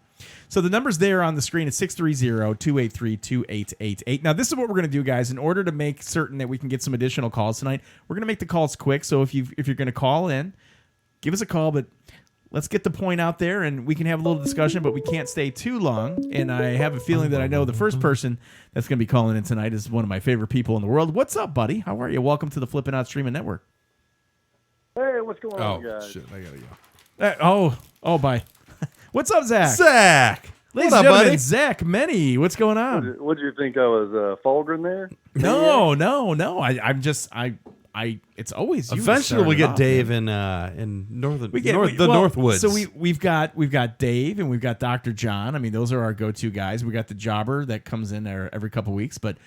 So the number's there on the screen. It's 630-283-2888. Now, this is what we're going to do, guys. In order to make certain that we can get some additional calls tonight, we're going to make the calls quick. So if you're going to call in, give us a call, but let's get the point out there, and we can have a little discussion, but we can't stay too long. And I have a feeling that I know the first person that's going to be calling in tonight is one of my favorite people in the world. What's up, buddy? How are you? Welcome to the Flip N Out Streaming Network. Hey, what's going on, Oh, guys? shit. I got to go. Bye. What's up, Zach? Zach. Ladies What and up, gentlemen, buddy? Zach Many. What's going on? What'd you think I was, Fulgrim there? No. I'm just it's always you. Eventually, we'll started get off, Dave man. in northern We get the Northwoods. So we've got Dave and we've got Dr. John. I mean, those are our go-to guys. We got the jobber that comes in there every couple weeks. But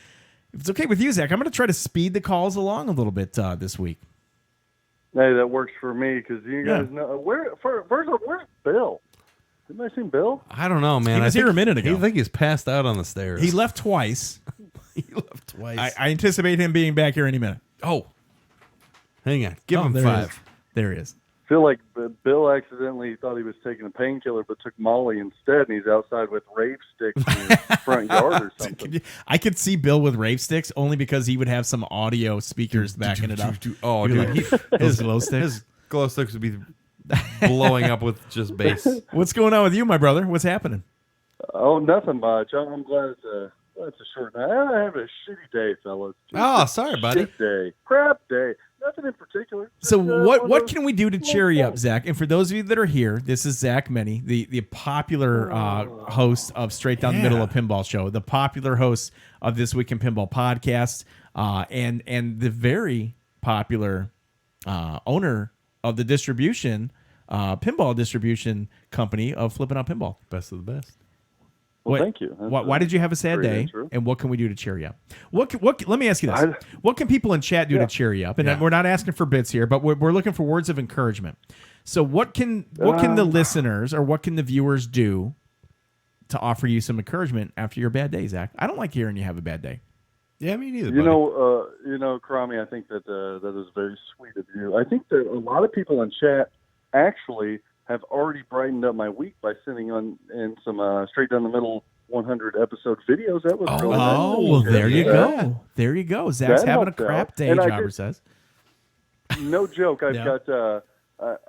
if it's okay with you, Zach, I'm going to try to speed the calls along a little bit this week. Hey, that works for me because you guys know where's Bill? Didn't I see Bill? I don't know, man. He was I think, here a minute ago. I think he's passed out on the stairs. He left twice. He left twice. I anticipate him being back here any minute. Oh, hang on. Give him there 5. He is. There he is. feel like Bill accidentally thought he was taking a painkiller, but took Molly instead, and he's outside with rave sticks in his front yard or something. I could see Bill with rave sticks only because he would have some audio speakers backing it up. Oh, He'd be dude, like, those glow sticks. His glow sticks would be blowing up with just bass. What's going on with you, my brother? What's happening? Oh, nothing much. I'm glad it's a short night. I have a shitty day, fellas. Just Oh, a sorry, buddy. shit day. Crap day. Nothing in particular. So Just, what can we do to cheer you up, Zach? And for those of you that are here, this is Zach Meny, the popular host of Straight Down the Middle of Pinball Show, the popular host of This Week in Pinball podcast, and the very popular owner of the pinball distribution company of Flip N Out Pinball. Best of the best. Well, thank you. Why did you have a sad great day? intro. And what can we do to cheer you up? Let me ask you this: what can people in chat do to cheer you up? And we're not asking for bits here, but we're looking for words of encouragement. So what can the listeners or what can the viewers do to offer you some encouragement after your bad day, Zach? I don't like hearing you have a bad day. Yeah, me neither. You know, Cromie, I think that is very sweet of you. I think that a lot of people in chat actually have already brightened up my week by sending in some Straight Down the Middle 100 episode videos. That was really nice. Oh, well, there you go. There you go. Zach's having a helped out. crap day, And Jobber says. No joke. I've Yeah. got.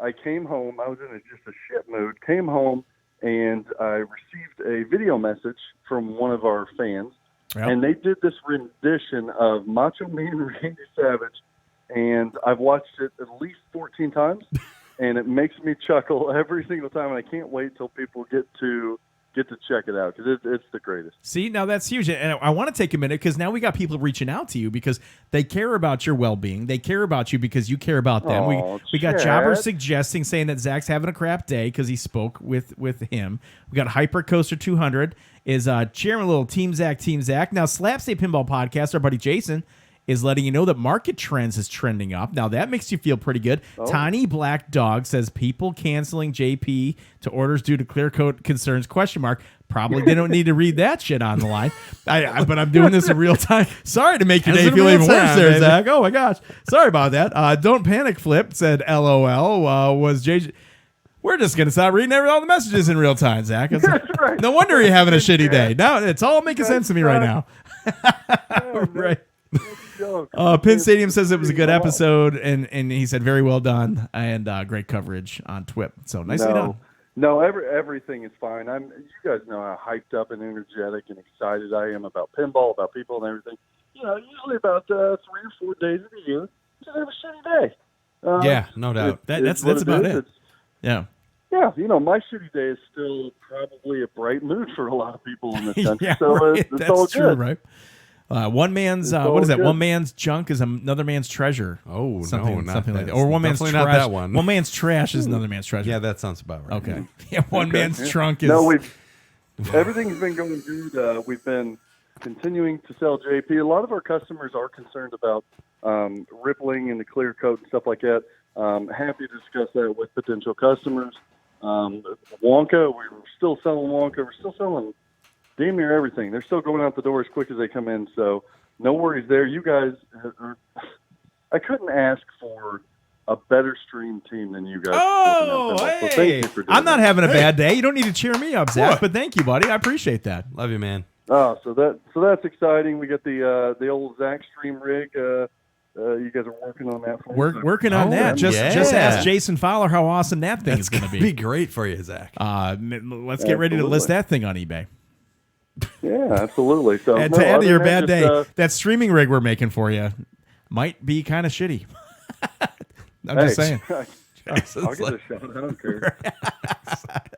I came home. I was in just a shit mood. Came home and I received a video message from one of our fans, and they did this rendition of Macho Man Randy Savage, and I've watched it at least 14 times, and it makes me chuckle every single time. And I can't wait till people get to check it out because it's the greatest. See, now that's huge. And I want to take a minute because now we got people reaching out to you because they care about your well-being. They care about you because you care about them. We got Chad. Jobber saying that Zach's having a crap day because he spoke with him. We got Hypercoaster 200 is cheering a little Team Zach. Now, Slapstate Pinball Podcast, our buddy Jason, is letting you know that Market Trends is trending up. Now, that makes you feel pretty good. Tiny Black Dog says people canceling JP to orders due to clear coat concerns, ? Probably they don't need to read that shit on the line. But I'm doing this in real time. Sorry to make your day feel even worse there, baby. Zach. Oh, my gosh. Sorry about that. Don't Panic Flip said LOL. Was JJ... We're just going to stop reading all the messages in real time, Zach. Right. No wonder you're having a shitty day. Now it's all making sense to me right now. Right. Pin Stadium says it was a good episode, and he said very well done and great coverage on TWIP. So nicely done. No, everything is fine. You guys know how hyped up and energetic and excited I am about pinball, about people and everything. You know, usually about 3 or 4 days of the year, just have a shitty day. Yeah, no doubt. That's about it. Yeah. Yeah, you know, my shitty day is still probably a bright mood for a lot of people in this country. Yeah, so right. it's That's all true, good. right? One man's all good. One man's junk is another man's treasure. Oh, something not like that. that. Or one man's Definitely trash. not that one. One man's trash is another man's treasure. Yeah, that sounds about right. Okay. Yeah, one man's trunk is. No, everything's been going good. We've been continuing to sell JP. A lot of our customers are concerned about rippling and the clear coat and stuff like that. Happy to discuss that with potential customers. Wonka, we're still selling Wonka. We're still selling damn near everything. They're still going out the door as quick as they come in, so no worries there. You guys I couldn't ask for a better stream team than you guys. Oh, So hey! thank you for doing I'm not that. having a bad day. You don't need to cheer me up, Zach. But thank you, buddy. I appreciate that. Love you, man. Oh, so that's exciting. We got the old Zach stream rig. You guys are working on that for We're working on that. Just ask Jason Fowler how awesome that thing is going to be. Be great for you, Zach. Let's get ready to list that thing on eBay. Yeah, absolutely. So And to add to your bad day, that streaming rig we're making for you might be kind of shitty. I'm just saying. I'll get a shot. I don't care.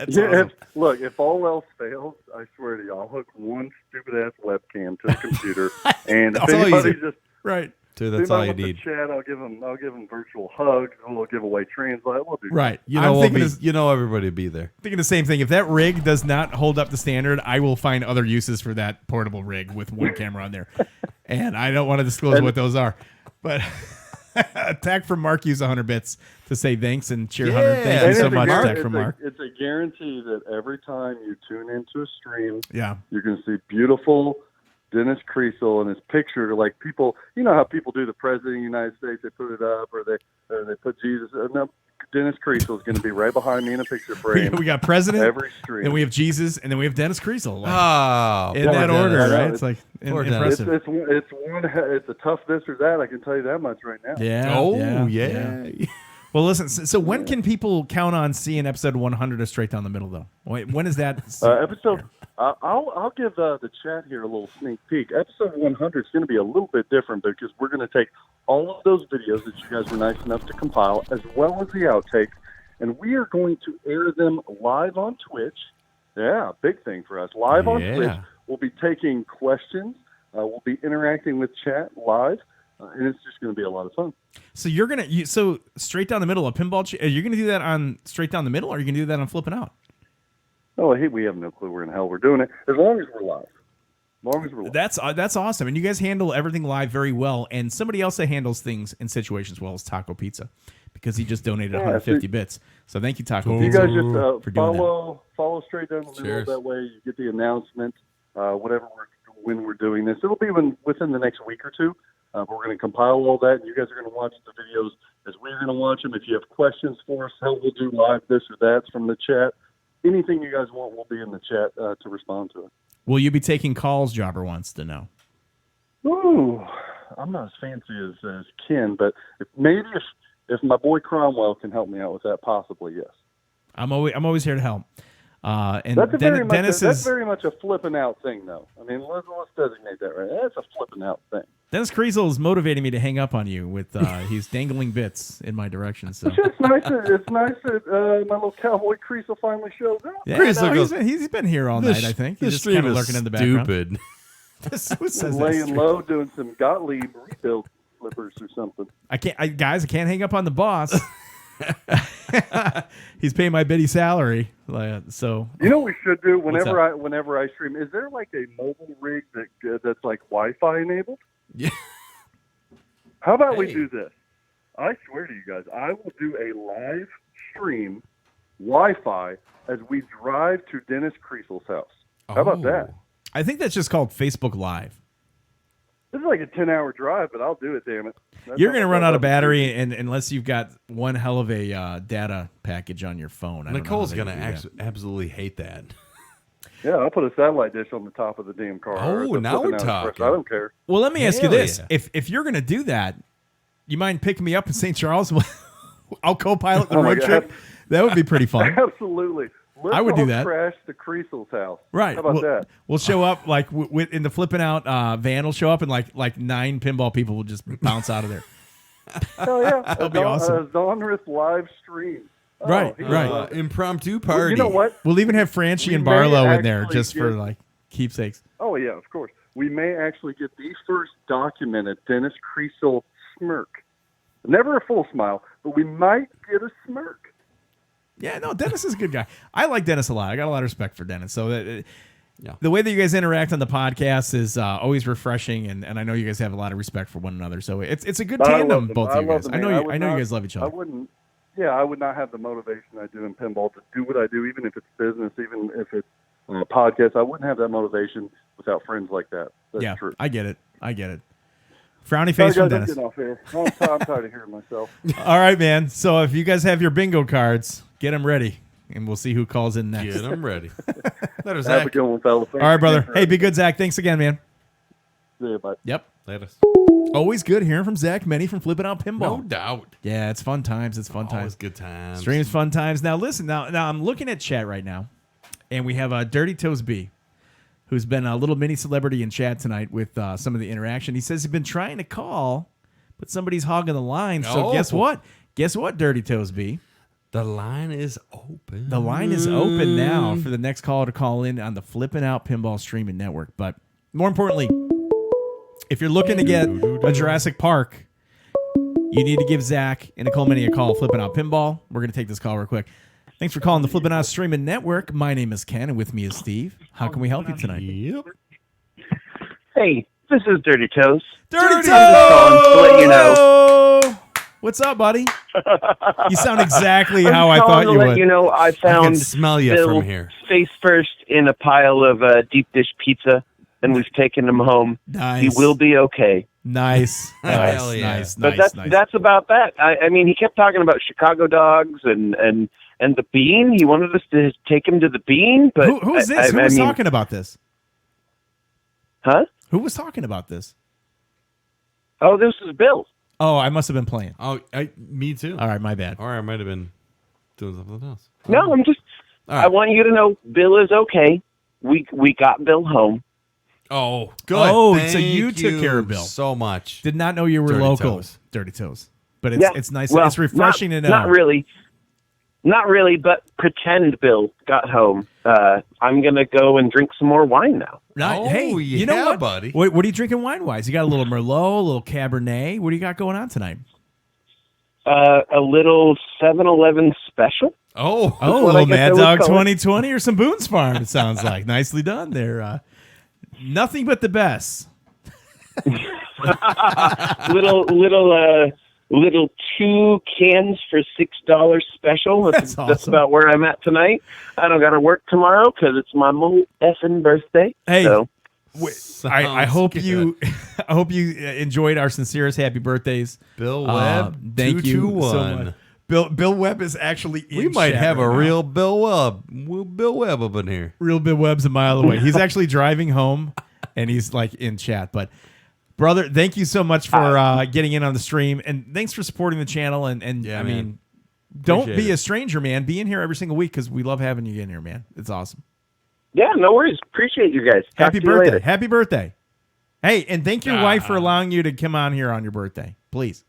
Awesome. Look, if all else fails, I swear to you, I'll hook one stupid ass webcam to the computer, and if anybody just right. Dude, that's all you need. Chat, I'll give them virtual hugs. We'll give away translate. We'll do right. You know, everybody will be there. Thinking the same thing. If that rig does not hold up the standard, I will find other uses for that portable rig with one camera on there. And I don't want to disclose what those are. But Attack from Mark used 100 bits to say thanks and cheer 100. Thank you so much, Attack from Mark. It's a guarantee that every time you tune into a stream, yeah, you're going to see beautiful Dennis Creasel and his picture. Like people, you know how people do the President of the United States, they put it up or they put Jesus. No, Dennis Creasel is going to be right behind me in a picture frame. we got President, every stream. and we have Jesus, and then we have Dennis Creasel. Like, Oh, in poor that order, Dennis. right? It's like Poor Dennis. impressive. It's a tough this or that. I can tell you that much right now. Yeah. Oh, yeah. Well, listen. So when can people count on seeing episode 100 of Straight Down the Middle, though? When is that? Episode. I'll give the chat here a little sneak peek. Episode 100 is going to be a little bit different because we're going to take all of those videos that you guys were nice enough to compile, as well as the outtakes, and we are going to air them live on Twitch. Yeah, big thing for us. Live on Twitch. We'll be taking questions. We'll be interacting with chat live, and it's just going to be a lot of fun. So you're gonna so Straight Down the Middle, a pinball. You're gonna do that on Straight Down the Middle, or are you gonna do that on Flipping Out? Oh, hey, we have no clue where in hell we're doing it. As long as we're live. That's awesome, and you guys handle everything live very well. And somebody else that handles things in situations well is Taco Pizza, because he just donated 150 bits. So thank you, Taco You Pizza. guys just for doing follow Straight Down the Middle. Cheers. That way you get the announcement, when we're doing this. It'll be within the next week or two. But we're going to compile all that, and you guys are going to watch the videos as we're going to watch them. If you have questions for us, hell, we'll do live this or that from the chat. Anything you guys want will be in the chat to respond to it. Will you be taking calls? Jobber wants to know. Ooh, I'm not as fancy as Ken, but if my boy Cromwell can help me out with that, possibly, yes. I'm always here to help. And That's Dennis very much a flipping out thing, though. I mean, let's designate that right. That's a flipping out thing. Dennis Creasel is motivating me to hang up on you with he's dangling bits in my direction. So It's nice that my little cowboy Creasel finally shows up. yeah, Creasel goes, he's been here all night. I think he's This just kind stream of is lurking in the background. stupid. Who says Laying that? low, doing some Gottlieb rebuild flippers or something. I can't hang up on the boss. He's paying my bitty salary, so You know what we should do What's whenever I stream? Is there like a mobile rig that's like Wi-Fi enabled? Yeah. How about we do this? I swear to you guys, I will do a live stream Wi-Fi as we drive to Dennis Creasel's house. How about that? I think that's just called Facebook Live. This is like a 10-hour drive, but I'll do it, damn it. You're going to run out of battery and unless you've got one hell of a data package on your phone. Nicole's going to absolutely hate that. Yeah, I'll put a satellite dish on the top of the damn car. Oh, now we're talking. I don't care. Well, let me ask you Hell this. yeah. If you're going to do that, you mind picking me up in St. Charles? I'll co-pilot the Oh my road God. trip. That would be pretty fun. Absolutely. Let's I would do all that. Crash the Creasel's house. Right. How about that? We'll show up like in the Flipping Out van. Will show up and like 9 pinball people will just bounce out of there. Hell yeah. That'll be awesome. Donruss live stream. Oh, Right, he right. loves it. Impromptu Well, party. you know what? We'll even have Franchi We and may Barlow in there actually just for get- like keepsakes. Oh, yeah, of course. We may actually get the first documented Dennis Creasel smirk. Never a full smile, but we might get a smirk. Yeah, no, Dennis is a good guy. I like Dennis a lot. I got a lot of respect for Dennis. So the way that you guys interact on the podcast is always refreshing, and I know you guys have a lot of respect for one another. So it's a good I tandem, love them. both I of you love guys. them, I know man. you. I I know you would guys love each other. I would not have the motivation I do in pinball to do what I do, even if it's business, even if it's a podcast. I wouldn't have that motivation without friends like that. That's true. I get it. Frowny face from Sorry, guys, I'm Dennis. getting off here. I'm tired of hearing myself. All right, man. So if you guys have your bingo cards, get them ready, and we'll see who calls in next. Get them ready. That is Have a Zach. good one, fellas. All right, brother. Hey, be good, Zach. Thanks again, man. See you, bye. Yep. Later. Always good hearing from Zach Many from Flipping Out Pinball. No doubt. Yeah, it's fun times. It's fun Always times. good times. Streams fun times. Now listen. Now I'm looking at chat right now, and we have Dirty Toes B, who's been a little mini celebrity in chat tonight with some of the interaction. He says he's been trying to call, but somebody's hogging the line. So Oh. guess what? Guess what, Dirty Toes B? The line is open. The line is open now for the next caller to call in on the Flippin' Out Pinball streaming network. But more importantly, if you're looking to get a Jurassic Park, you need to give Zach and Nicole Mini a call, Flippin' Out Pinball. We're going to take this call real quick. Thanks for calling the Flippin' Out streaming network. My name is Ken, and with me is Steve. How can we help you tonight? Yep. Hey, this is Dirty Toes. Dirty Toes! To let you know. What's up, buddy? You sound exactly I'm how I calling thought to you let would. you know I I found can smell you Bill from here. face first in a pile of deep dish pizza, and we've taken him home. Nice. He will be okay. Nice. Hell yeah. Nice. But Nice. that's about that. I mean, he kept talking about Chicago dogs and the Bean. He wanted us to take him to the Bean. But Who is this? Who was talking about this? Huh? Who was talking about this? Oh, this is Bill. Oh, I must have been playing. Oh, me too. All right, my bad. Or I might have been doing something else. No, I'm just. All right. I want you to know Bill is okay. We got Bill home. Oh, good. Oh, so Thank you took care of Bill. so much. Did not know you were Dirty local. Toes. Dirty Toes. But it's nice. Well, it's refreshing to know. Not really. Not really, but pretend Bill got home. I'm going to go and drink some more wine now. Oh, hey, you know yeah, what, buddy? What are you drinking wine-wise? You got a little Merlot, a little Cabernet. What do you got going on tonight? A little 7-Eleven special. Oh, a what I little guess Mad I would Dog call it. 2020 or some Boone's Farm, it sounds like. Nicely done there. Nothing but the best. Little 2 cans for $6 special. That's awesome. That's about where I'm at tonight. I don't got to work tomorrow because it's my mo effing birthday. Hey, so. I hope good. you I hope you enjoyed our sincerest happy birthdays. Bill Webb, Thank you so 221. much. Bill Webb is actually in We might chat have right a now. real Bill Webb up in here. Real Bill Webb's a mile away. He's actually driving home, and he's like in chat. But brother, thank you so much for getting in on the stream, and thanks for supporting the channel. And Yeah, I man. mean, don't Appreciate be it. a stranger, man. Be in here every single week because we love having you in here, man. It's awesome. Yeah, no worries. Appreciate you guys. Talk Happy to you birthday! later. Happy birthday! Hey, and thank your wife for allowing you to come on here on your birthday, please.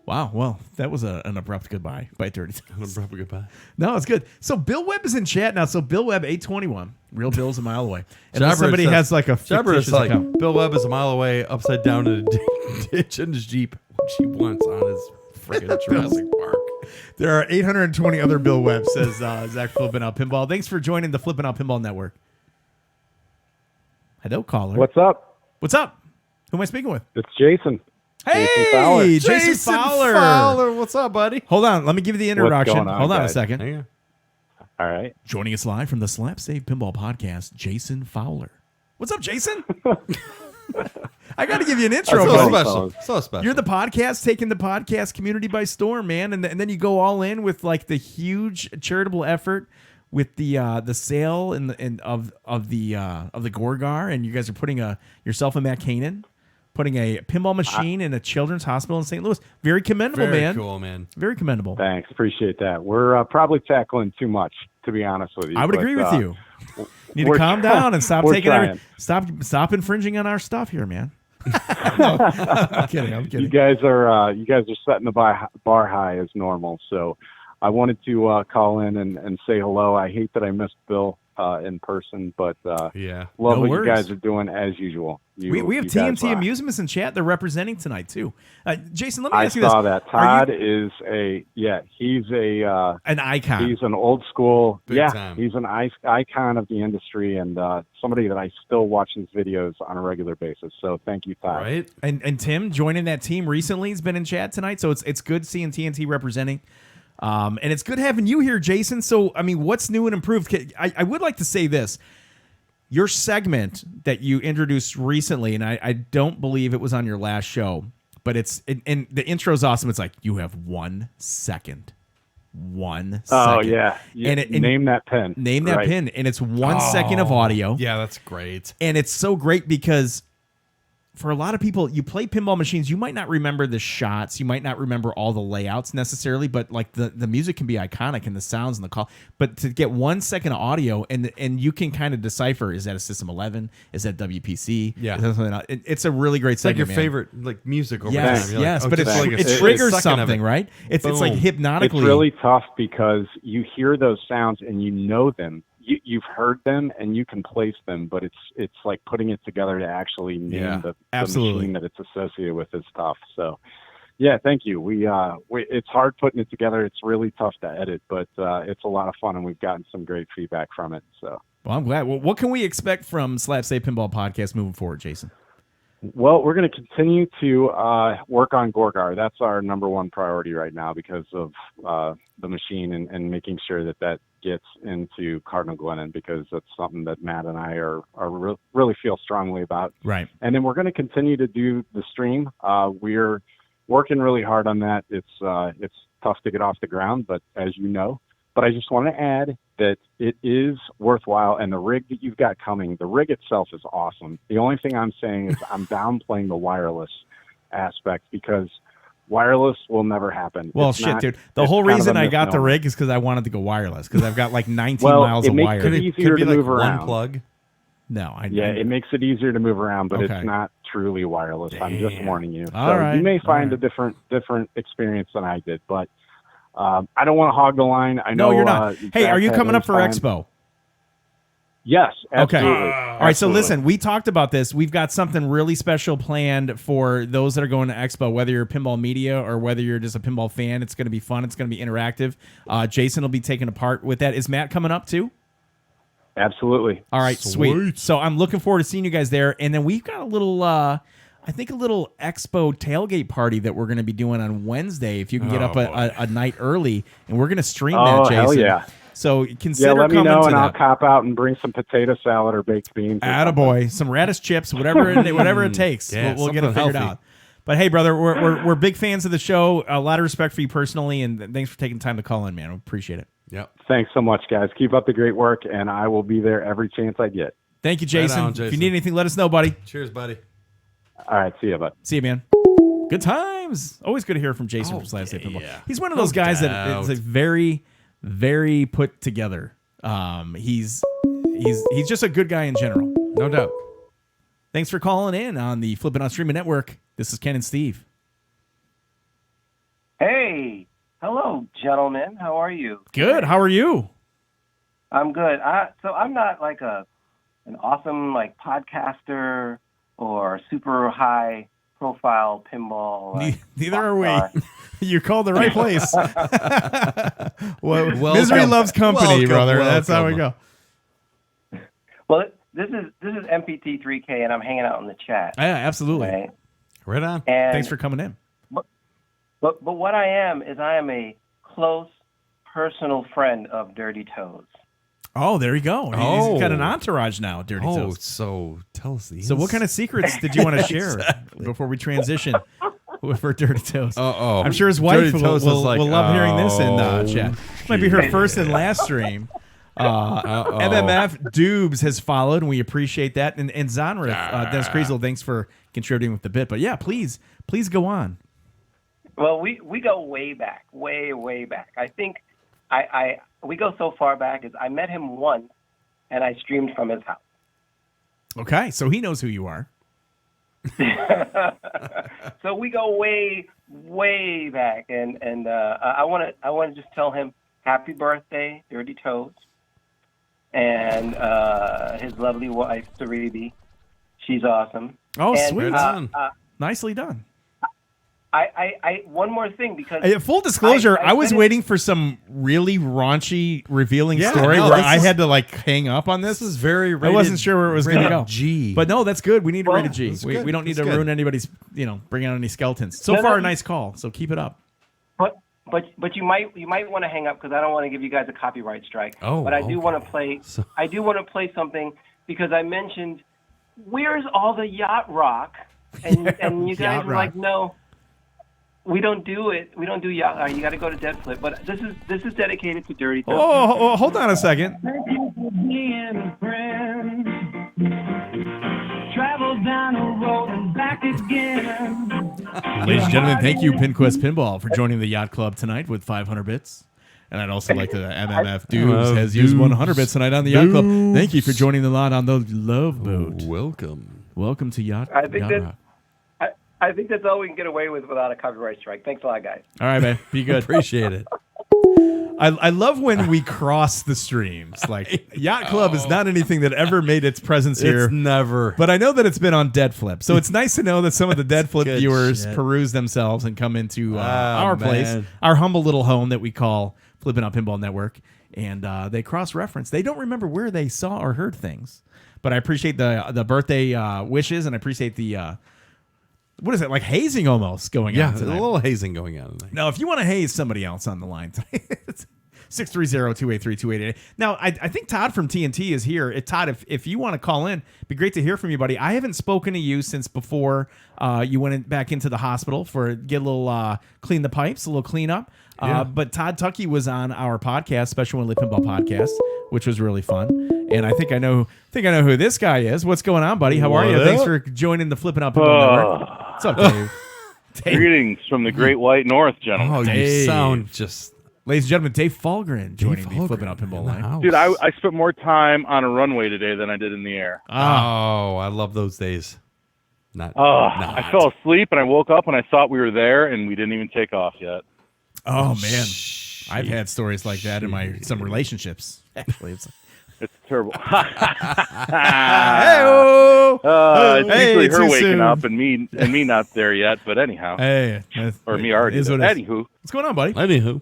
Wow, well, that was an abrupt goodbye by 30 seconds. An abrupt goodbye. No, it's good. So Bill Webb is in chat now. So Bill Webb 821. Real Bill's a mile away. And Jabber somebody says- has like a Jabber is fictitious like, account. Bill Webb is a mile away, upside down in a ditch in his Jeep, which he wants on his friggin' Jurassic Park. There are 820 other Bill Webb, says Zach Flip N Out Pinball. Thanks for joining the Flip N Out Pinball Network. Hello, caller. What's up? What's up? Who am I speaking with? It's Jason. Hey, Fowler. Jason Fowler. What's up, buddy? Hold on. Let me give you the introduction. going on, Hold on a guys? second. Hang on. All right. Joining us live from the Slap Save Pinball Podcast, Jason Fowler. What's up, Jason? I got to give you an intro, So buddy. special. So special. You're the podcast taking the podcast community by storm, man, and then you go all in with like the huge charitable effort with the sale of the Gorgar, and you guys are putting yourself and Matt Kanan putting a pinball machine in a children's hospital in St. Louis. Very commendable, Very man. cool, man. Very commendable. Thanks. Appreciate that. We're probably tackling too much, to be honest with you. I would but, agree with you. You need to we're calm down and stop we're taking trying. stop infringing on our stuff here, man. No, I'm kidding. I'm kidding. You guys are setting the bar high as normal. So I wanted to call in and say hello. I hate that I missed Bill in person, but Yeah. love No what worries. you guys are doing as usual. We have you guys TNT rock. Amusements in chat. They're representing tonight too. Jason, let me I ask you this: saw that. Are Todd is he's an icon. He's an old school, Big time. he's an icon of the industry and somebody that I still watch his videos on a regular basis. So thank you, Todd. Right? And Tim joining that team recently has been in chat tonight, so it's good seeing TNT representing. And it's good having you here, Jason. So, I mean, what's new and improved? I would like to say this. Your segment that you introduced recently, and I don't believe it was on your last show, but and the intro's awesome. It's like, you have 1 second. 1 second. Oh, yeah. And name that pin. Name that Right. pin. And it's 1 second of audio. Yeah, that's great. And it's so great because for a lot of people, you play pinball machines, you might not remember the shots, you might not remember all the layouts necessarily, but like the music can be iconic and the sounds and the call. But to get 1 second of audio and you can kind of decipher, is that a System 11? Is that WPC? Yeah. Is that something else? It's a really great It's like segment, your man. favorite like music over Yes, time. You're yes, like, but just like it a triggers second of something, it. right? It's like Boom. hypnotically. It's really tough because you hear those sounds and you know them. You've heard them and you can place them, but it's like putting it together to actually name the absolutely. machine that it's associated with is tough. So, yeah, thank you. We it's hard putting it together. It's really tough to edit, but it's a lot of fun and we've gotten some great feedback from it. So, Well, I'm glad. Well, what can we expect from Slap Say Pinball Podcast moving forward, Jason? Well, we're going to continue to work on Gorgar. That's our number one priority right now because of the machine and making sure that gets into Cardinal Glennon, because that's something that Matt and I really feel strongly about. Right. And then we're going to continue to do the stream. We're working really hard on that. It's tough to get off the ground, but as you know. But I just want to add that it is worthwhile, and the rig that you've got coming, the rig itself is awesome. The only thing I'm saying is I'm downplaying the wireless aspect, because wireless will never happen. Well, It's shit, not- dude. The it's whole kind of reason a I got the misnomer. rig is because I wanted to go wireless, because I've got like 19 Well, miles it of makes wire. it easier to move around. one plug. No, It makes it easier to move around, but Okay. it's not truly wireless. I'm just warning you. All So right, you may find all a different experience than I did, but I don't want to hog the line. I know No, you're not. Hey, Zach are you had coming up his for time. Expo? Yes, Okay. absolutely. All right. So Absolutely. listen, we talked about this. We've got something really special planned for those that are going to Expo, whether you're pinball media or whether you're just a pinball fan. It's going to be fun. It's going to be interactive. Jason will be taking a part with that. Is Matt coming up too? Absolutely. All right, sweet. So I'm looking forward to seeing you guys there. And then we've got a little, I think a little Expo tailgate party that we're going to be doing on Wednesday. If you can get up a night early, and we're going to stream that, Jason. Hell yeah. So consider let me coming know, to and I'll that. cop out and bring some potato salad or baked beans. or Attaboy, some radish chips, whatever it takes. Yeah, we'll get it something figured healthy. out. But hey, brother, we're big fans of the show. A lot of respect for you personally, and thanks for taking time to call in, man. We appreciate it. Yep. Thanks so much, guys. Keep up the great work, and I will be there every chance I get. Thank you, Jason. on, If you Jason. need anything, let us know, buddy. Cheers, buddy. All right, see you, bud. See you, man. Good times. Always good to hear from Jason from Slam State Pinball. yeah. He's one of No those guys that doubt. is like very, very put together. He's just a good guy in general. No doubt. Thanks for calling in on the Flip N Out Streaming Network. This is Ken and Steve. Hey, hello, gentlemen. How are you? Good. How are you? I'm good. So I'm not like an awesome like podcaster or super high profile pinball. Neither are we. star. You called the right place. well, Welcome. misery loves company, Welcome, brother. That's how we welcome. go. Well, this is MPT3K, and I'm hanging out in the chat. Yeah, absolutely. Okay? Right on. And Thanks for coming in. But what I am a close personal friend of Dirty Toes. Oh, there you go. Oh. He's got an entourage now, Dirty Oh, Toes. so tell us the So what kind of secrets did you want to share before we transition for Dirty Toes? Uh-oh. I'm sure his wife Dirty Toes will is like, love hearing this in oh, chat. Might be her first and last stream. MMF Dubes has followed, and we appreciate that. And Zonriff, Dennis Kriesel, thanks for contributing with the bit. But yeah, please go on. Well, we go way back, way back. I think we go so far back as I met him once, and I streamed from his house. Okay, so he knows who you are. So we go way back, and I want to just tell him happy birthday, Dirty Toes, and his lovely wife Saribi. She's awesome. Oh, and, sweet. Nicely done. I one more thing, because Full disclosure, I was finished- waiting for some really raunchy, revealing Yeah, story no, where this I is- had to like hang up on this. This is very I wasn't sure where it was going to rated go. G. But no, that's good. We need a rated G. that's We good. don't need That's to good. ruin anybody's, bring out any skeletons. So No, far, no. a nice call. So keep it up. But you might want to hang up, because I don't want to give you guys a copyright strike. Oh, but I do okay. want to play. I do want to play something, because I mentioned where's all the yacht rock, and you guys yacht were rock. like, no, we don't do it. We don't do yacht. You got to go to Dead Flip. But this is dedicated to Dirty Toes. Oh, hold on a second. Thank you for being a friend. Travel down the road and back again. Ladies and gentlemen, thank you, PinQuest Pinball, for joining the Yacht Club tonight with 500 bits. And I'd also like to MMF Dubes has used 100 bits tonight on the Yacht Club. Thank you for joining the lot on the Love Boat. Welcome to Yacht I think Rock. I think that's all we can get away with without a copyright strike. Thanks a lot, guys. All right, man. Be good. Appreciate it. I love when we cross the streams. Like, Yacht Club is not anything that ever made its presence here. It's never. But I know that it's been on Dead Flip. So it's nice to know that some of the Dead Flip good viewers shit. peruse themselves and come into our place, man. our humble little home that we call Flip N Out Pinball Network, and they cross-reference. They don't remember where they saw or heard things, but I appreciate the birthday wishes, and I appreciate the what is it, like hazing almost going on tonight? A little hazing going on tonight. Now, if you want to haze somebody else on the line tonight, it's 630-283-2888. Now, I think Todd from TNT is here. Todd, if you want to call in, it'd be great to hear from you, buddy. I haven't spoken to you since before you went back into the hospital for get a little clean the pipes, a little cleanup. But Todd Tuckey was on our podcast, Special Winley Pinball Podcast, which was really fun. And I think I know who this guy is. What's going on, buddy? How are you? Thanks for joining the Flip N Out Pinball Network. What's up, Dave? Greetings from the Great White North, gentlemen. Oh, you sound just... Ladies and gentlemen, Dave Falgren joining the Flip N Out Pinball line. Dude, I spent more time on a runway today than I did in the air. Oh, I love those days. I fell asleep and I woke up and I thought we were there and we didn't even take off yet. Oh, man. I've had stories like that in some relationships. Actually, it's terrible. Hey-o! It's usually her waking soon. up and me not there yet. But anyhow, or me already. Anywho, what's going on, buddy? Anywho,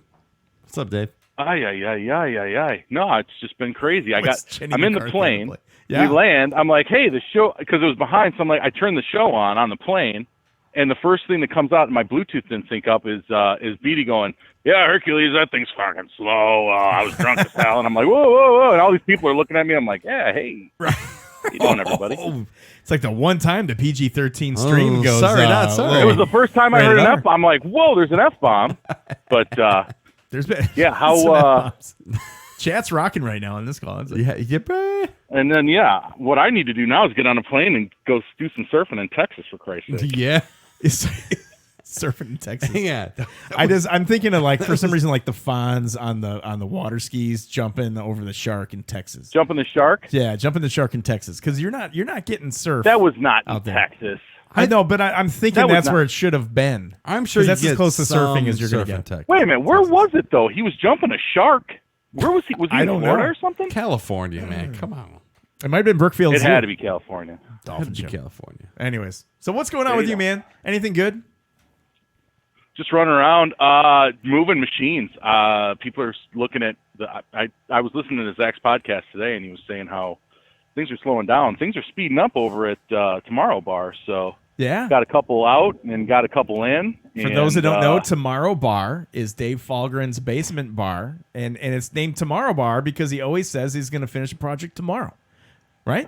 what's up, Dave? Ay. No, it's just been crazy. I'm in the plane. Yeah. We land. I'm like, hey, the show, because it was behind. So I'm like, I turned the show on the plane, and the first thing that comes out, and my Bluetooth didn't sync up, is Beatty going, yeah, Hercules, that thing's fucking slow. I was drunk as hell, and I'm like, whoa, and all these people are looking at me. I'm like, yeah, hey, how you doing, everybody? It's like the one time the PG-13 stream goes. Not sorry. It was the first time I heard an F-bomb. I'm like, whoa, there's an F-bomb. But there's been how chat's rocking right now on this call. And then what I need to do now is get on a plane and go do some surfing in Texas, for Christ's sake. Yeah. Surfing in Texas. Yeah. I'm thinking of, like, for some reason, like the Fonz on the water skis jumping over the shark in Texas. Jumping the shark? Yeah, jumping the shark in Texas, because you're not getting surf. That was not out in there. Texas. I know, but I'm thinking that's where it should have been. I'm sure that's you as get close to surfing some as you're going to surf in get. Texas. Wait a minute, where was it though? He was jumping a shark. Where was he? Was he in Florida or something? California, man. Come on. It might have been Brookfield. It Zoo. had to be California. Dolphin show. California. Anyways, so what's going on There with you you, go. man? Anything good? Just running around, moving machines. People are looking at I was listening to Zach's podcast today, and he was saying how things are slowing down. Things are speeding up over at Tomorrow Bar. So Yeah. got a couple out and got a couple in. For those that don't know, Tomorrow Bar is Dave Falgren's basement bar, and it's named Tomorrow Bar because he always says he's going to finish a project tomorrow, right?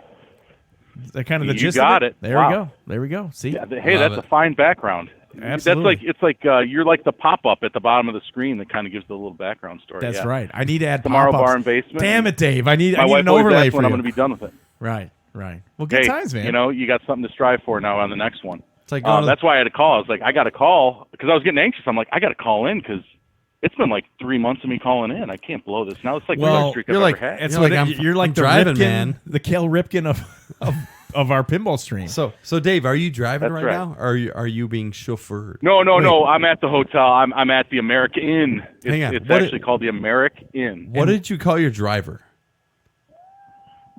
Is that kind of the You gist got of it? it. There Wow. we go. There we go. See? Yeah, hey, that's a fine background. Absolutely. It's like you're like the pop-up at the bottom of the screen that kind of gives the little background story. That's yeah. right. I need to add Tomorrow pop-ups. Bar and basement. Damn it, Dave. I need My wife an always overlay asks for when you. I'm going to be done with it. Right. Well, good Hey, times, man. You know, you got something to strive for now on the next one. It's like that's why I had to call. I was like, I got to call because I was getting anxious. I'm like, I got to call in because it's been like 3 months of me calling in. I can't blow this. Now it's like the best streak I've ever had. You're like the driving, Ripken, man. the Kel Ripken of our pinball stream. So Dave, are you driving That's right right. now? Or are you being chauffeured? No. I'm at the hotel. I'm at the American Inn. Hang on. It's What actually called the American Inn. What did you call your driver?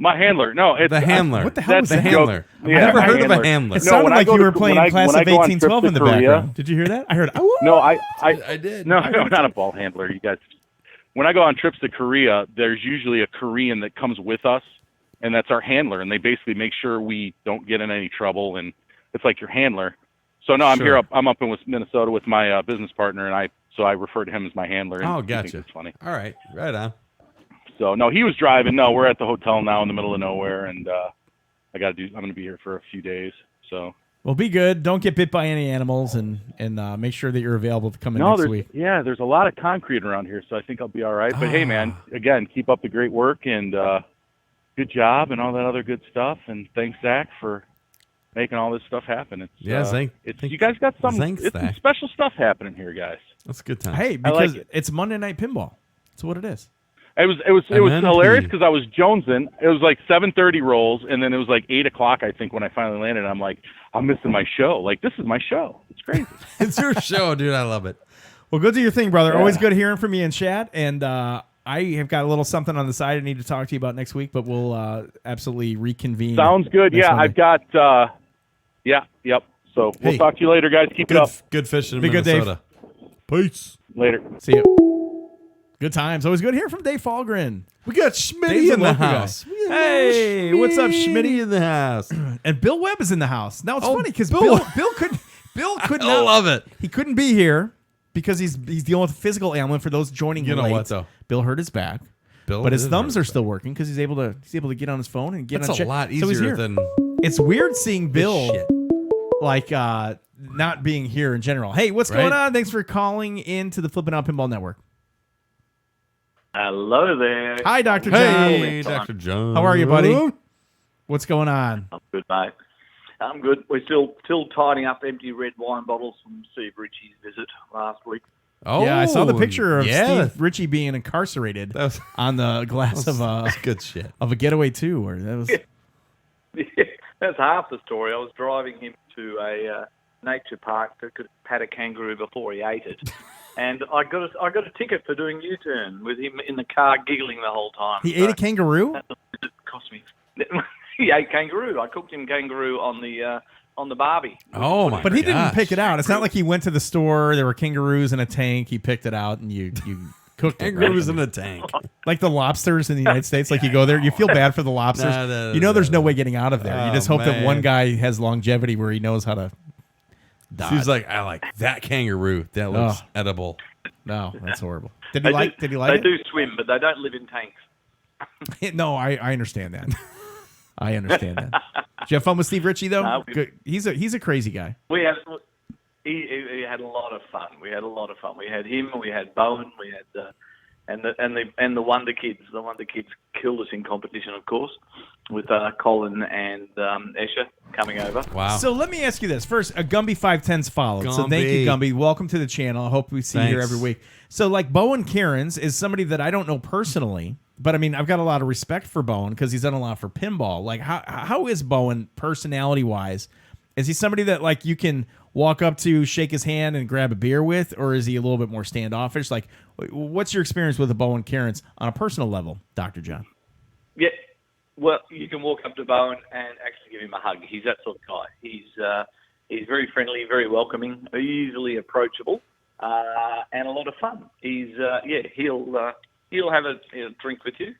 My handler. No, it's The handler. What the hell was the that? handler. Yeah, I've never my heard of a handler. handler. It sounded when I like go you to- were playing when I- Class when I of go on 1812 in the trips to Korea- background. Did you hear that? I heard. Oh, No, I did. No, not a ball handler. You guys. When I go on trips to Korea, there's usually a Korean that comes with us, and that's our handler. And they basically make sure we don't get in any trouble, and it's like your handler. So no, I'm Sure. here. I'm up in Minnesota with my business partner, and I refer to him as my handler. And Oh, he thinks gotcha. It's funny. All right. Right on. So no, he was driving. No, we're at the hotel now in the middle of nowhere, and I'm going to be here for a few days. So. Well, be good. Don't get bit by any animals, and make sure that you're available to come in next week. there's a lot of concrete around here, so I think I'll be all right. But hey, man, again, keep up the great work and good job and all that other good stuff. And thanks, Zach, for making all this stuff happen. It's, you guys got some special stuff happening here, guys. That's a good time. Hey, I like because it's Monday Night Pinball. That's what it is. It was MNP. hilarious because I was jonesing. It was like 7:30 rolls, and then it was like 8 o'clock, I think, when I finally landed. I'm like, I'm missing my show. Like, this is my show. It's crazy. It's your show, dude. I love it. Well, go do your thing, brother. Yeah. Always good hearing from you in chat. And I have got a little something on the side I need to talk to you about next week, but we'll absolutely reconvene. Sounds good. next Yeah, Monday. I've got. Yep. So we'll Hey, talk to you later, guys. Keep it up. Good fishing in Be good, Dave. Minnesota. Peace. Later. See you. Good times. Always good to hear from Dave Falgren. We got Dave's Schmitty in the local guy. house. Hey, what's up, Schmitty? in the house? And Bill Webb is in the house. Now it's Oh, funny because Bill Bill could I not love it. He couldn't be here because he's dealing with a physical ailment. For those joining You know late, what, though? Bill hurt his back, Bill but his did thumbs hurt are his still working because he's able to get on his phone and get That's on a chat. lot So he's easier here. than It's weird seeing Bill shit. like not being here in general. Hey, what's going on? Thanks for calling into the Flip N Out Pinball Network. Hello there. Hi, Dr. John. Hey, Dr. John. How are you, buddy? What's going on? I'm good, mate. I'm good. We're still tidying up empty red wine bottles from Steve Ritchie's visit last week. Oh, yeah, I saw the picture of yeah. Steve Ritchie being incarcerated on the glass of good shit of a Getaway 2. Or that was That's half the story. I was driving him to a nature park that could pat a kangaroo before he ate it. And I got a ticket for doing U-turn with him in the car giggling the whole time. He ate a kangaroo? It cost me. He ate kangaroo. I cooked him kangaroo on the barbie. Oh my! But he didn't pick it out. It's not like he went to the store. There were kangaroos in a tank. He picked it out and you cooked it. Kangaroos right? in a tank. Like the lobsters in the United States. Like you go there, you feel bad for the lobsters. There's no way getting out of there. You just hope that one guy has longevity where he knows how to. She was like, I like that kangaroo. That looks edible. No, that's horrible. Did he like They it? do swim, but they don't live in tanks. No, I understand that. I understand that. Did you have fun with Steve Ritchie though? No, Good. He's a crazy guy. We had he had a lot of fun. We had a lot of fun. We had him. We had Bowen. We had and the Wonder Kids. The Wonder Kids killed us in competition, of course, with Colin and Escher coming over. Wow. So let me ask you this. First, a Gumby 510's followed. So thank you, Gumby. Welcome to the channel. I hope we see you here every week. So like Bowen Cairns is somebody that I don't know personally, but I mean, I've got a lot of respect for Bowen because he's done a lot for pinball. Like how is Bowen personality-wise? Is he somebody that like you can walk up to, shake his hand, and grab a beer with, or is he a little bit more standoffish? Like, what's your experience with a Bowen Cairns on a personal level, Dr. John? Yeah, well, you can walk up to Bowen and actually give him a hug. He's that sort of guy. He's very friendly, very welcoming, easily approachable, and a lot of fun. He'll have a drink with you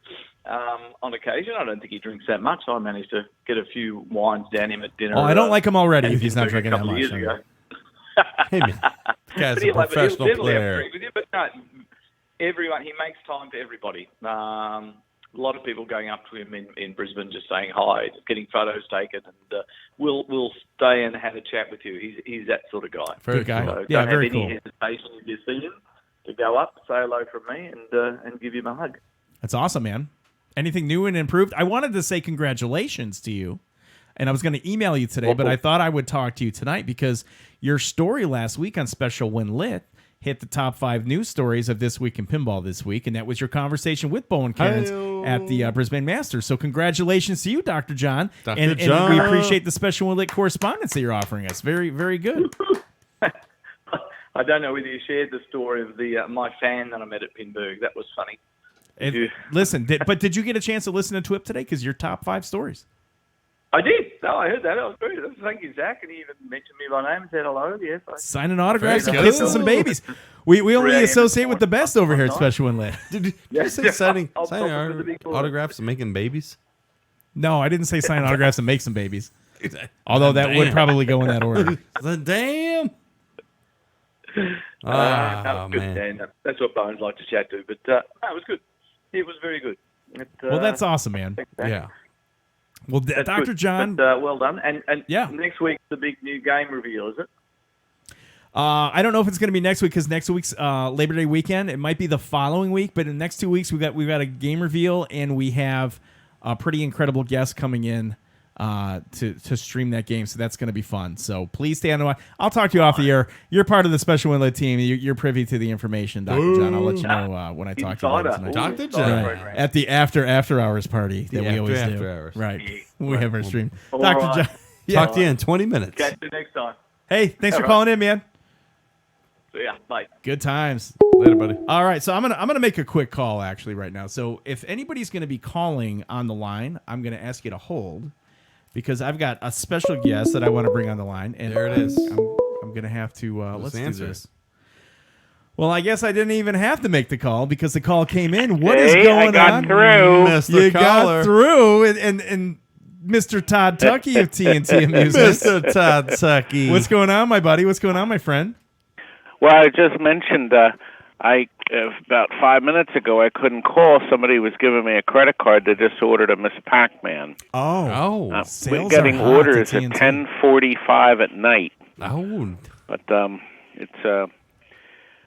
on occasion. I don't think he drinks that much. I managed to get a few wines down him at dinner. Oh, I don't like him already if he's not drinking that much. Years ago. Hey, man. This guy's But a he'll professional definitely have a player. drink with you, but no, everyone, he makes time for everybody. A lot of people going up to him in Brisbane, just saying hi, just getting photos taken, and we'll stay and have a chat with you. He's that sort of guy. Very guy. So Yeah, don't very have any cool. hesitation if you see him to go up, say hello from me, and give him a hug. That's awesome, man. Anything new and improved? I wanted to say congratulations to you, and I was going to email you today, but I thought I would talk to you tonight because your story last week on Special When Lit hit the top 5 news stories of This Week in Pinball this week, and that was your conversation with Bowen Cairns at the Brisbane Masters. So congratulations to you, Dr. John. Dr. And John. we appreciate the Special When Lit correspondence that you're offering us. Very, very good. I don't know whether you shared the story of the my fan that I met at Pinburg. That was funny. Listen, did you get a chance to listen to TWIP today? Because your top 5 stories. I did. No, I heard that. That was great. Thank you, Zach. And he even mentioned me by name and said hello. Yes. Signing autographs and Very kissing good. some babies. We only 3 associate with the best over here at Special When Lit. Did you say signing I'll talk to the big boy. autographs and making babies? No, I didn't say sign autographs and make some babies. Although that would probably go in that order. Damn. That was good, man. Dan. That's what Bones like to chat to. But no, it was good. It was very good. Well, that's awesome, man. Yeah. Well, That's Dr. good. John. But, well done. And Yeah. next week's the big new game reveal, is it? I don't know if it's going to be next week because next week's Labor Day weekend. It might be the following week, but in the next 2 weeks we've got a game reveal and we have a pretty incredible guest coming in to stream that game. So that's going to be fun. So please stay on the line. I'll talk to you off the air. You're part of the Special When Lit team. You're privy to the information, Dr. John. I'll let you know when I talk to you later tonight. Dr. John. Right. At the after hours party that we always do. after hours. Right. We have our stream. All Dr. right. John. Talk to you in 20 minutes. Catch you next time. Hey, thanks for All right. calling in, man. See ya. Bye. Good times. Later, buddy. All right, so I'm gonna make a quick call actually right now. So if anybody's gonna be calling on the line, I'm gonna ask you to hold because I've got a special guest that I want to bring on the line. And There it is. I'm gonna have to let's answer. do this. Well, I guess I didn't even have to make the call because the call came in. What is Hey, going I got on? through. Mr. You Caller. got through, and Mr. Todd Tucky of TNT Amusements. Mr. Todd Tucky. What's going on, my buddy? What's going on, my friend? Well, I just mentioned about 5 minutes ago I couldn't call. Somebody was giving me a credit card. They just ordered a Miss Pac-Man. Oh, we're sales getting are hot orders at at TNT. 10:45 at night. Oh, but it's.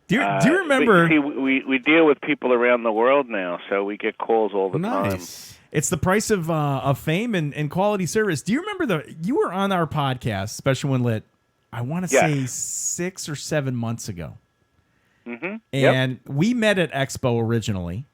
Do you remember? See, we deal with people around the world now, so we get calls all the time. It's the price of fame and quality service. Do you remember you were on our podcast, Special When Lit, I want to say 6 or 7 months ago. Mm-hmm. And we met at Expo originally.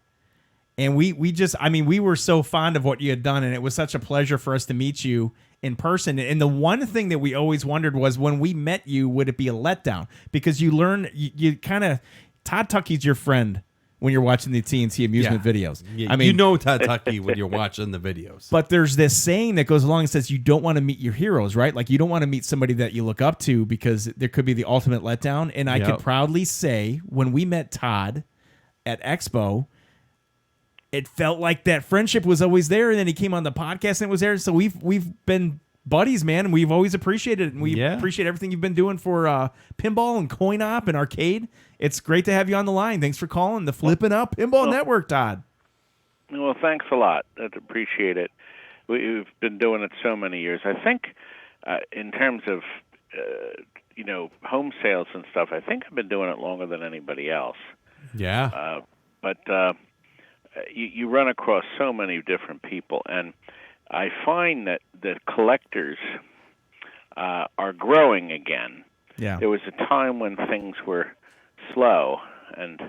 And we were so fond of what you had done, and it was such a pleasure for us to meet you in person. And the one thing that we always wondered was when we met you, would it be a letdown? Because you learn, you kind of, Todd Tucky's your friend when you're watching the TNT amusement videos. Yeah, you know Todd Tucky when you're watching the videos. But there's this saying that goes along and says you don't want to meet your heroes, right? Like you don't want to meet somebody that you look up to because there could be the ultimate letdown. And I can proudly say when we met Todd at Expo, it felt like that friendship was always there. And then he came on the podcast and it was there. So we've been buddies, man, and we've always appreciated it. And we appreciate everything you've been doing for pinball and coin op and arcade. It's great to have you on the line. Thanks for calling the Flip N Out Pinball Network, Todd. Well, thanks a lot. I appreciate it. We've been doing it so many years. I think in terms of, home sales and stuff, I think I've been doing it longer than anybody else. Yeah. But you run across so many different people, and I find that collectors are growing again. Yeah. There was a time when things were slow, and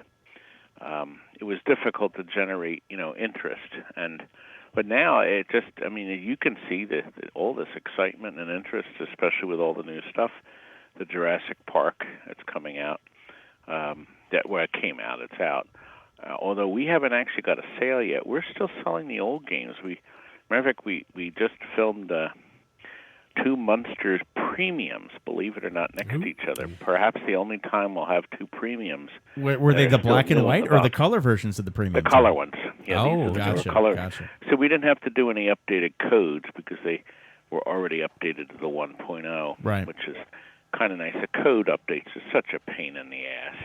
it was difficult to generate, interest. But now it just, you can see all this excitement and interest, especially with all the new stuff, the Jurassic Park that's coming out. It came out, it's out. Although we haven't actually got a sale yet, we're still selling the old games. We just filmed 2 Munsters premiums, believe it or not, next to each other. Perhaps the only time we'll have 2 premiums. Were they the black and white or the color versions of the premiums? The color ones. Yeah, oh, these are gotcha. the color. Gotcha. So we didn't have to do any updated codes because they were already updated to the 1.0, right. which is kind of nice. The code updates is such a pain in the ass.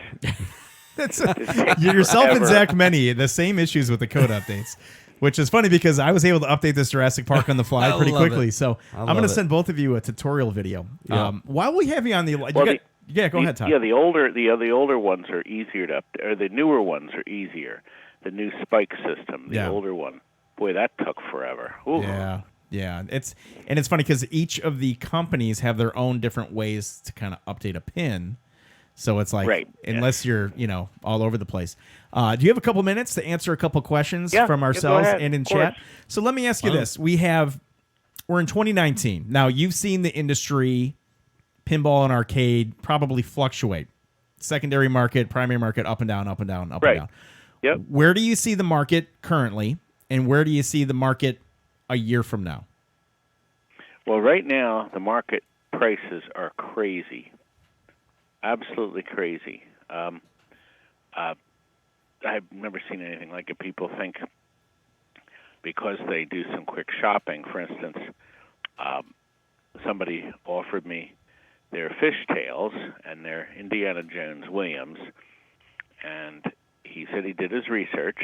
Yourself and Zach Many, the same issues with the code updates. Which is funny because I was able to update this Jurassic Park on the fly pretty quickly. So I'm going to send both of you a tutorial video. Yeah. While we have you on the line, go ahead, Todd. Yeah, the older ones are easier to update, or the newer ones are easier. The new spike system, the older one, boy, that took forever. Ooh. Yeah. It's funny because each of the companies have their own different ways to kind of update a pin. So it's like, unless you're, all over the place. Do you have a couple minutes to answer a couple questions from ourselves and in chat? So let me ask you this. We're in 2019. Now, you've seen the industry, pinball and arcade, probably fluctuate. Secondary market, primary market, up and down, up and down, up and down. Yep. Where do you see the market currently, and where do you see the market a year from now? Well, right now, the market prices are crazy. Absolutely crazy. I've never seen anything like it. People think because they do some quick shopping, for instance, somebody offered me their fishtails and their Indiana Jones Williams, and he said he did his research,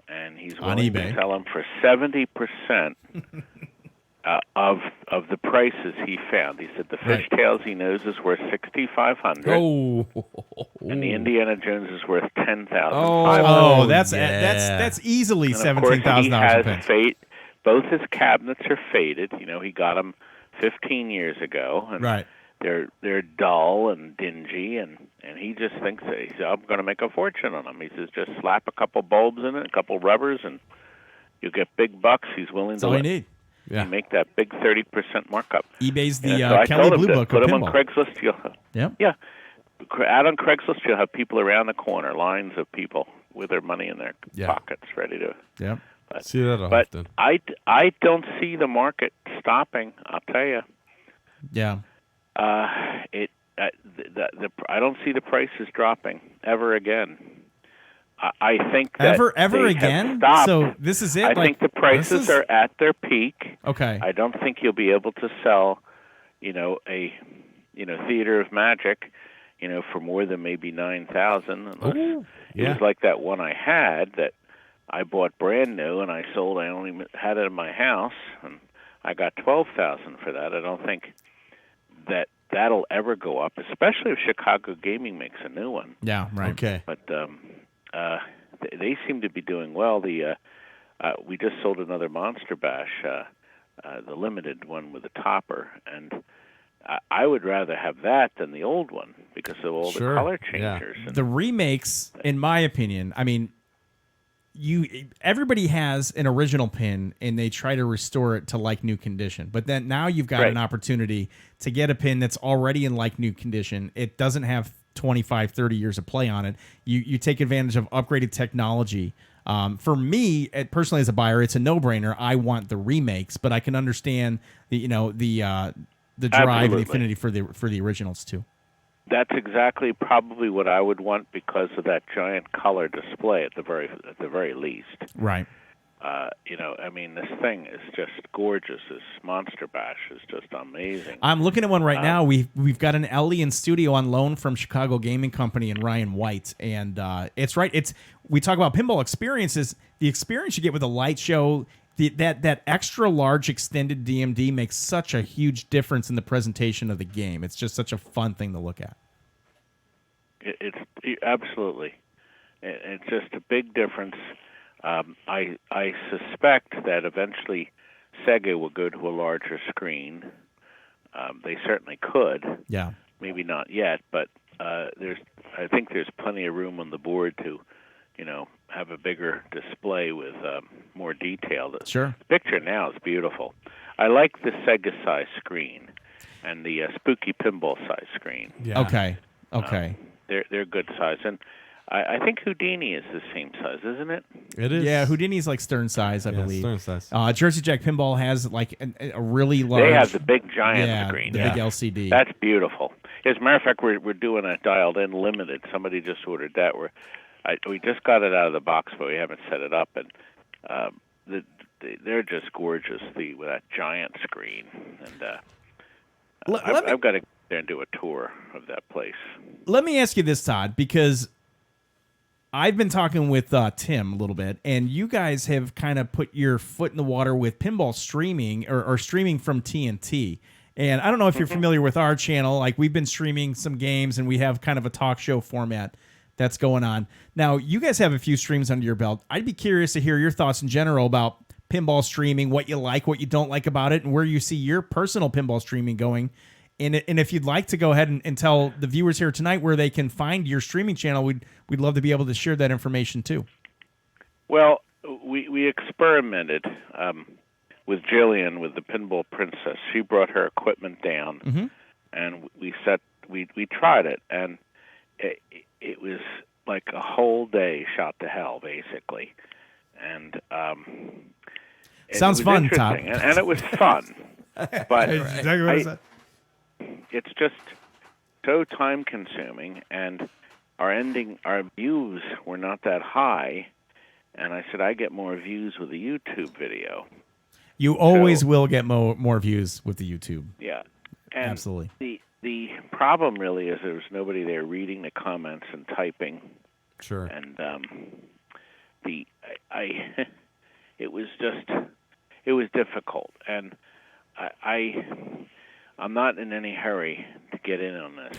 and he's willing to sell them for 70%. Of the prices he found. He said the fishtails he knows is worth $6,500. Oh, and the Indiana Jones is worth $10,500. Oh, that's easily $17,000. Both his cabinets are faded. He got them 15 years ago, and they're dull and dingy, and he just thinks that I'm going to make a fortune on them. He says just slap a couple bulbs in it, a couple rubbers, and you'll get big bucks. He's willing That's to all you need. Yeah. Make that big 30% markup. eBay's the so Kelly Blue Book put of them pinball. on Craigslist. Out on Craigslist, you'll have people around the corner, lines of people with their money in their pockets, ready to. Yeah. See that but often. I don't see the market stopping. I'll tell you. Yeah. I don't see the prices dropping ever again. I think that ever they again. have stopped. So this is it. I think the prices are at their peak. Okay. I don't think you'll be able to sell, a Theater of Magic, for more than maybe $9,000. Unless it was like that one I had that I bought brand new and I sold. I only had it in my house and I got $12,000 for that. I don't think that'll ever go up, especially if Chicago Gaming makes a new one. Yeah. Right. Okay. But they seem to be doing well. We just sold another Monster Bash, the limited one with the topper, and I would rather have that than the old one because of all the color changers. Yeah. The remakes, in my opinion, I mean, everybody has an original pin and they try to restore it to like new condition. But then now you've got an opportunity to get a pin that's already in like new condition. It doesn't have 25, 30 years of play on it. You take advantage of upgraded technology. For me, personally as a buyer, it's a no-brainer. I want the remakes, but I can understand the drive and the affinity for the originals too. That's exactly probably what I would want because of that giant color display at the very least. Right. I mean, this thing is just gorgeous. This Monster Bash is just amazing. I'm looking at one right now. We've got an Ellie in studio on loan from Chicago Gaming Company and Ryan White, and it's right. We talk about pinball experiences. The experience you get with a light show, that extra large extended DMD makes such a huge difference in the presentation of the game. It's just such a fun thing to look at. It's absolutely. It's just a big difference. I suspect that eventually Sega will go to a larger screen. They certainly could. Yeah. Maybe not yet, but I think there's plenty of room on the board to, have a bigger display with more detail. Sure. The picture now is beautiful. I like the Sega size screen and the Spooky Pinball size screen. Yeah. Okay. They're good size, and I think Houdini is the same size, isn't it? It is. Yeah, Houdini's like Stern size, I believe. Stern size. Jersey Jack Pinball has like a really large. They have the big giant screen. The big LCD. That's beautiful. As a matter of fact, we're doing a dialed-in limited. Somebody just ordered that. We just got it out of the box, but we haven't set it up, and they're just gorgeous. With that giant screen, and I've got to go there and do a tour of that place. Let me ask you this, Todd, because I've been talking with Tim a little bit, and you guys have kind of put your foot in the water with pinball streaming or streaming from TNT. And I don't know if you're familiar with our channel. Like, we've been streaming some games, and we have kind of a talk show format that's going on. Now, you guys have a few streams under your belt. I'd be curious to hear your thoughts in general about pinball streaming, what you like, what you don't like about it, and where you see your personal pinball streaming going. And if you'd like to go ahead and tell the viewers here tonight where they can find your streaming channel, we'd love to be able to share that information too. Well, we experimented with Jillian with the Pinball Princess. She brought her equipment down, and we tried it, and it was like a whole day shot to hell, basically. And sounds fun, Todd. And it was fun, but exactly what I said. It's just so time-consuming, and our views were not that high. And I said, I get more views with a YouTube video. You always will get more views with the YouTube. Yeah, and absolutely. The problem really is there was nobody there reading the comments and typing. Sure. And it was difficult, and I'm not in any hurry to get in on this.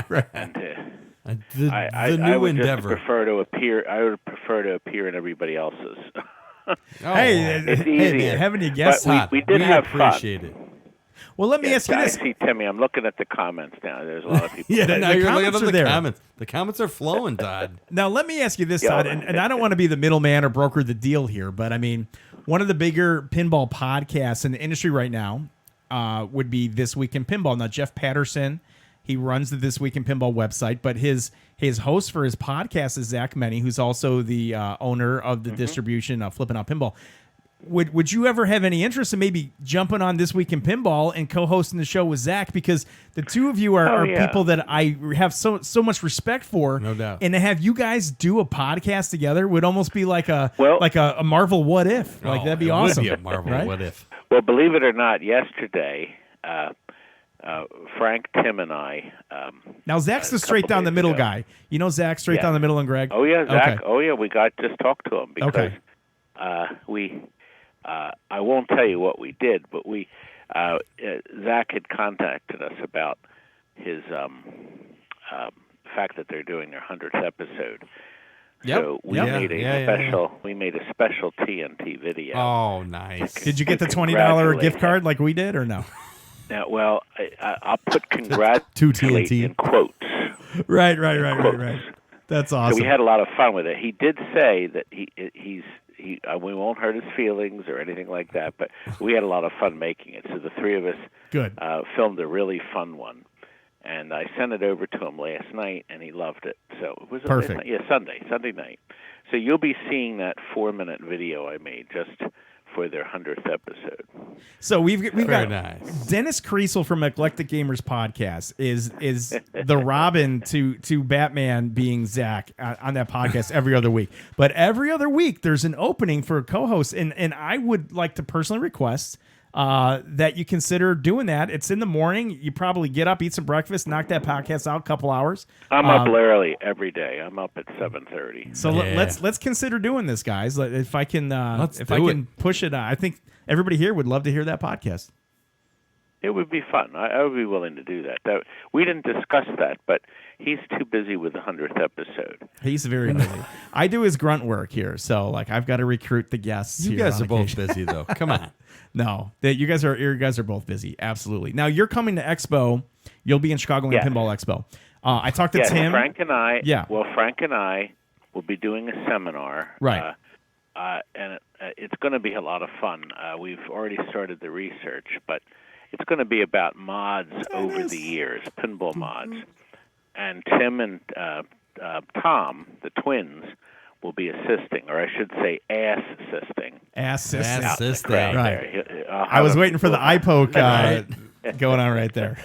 Right. And the new would endeavor. I would prefer to appear in everybody else's. It's easy. Having you guess, but we did have appreciate fun. it. Well, let me ask you this. I see Timmy. I'm looking at the comments now. There's a lot of people. Now you're looking at the there. comments. The comments are flowing, Todd. Now, let me ask you this, Todd, and I don't want to be the middleman or broker the deal here, but I mean, one of the bigger pinball podcasts in the industry right now would be This Week in Pinball. Now, Jeff Patterson, he runs the This Week in Pinball website, but his host for his podcast is Zach Meny, who's also the owner of the distribution Flip N Out Pinball. would you ever have any interest in maybe jumping on This Week in Pinball and co-hosting the show with Zach? Because the two of you are people that I have so much respect for. No doubt. And to have you guys do a podcast together would almost be like a Marvel What If. Like that'd be awesome. Would be a Marvel right? What If. Well, believe it or not, yesterday, Frank, Tim, and I. Now Zach's the straight down the middle guy. You know Zach, straight down the middle, and Greg. Oh yeah, Zach. Okay. Oh yeah, we just talked to him because we. I won't tell you what we did, but we. Zach had contacted us about his fact that they're doing their 100th episode. Yep. So we made a special. We made a special TNT video. Oh, nice! Did you get the $20 gift card like we did, or no? Now, well, I'll put congratulate in quotes. Right. That's awesome. So we had a lot of fun with it. He did say that he's we won't hurt his feelings or anything like that, but we had a lot of fun making it. So the three of us filmed a really fun one, and I sent it over to him last night, and he loved it. So it was perfect. Sunday night. So you'll be seeing that 4-minute video I made just for their 100th episode. So we've got nice. Dennis Creasel from Eclectic Gamers Podcast is the Robin to Batman being Zach on that podcast every other week. But every other week there's an opening for a co-host, and I would like to personally request that you consider doing that. It's in the morning. You probably get up, eat some breakfast, knock that podcast out a couple hours. I'm up early every day. I'm up at 7:30. So let's consider doing this, guys. If I can push it, I think everybody here would love to hear that podcast. It would be fun. I would be willing to do that. We didn't discuss that, but he's too busy with the 100th episode. He's very busy. I do his grunt work here, so I've got to recruit the guests. You guys are both busy, though. Come on. No, you guys are both busy. Absolutely. Now you're coming to Expo. You'll be in Chicago in Pinball Expo. I talked to Tim. Frank and I. Yeah. Well, Frank and I will be doing a seminar. Right. And it's going to be a lot of fun. We've already started the research, but it's going to be about mods over the years, pinball mods. And Tim and Tom, the twins, will be assisting, or I should say assisting. Assisting. Right. I was waiting for the eye poke going on right there.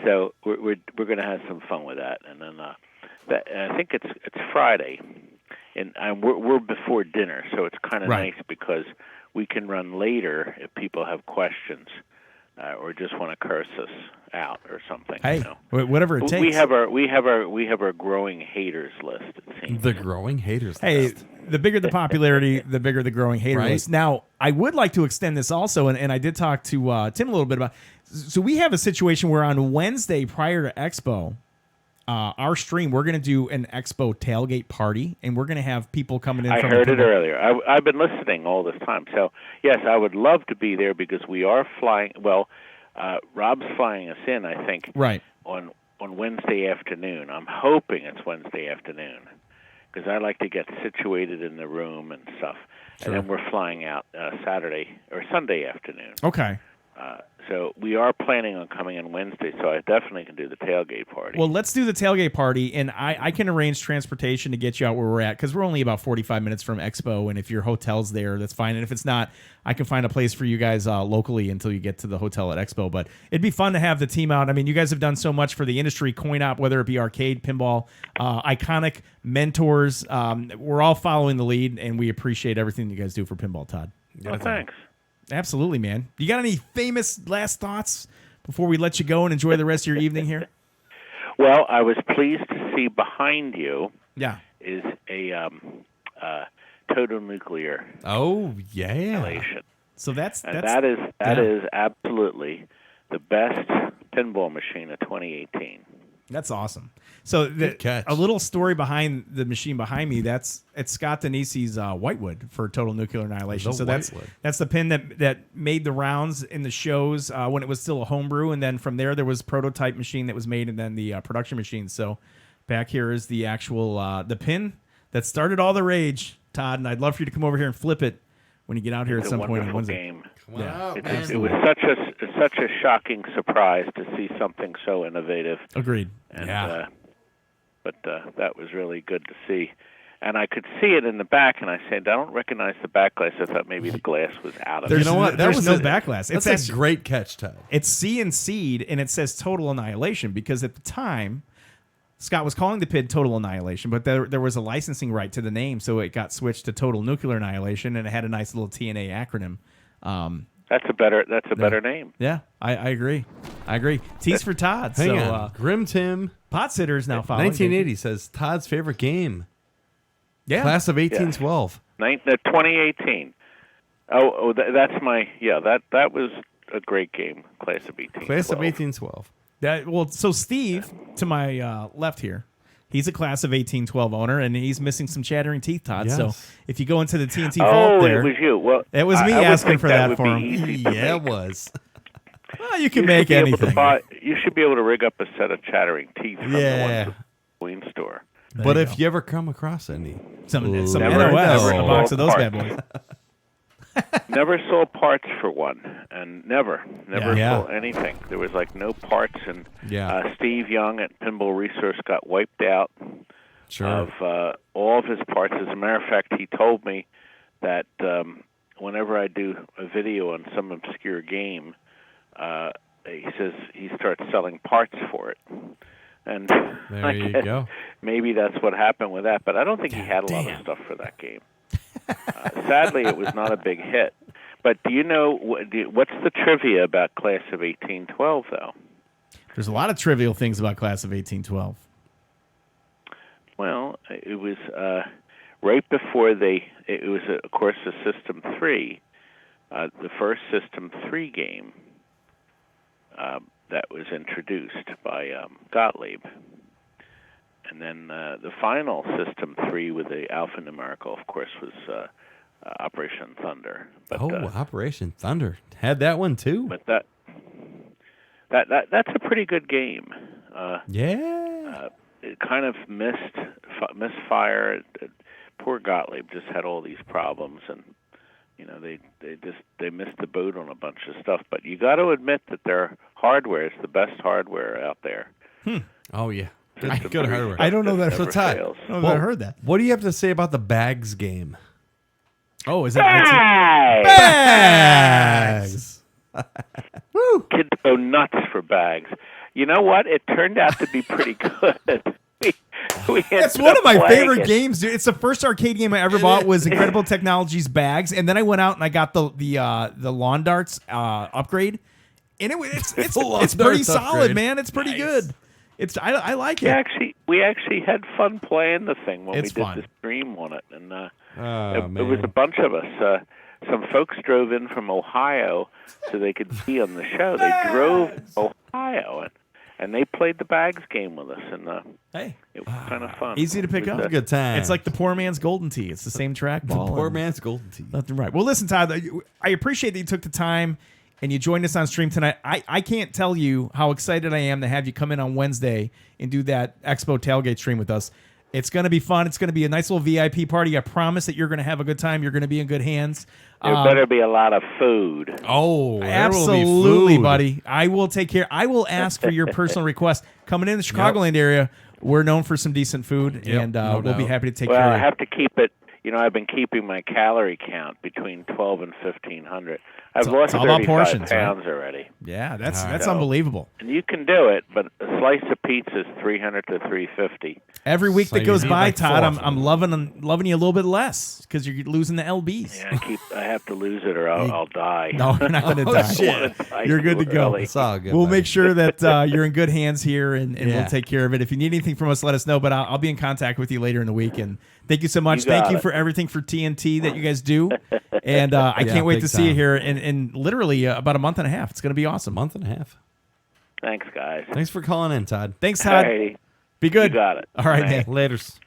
So we're going to have some fun with that, and then I think it's Friday, and we're before dinner, so it's kind of nice because we can run later if people have questions or just want to curse us out or something. Hey, whatever it takes. We have our growing haters list. It seems. The growing haters list. Hey, the bigger the popularity, the bigger the growing hater list. Now, I would like to extend this also, and I did talk to Tim a little bit about. So we have a situation where on Wednesday prior to Expo, our stream, we're going to do an Expo tailgate party, and we're going to have people coming in. I heard it earlier. I've been listening all this time. So, yes, I would love to be there because we are flying. Well, Rob's flying us in, I think, on Wednesday afternoon. I'm hoping it's Wednesday afternoon because I like to get situated in the room and stuff. Sure. And then we're flying out Saturday or Sunday afternoon. Okay. So we are planning on coming in Wednesday, so I definitely can do the tailgate party. Well, let's do the tailgate party, and I can arrange transportation to get you out where we're at because we're only about 45 minutes from Expo, and if your hotel's there, that's fine. And if it's not, I can find a place for you guys locally until you get to the hotel at Expo. But it'd be fun to have the team out. I mean, you guys have done so much for the industry, coin op, whether it be arcade, pinball, iconic mentors. We're all following the lead, and we appreciate everything you guys do for pinball, Todd. Well, thanks. Absolutely, man. You got any famous last thoughts before we let you go and enjoy the rest of your evening here? Well, I was pleased to see behind you is a total nuclear installation. So that is absolutely the best pinball machine of 2018. That's awesome. So a little story behind the machine behind me. It's Scott Denisi's Whitewood for Total Nuclear Annihilation. So that's the pin that made the rounds in the shows when it was still a homebrew, and then from there was prototype machine that was made, and then the production machine. So back here is the actual the pin that started all the rage, Todd. And I'd love for you to come over here and flip it when you get out here at some point on Wednesday. Game. It was such a shocking surprise to see something so innovative. Agreed. And, but that was really good to see. and I could see it in the back, and I said, I don't recognize the back glass. I thought maybe the glass was out of it. You know what? There's no back glass. That's a great catch, Todd. It's CNC'd, and it says Total Annihilation because at the time, Scott was calling the PID Total Annihilation, but there was a licensing right to the name, so it got switched to Total Nuclear Annihilation, and it had a nice little TNA acronym. That's a better name. Yeah, I agree. T's for Todd. Hang so, on. Grim Tim. Pot Sitter is now following. 1980 says Todd's favorite game. Yeah. Class of 1812. 2018. That's my that was a great game. Class of 1812. Class of 1812. So Steve, to my left here, he's a Class of 1812 owner, and he's missing some chattering teeth, Todd. Yes. So if you go into the TNT vault there, it was you. Well, it was me I would asking think for that that would for be him. easy to Yeah, it make. was. Well, you can should make be able to anything. you should be able to rig up a set of chattering teeth from the Yeah. ones at the Queen store. But if you ever come across any. Some Never- NOS never in a box of those parts. bad boys. Never saw parts for one, and never Yeah. saw anything. There was like no parts, and Yeah. Steve Young at Pinball Resource got wiped out Sure. of all of his parts. As a matter of fact, he told me that whenever I do a video on some obscure game, he says he starts selling parts for it. And There I you guess go. maybe that's what happened with that, but I don't think he had a lot of stuff for that game. Sadly, it was not a big hit. But do you know what's the trivia about Class of 1812, though? There's a lot of trivial things about Class of 1812. Well, it was right before it was, of course, the System 3, the first System 3 game that was introduced by Gottlieb. And then the final System 3 with the alphanumerical, of course, was Operation Thunder. But, Operation Thunder. Had that one, too. But that's a pretty good game. It kind of misfire. Poor Gottlieb just had all these problems, and they missed the boat on a bunch of stuff. But you got to admit that their hardware is the best hardware out there. Oh, yeah. System Good 3 hardware. I don't know that. never So Todd, fails. I don't know if I heard that. What do you have to say about the Bags game? Oh, is that Bags? Kids go nuts for bags. You know what? It turned out to be pretty good. we That's ended one up of my playing favorite it. games, dude. It's the first arcade game I ever bought. Was Incredible Technologies Bags, and then I went out and I got the lawn darts upgrade, and it's Lawn pretty darts solid, upgrade. man. It's pretty good. I like it. We actually had fun playing the thing when It's we did fun. the stream on it, and man. it was a bunch of us. Some folks drove in from Ohio so they could be on the show. They drove to Ohio and they played the Bags game with us, and it was kind of fun. Easy to pick It was, up. Good time. It's like the poor man's golden tee. It's the same trackball. The poor and man's golden tee. Left and right. Well, listen, Todd, I appreciate that you took the time and you joined us on stream tonight. I can't tell you how excited I am to have you come in on Wednesday and do that Expo tailgate stream with us. It's going to be fun. It's going to be a nice little VIP party. I promise that you're going to have a good time. You're going to be in good hands. There better be a lot of food. Oh, there will be Absolutely, food. buddy. I will take care. I will ask for your personal request. Coming in the Chicagoland area, we're known for some decent food, and no we'll be doubt. happy to take Well, care of I you. have to keep it. I've been keeping my calorie count between 12 and 1,500. I've lost it's all about 35 portions, right? pounds already. Yeah, that's So- unbelievable. And you can do it, but a slice of pizza is 300 to 350. Every week So that you goes need by, like Todd, four. I'm loving you a little bit less because you're losing the LBs. Yeah, I have to lose it or I'll die. No, you're not going to Oh, die. shit. You're good to go. It's all good. We'll buddy. make sure that you're in good hands here, and Yeah. we'll take care of it. If you need anything from us, let us know. But I'll be in contact with you later in the week. And thank you so much. You got Thank you it. for everything for TNT that you guys do. And I Yeah, can't wait big to see you time. here in literally about a month and a half. It's going to be awesome. Month and a half. Thanks, guys. Thanks for calling in, Todd. Thanks, Todd. Alrighty. Be good. You got it. All right, man. Laters.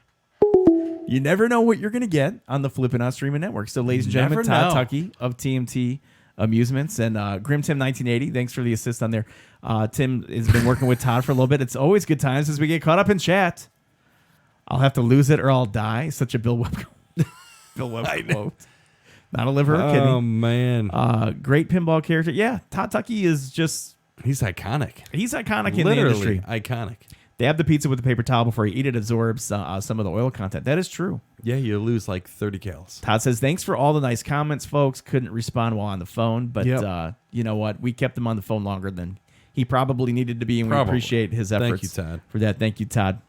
You never know what you're going to get on the Flip N Out Streaming Network. So, ladies and gentlemen, Never Todd know. Tuckey of TMT Amusements and Grim Tim 1980. Thanks for the assist on there. Tim has been working with Todd for a little bit. It's always good times as we get caught up in chat. I'll have to lose it or I'll die. Such a Bill Webb quote. Not a liver or kidney. Oh, man. Great pinball character. Yeah, Todd Tuckey is just... He's iconic. He's iconic in the Literally industry. iconic. Dab the pizza with the paper towel before you eat it. Absorbs some of the oil content. That is true. Yeah, you lose like 30 calories. Todd says, thanks for all the nice comments, folks. Couldn't respond while on the phone, but you know what? We kept him on the phone longer than he probably needed to be, and we appreciate his efforts. Thank you, Todd. For that. Thank you, Todd.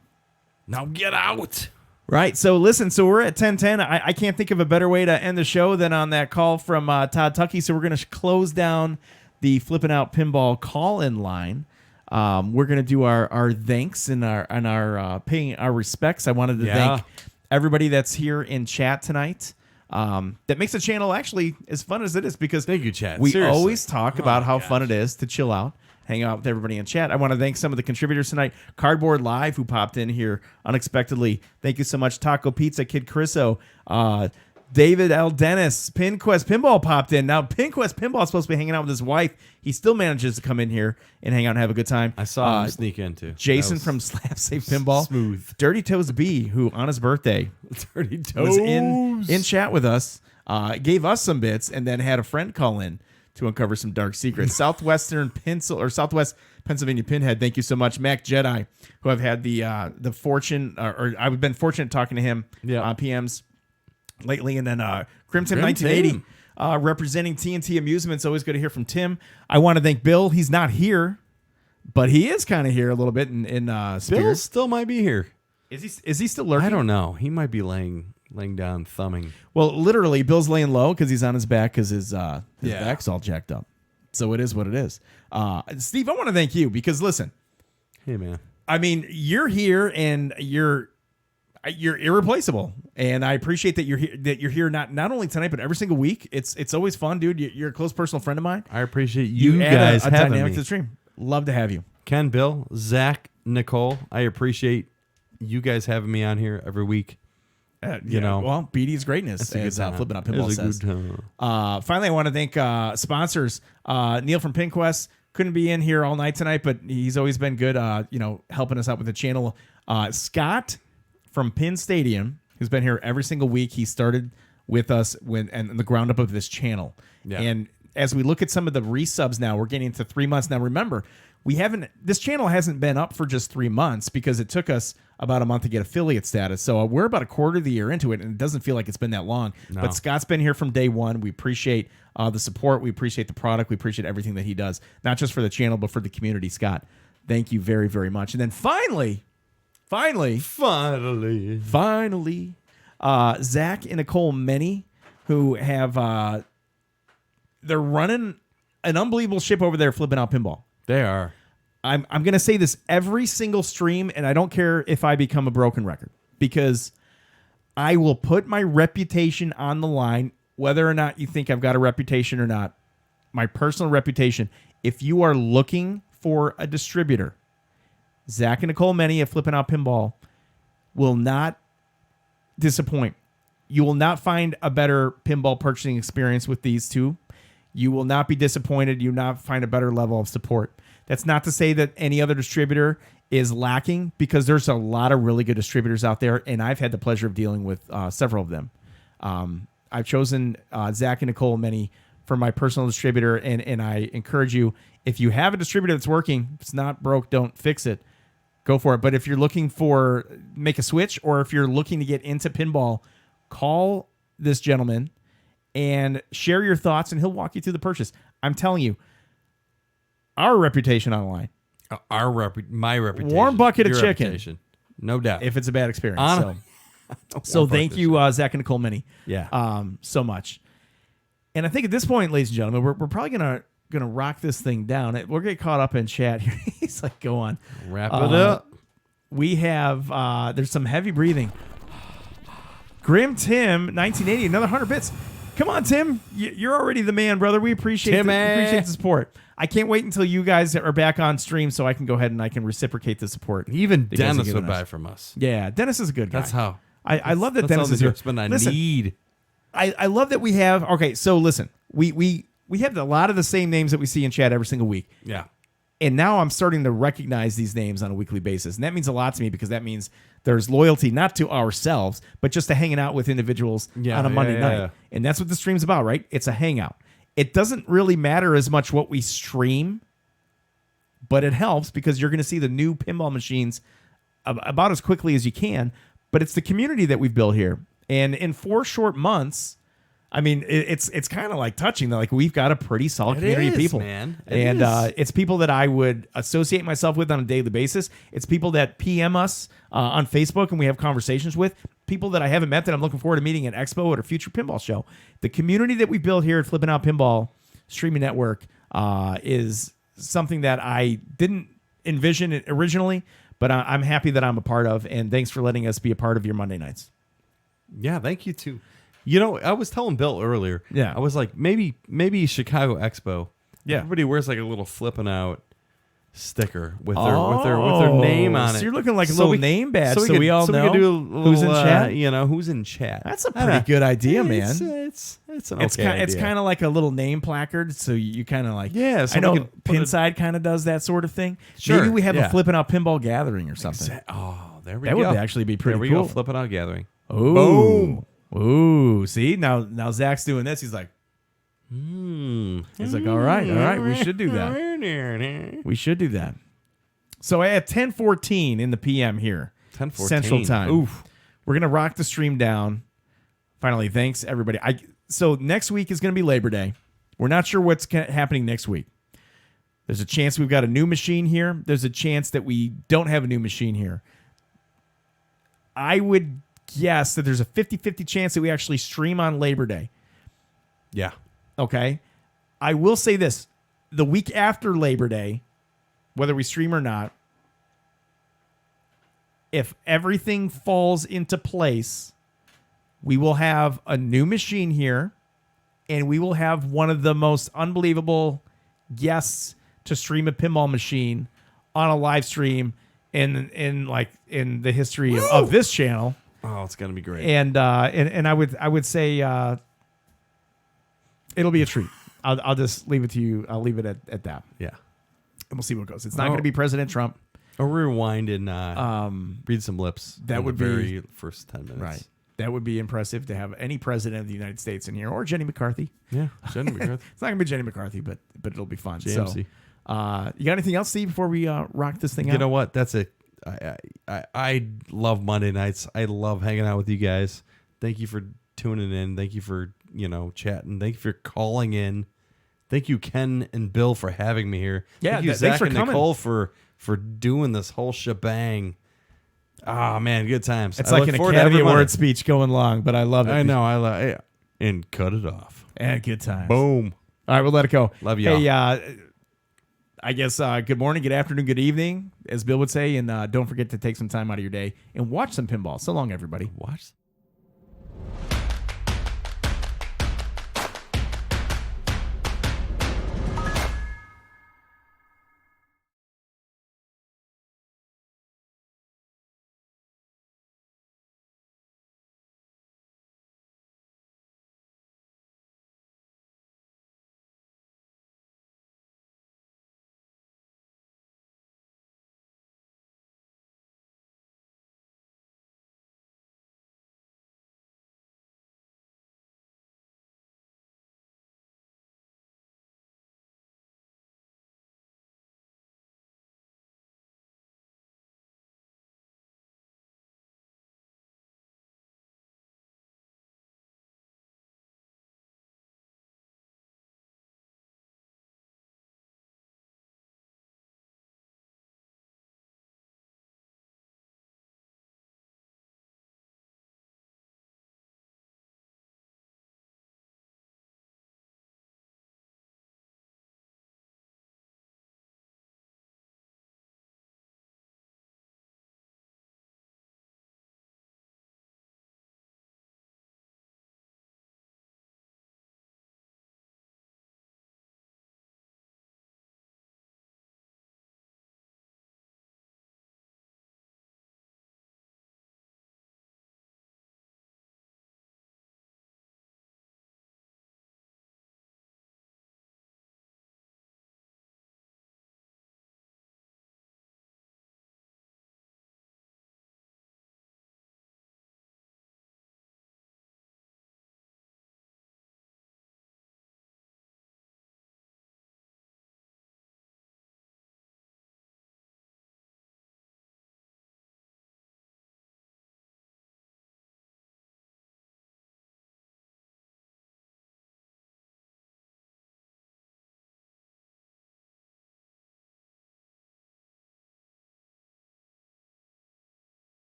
Now get out. Right. So listen, we're at 10:10. I can't think of a better way to end the show than on that call from Todd Tuckey. So we're going to close down the Flip N Out Pinball call-in line. We're going to do our thanks and our paying our respects. I wanted to thank everybody that's here in chat tonight. That makes the channel actually as fun as it is, because thank you, chat. We Seriously. always talk about how fun it is to chill out, hang out with everybody in chat. I want to thank some of the contributors tonight. Cardboard Live, who popped in here unexpectedly. Thank you so much. Taco Pizza, Kid Chriso, David L. Dennis, Pinquest Pinball popped in. Now, Pinquest Pinball is supposed to be hanging out with his wife. He still manages to come in here and hang out and have a good time. I saw him sneak in, too. Jason from Slap Safe Pinball. Smooth. Dirty Toes B, who on his birthday Dirty was Toes. in chat with us, gave us some bits, and then had a friend call in to uncover some dark secrets. Southwest Pennsylvania Pinhead, thank you so much. Mac Jedi, who I've had the fortune, or I've been fortunate talking to him on PMs lately, and then Crimson 1980 representing TNT Amusements. Always good to hear from Tim. I want to thank Bill. He's not here, but he is kind of here a little bit in spirit. Bill still might be here. Is he still lurking? I don't know. He might be laying down, thumbing. Well, literally, Bill's laying low because he's on his back because his back's all jacked up. So it is what it is. Steve, I want to thank you because listen, hey man, I mean, you're here and you're irreplaceable, and I appreciate that you're here. That you're here not only tonight but every single week. It's always fun, dude. You're a close personal friend of mine. I appreciate you add guys a having dynamic me. to the stream. Love to have you, Ken, Bill, Zach, Nicole. I appreciate you guys having me on here every week. You know, well, BD's greatness, as Flip N Out Pinball says. Finally, I want to thank sponsors. Neil from PinQuest couldn't be in here all night tonight, but he's always been good, helping us out with the channel. Scott from Pin Stadium, who's been here every single week. He started with us and the ground up of this channel. Yeah. And as we look at some of the resubs now, we're getting into 3 months. Now, remember, this channel hasn't been up for just 3 months because it took us about a month to get affiliate status. So we're about a quarter of the year into it, and it doesn't feel like it's been that long. No. But Scott's been here from day one. We appreciate the support. We appreciate the product. We appreciate everything that he does, not just for the channel, but for the community. Scott, thank you very, very much. And then finally, Zach and Nicole Many, who have they're running an unbelievable ship over there, Flipping Out Pinball. They are. I'm going to say this every single stream, and I don't care if I become a broken record, because I will put my reputation on the line, whether or not you think I've got a reputation or not. My personal reputation. If you are looking for a distributor, Zach and Nicole Many at Flippin' Out Pinball will not disappoint. You will not find a better pinball purchasing experience with these two. You will not be disappointed. You will not find a better level of support. That's not to say that any other distributor is lacking, because there's a lot of really good distributors out there, and I've had the pleasure of dealing with several of them. I've chosen Zach and Nicole Many for my personal distributor, and I encourage you, if you have a distributor that's working, if it's not broke, don't fix it. Go for it. But if you're looking for make a switch, or if you're looking to get into pinball, call this gentleman and share your thoughts, and he'll walk you through the purchase. I'm telling you, our reputation on the line. My reputation. Warm bucket of Your chicken. reputation. No doubt. If it's a bad experience. So thank you, Zach and Nicole Many. Yeah. So much. And I think at this point, ladies and gentlemen, we're probably gonna rock this thing down. We're getting caught up in chat here. He's like, go on. Wrap it up. We have there's some heavy breathing. Grim Tim, 1980, another 100 bits. Come on, Tim. You're already the man, brother. We appreciate the support. I can't wait until you guys are back on stream so I can go ahead and I can reciprocate the support. Even Dennis would buy from us. Yeah, Dennis is a good guy. That's how. I love that Dennis is here. Listen, I love that we have. Okay, so listen, we have a lot of the same names that we see in chat every single week. Yeah. And now I'm starting to recognize these names on a weekly basis. And that means a lot to me, because that means there's loyalty, not to ourselves, but just to hanging out with individuals on a Monday night. Yeah. And that's what the stream's about, right? It's a hangout. It doesn't really matter as much what we stream, but it helps because you're going to see the new pinball machines about as quickly as you can. But it's the community that we've built here. And in 4 short months, I mean, it's kind of like touching. Like, we've got a pretty solid community of people. Man. It's people that I would associate myself with on a daily basis. It's people that PM us on Facebook and we have conversations with. People that I haven't met that I'm looking forward to meeting at Expo at a future pinball show. The community that we built here at Flip N Out Pinball Streaming Network is something that I didn't envision originally, but I'm happy that I'm a part of. And thanks for letting us be a part of your Monday nights. Yeah, thank you too. You know, I was telling Bill earlier. Yeah. I was like, maybe Chicago Expo. Yeah. Everybody wears like a little flipping out sticker with their name on it. So you're looking like a little name badge, so we all we know can do a little, who's in chat. You know, who's in chat. That's a pretty good idea, man. It's an okay idea. It's kind of like a little name placard, so you kind of like. Yeah, so I know we can put Pinside kind of does that sort of thing. Sure, Maybe we have yeah. a Flipping Out Pinball gathering or something. Oh, there we that go. That would actually be pretty there we cool. go. Flipping Out Gathering. Ooh. Boom. Ooh. See, now Zach's doing this. He's like, He's like, all right, we should do that. We should do that. So at 10:14 in the PM here, 10:14 Central Time. Oof. We're gonna rock the stream down. Finally, thanks everybody. So next week is gonna be Labor Day. We're not sure what's happening next week. There's a chance we've got a new machine here. There's a chance that we don't have a new machine here. I would guess that there's a 50-50 chance that we actually stream on Labor Day. Yeah. Okay. I will say this. The week after Labor Day, whether we stream or not, if everything falls into place, we will have a new machine here, and we will have one of the most unbelievable guests to stream a pinball machine on a live stream in the history of this channel. Oh, it's gonna be great. And I would say it'll be a treat. I'll just leave it to you. I'll leave it at that. Yeah. And we'll see what goes. It's not going to be President Trump. Or rewind and read some lips. That would the be very first 10 minutes. Right. That would be impressive to have any president of the United States in here, or Jenny McCarthy. Yeah, Jenny McCarthy. It's not going to be Jenny McCarthy, but it'll be fun. JMC. So, you got anything else, Steve, before we rock this thing out? You know what? That's it. I love Monday nights. I love hanging out with you guys. Thank you for tuning in. Thank you for chatting. Thank you for calling in. Thank you, Ken and Bill, for having me here. Yeah, thank you, thanks Zach for and coming. Nicole, for doing this whole shebang. Ah, man, good times. It's I like look an forward to Academy every Monday. Award speech going long, but I love it. I know. I love it. And cut it off. And good times. Boom. All right, we'll let it go. Love y'all. Hey, I guess good morning, good afternoon, good evening, as Bill would say, and don't forget to take some time out of your day and watch some pinball. So long, everybody. Watch.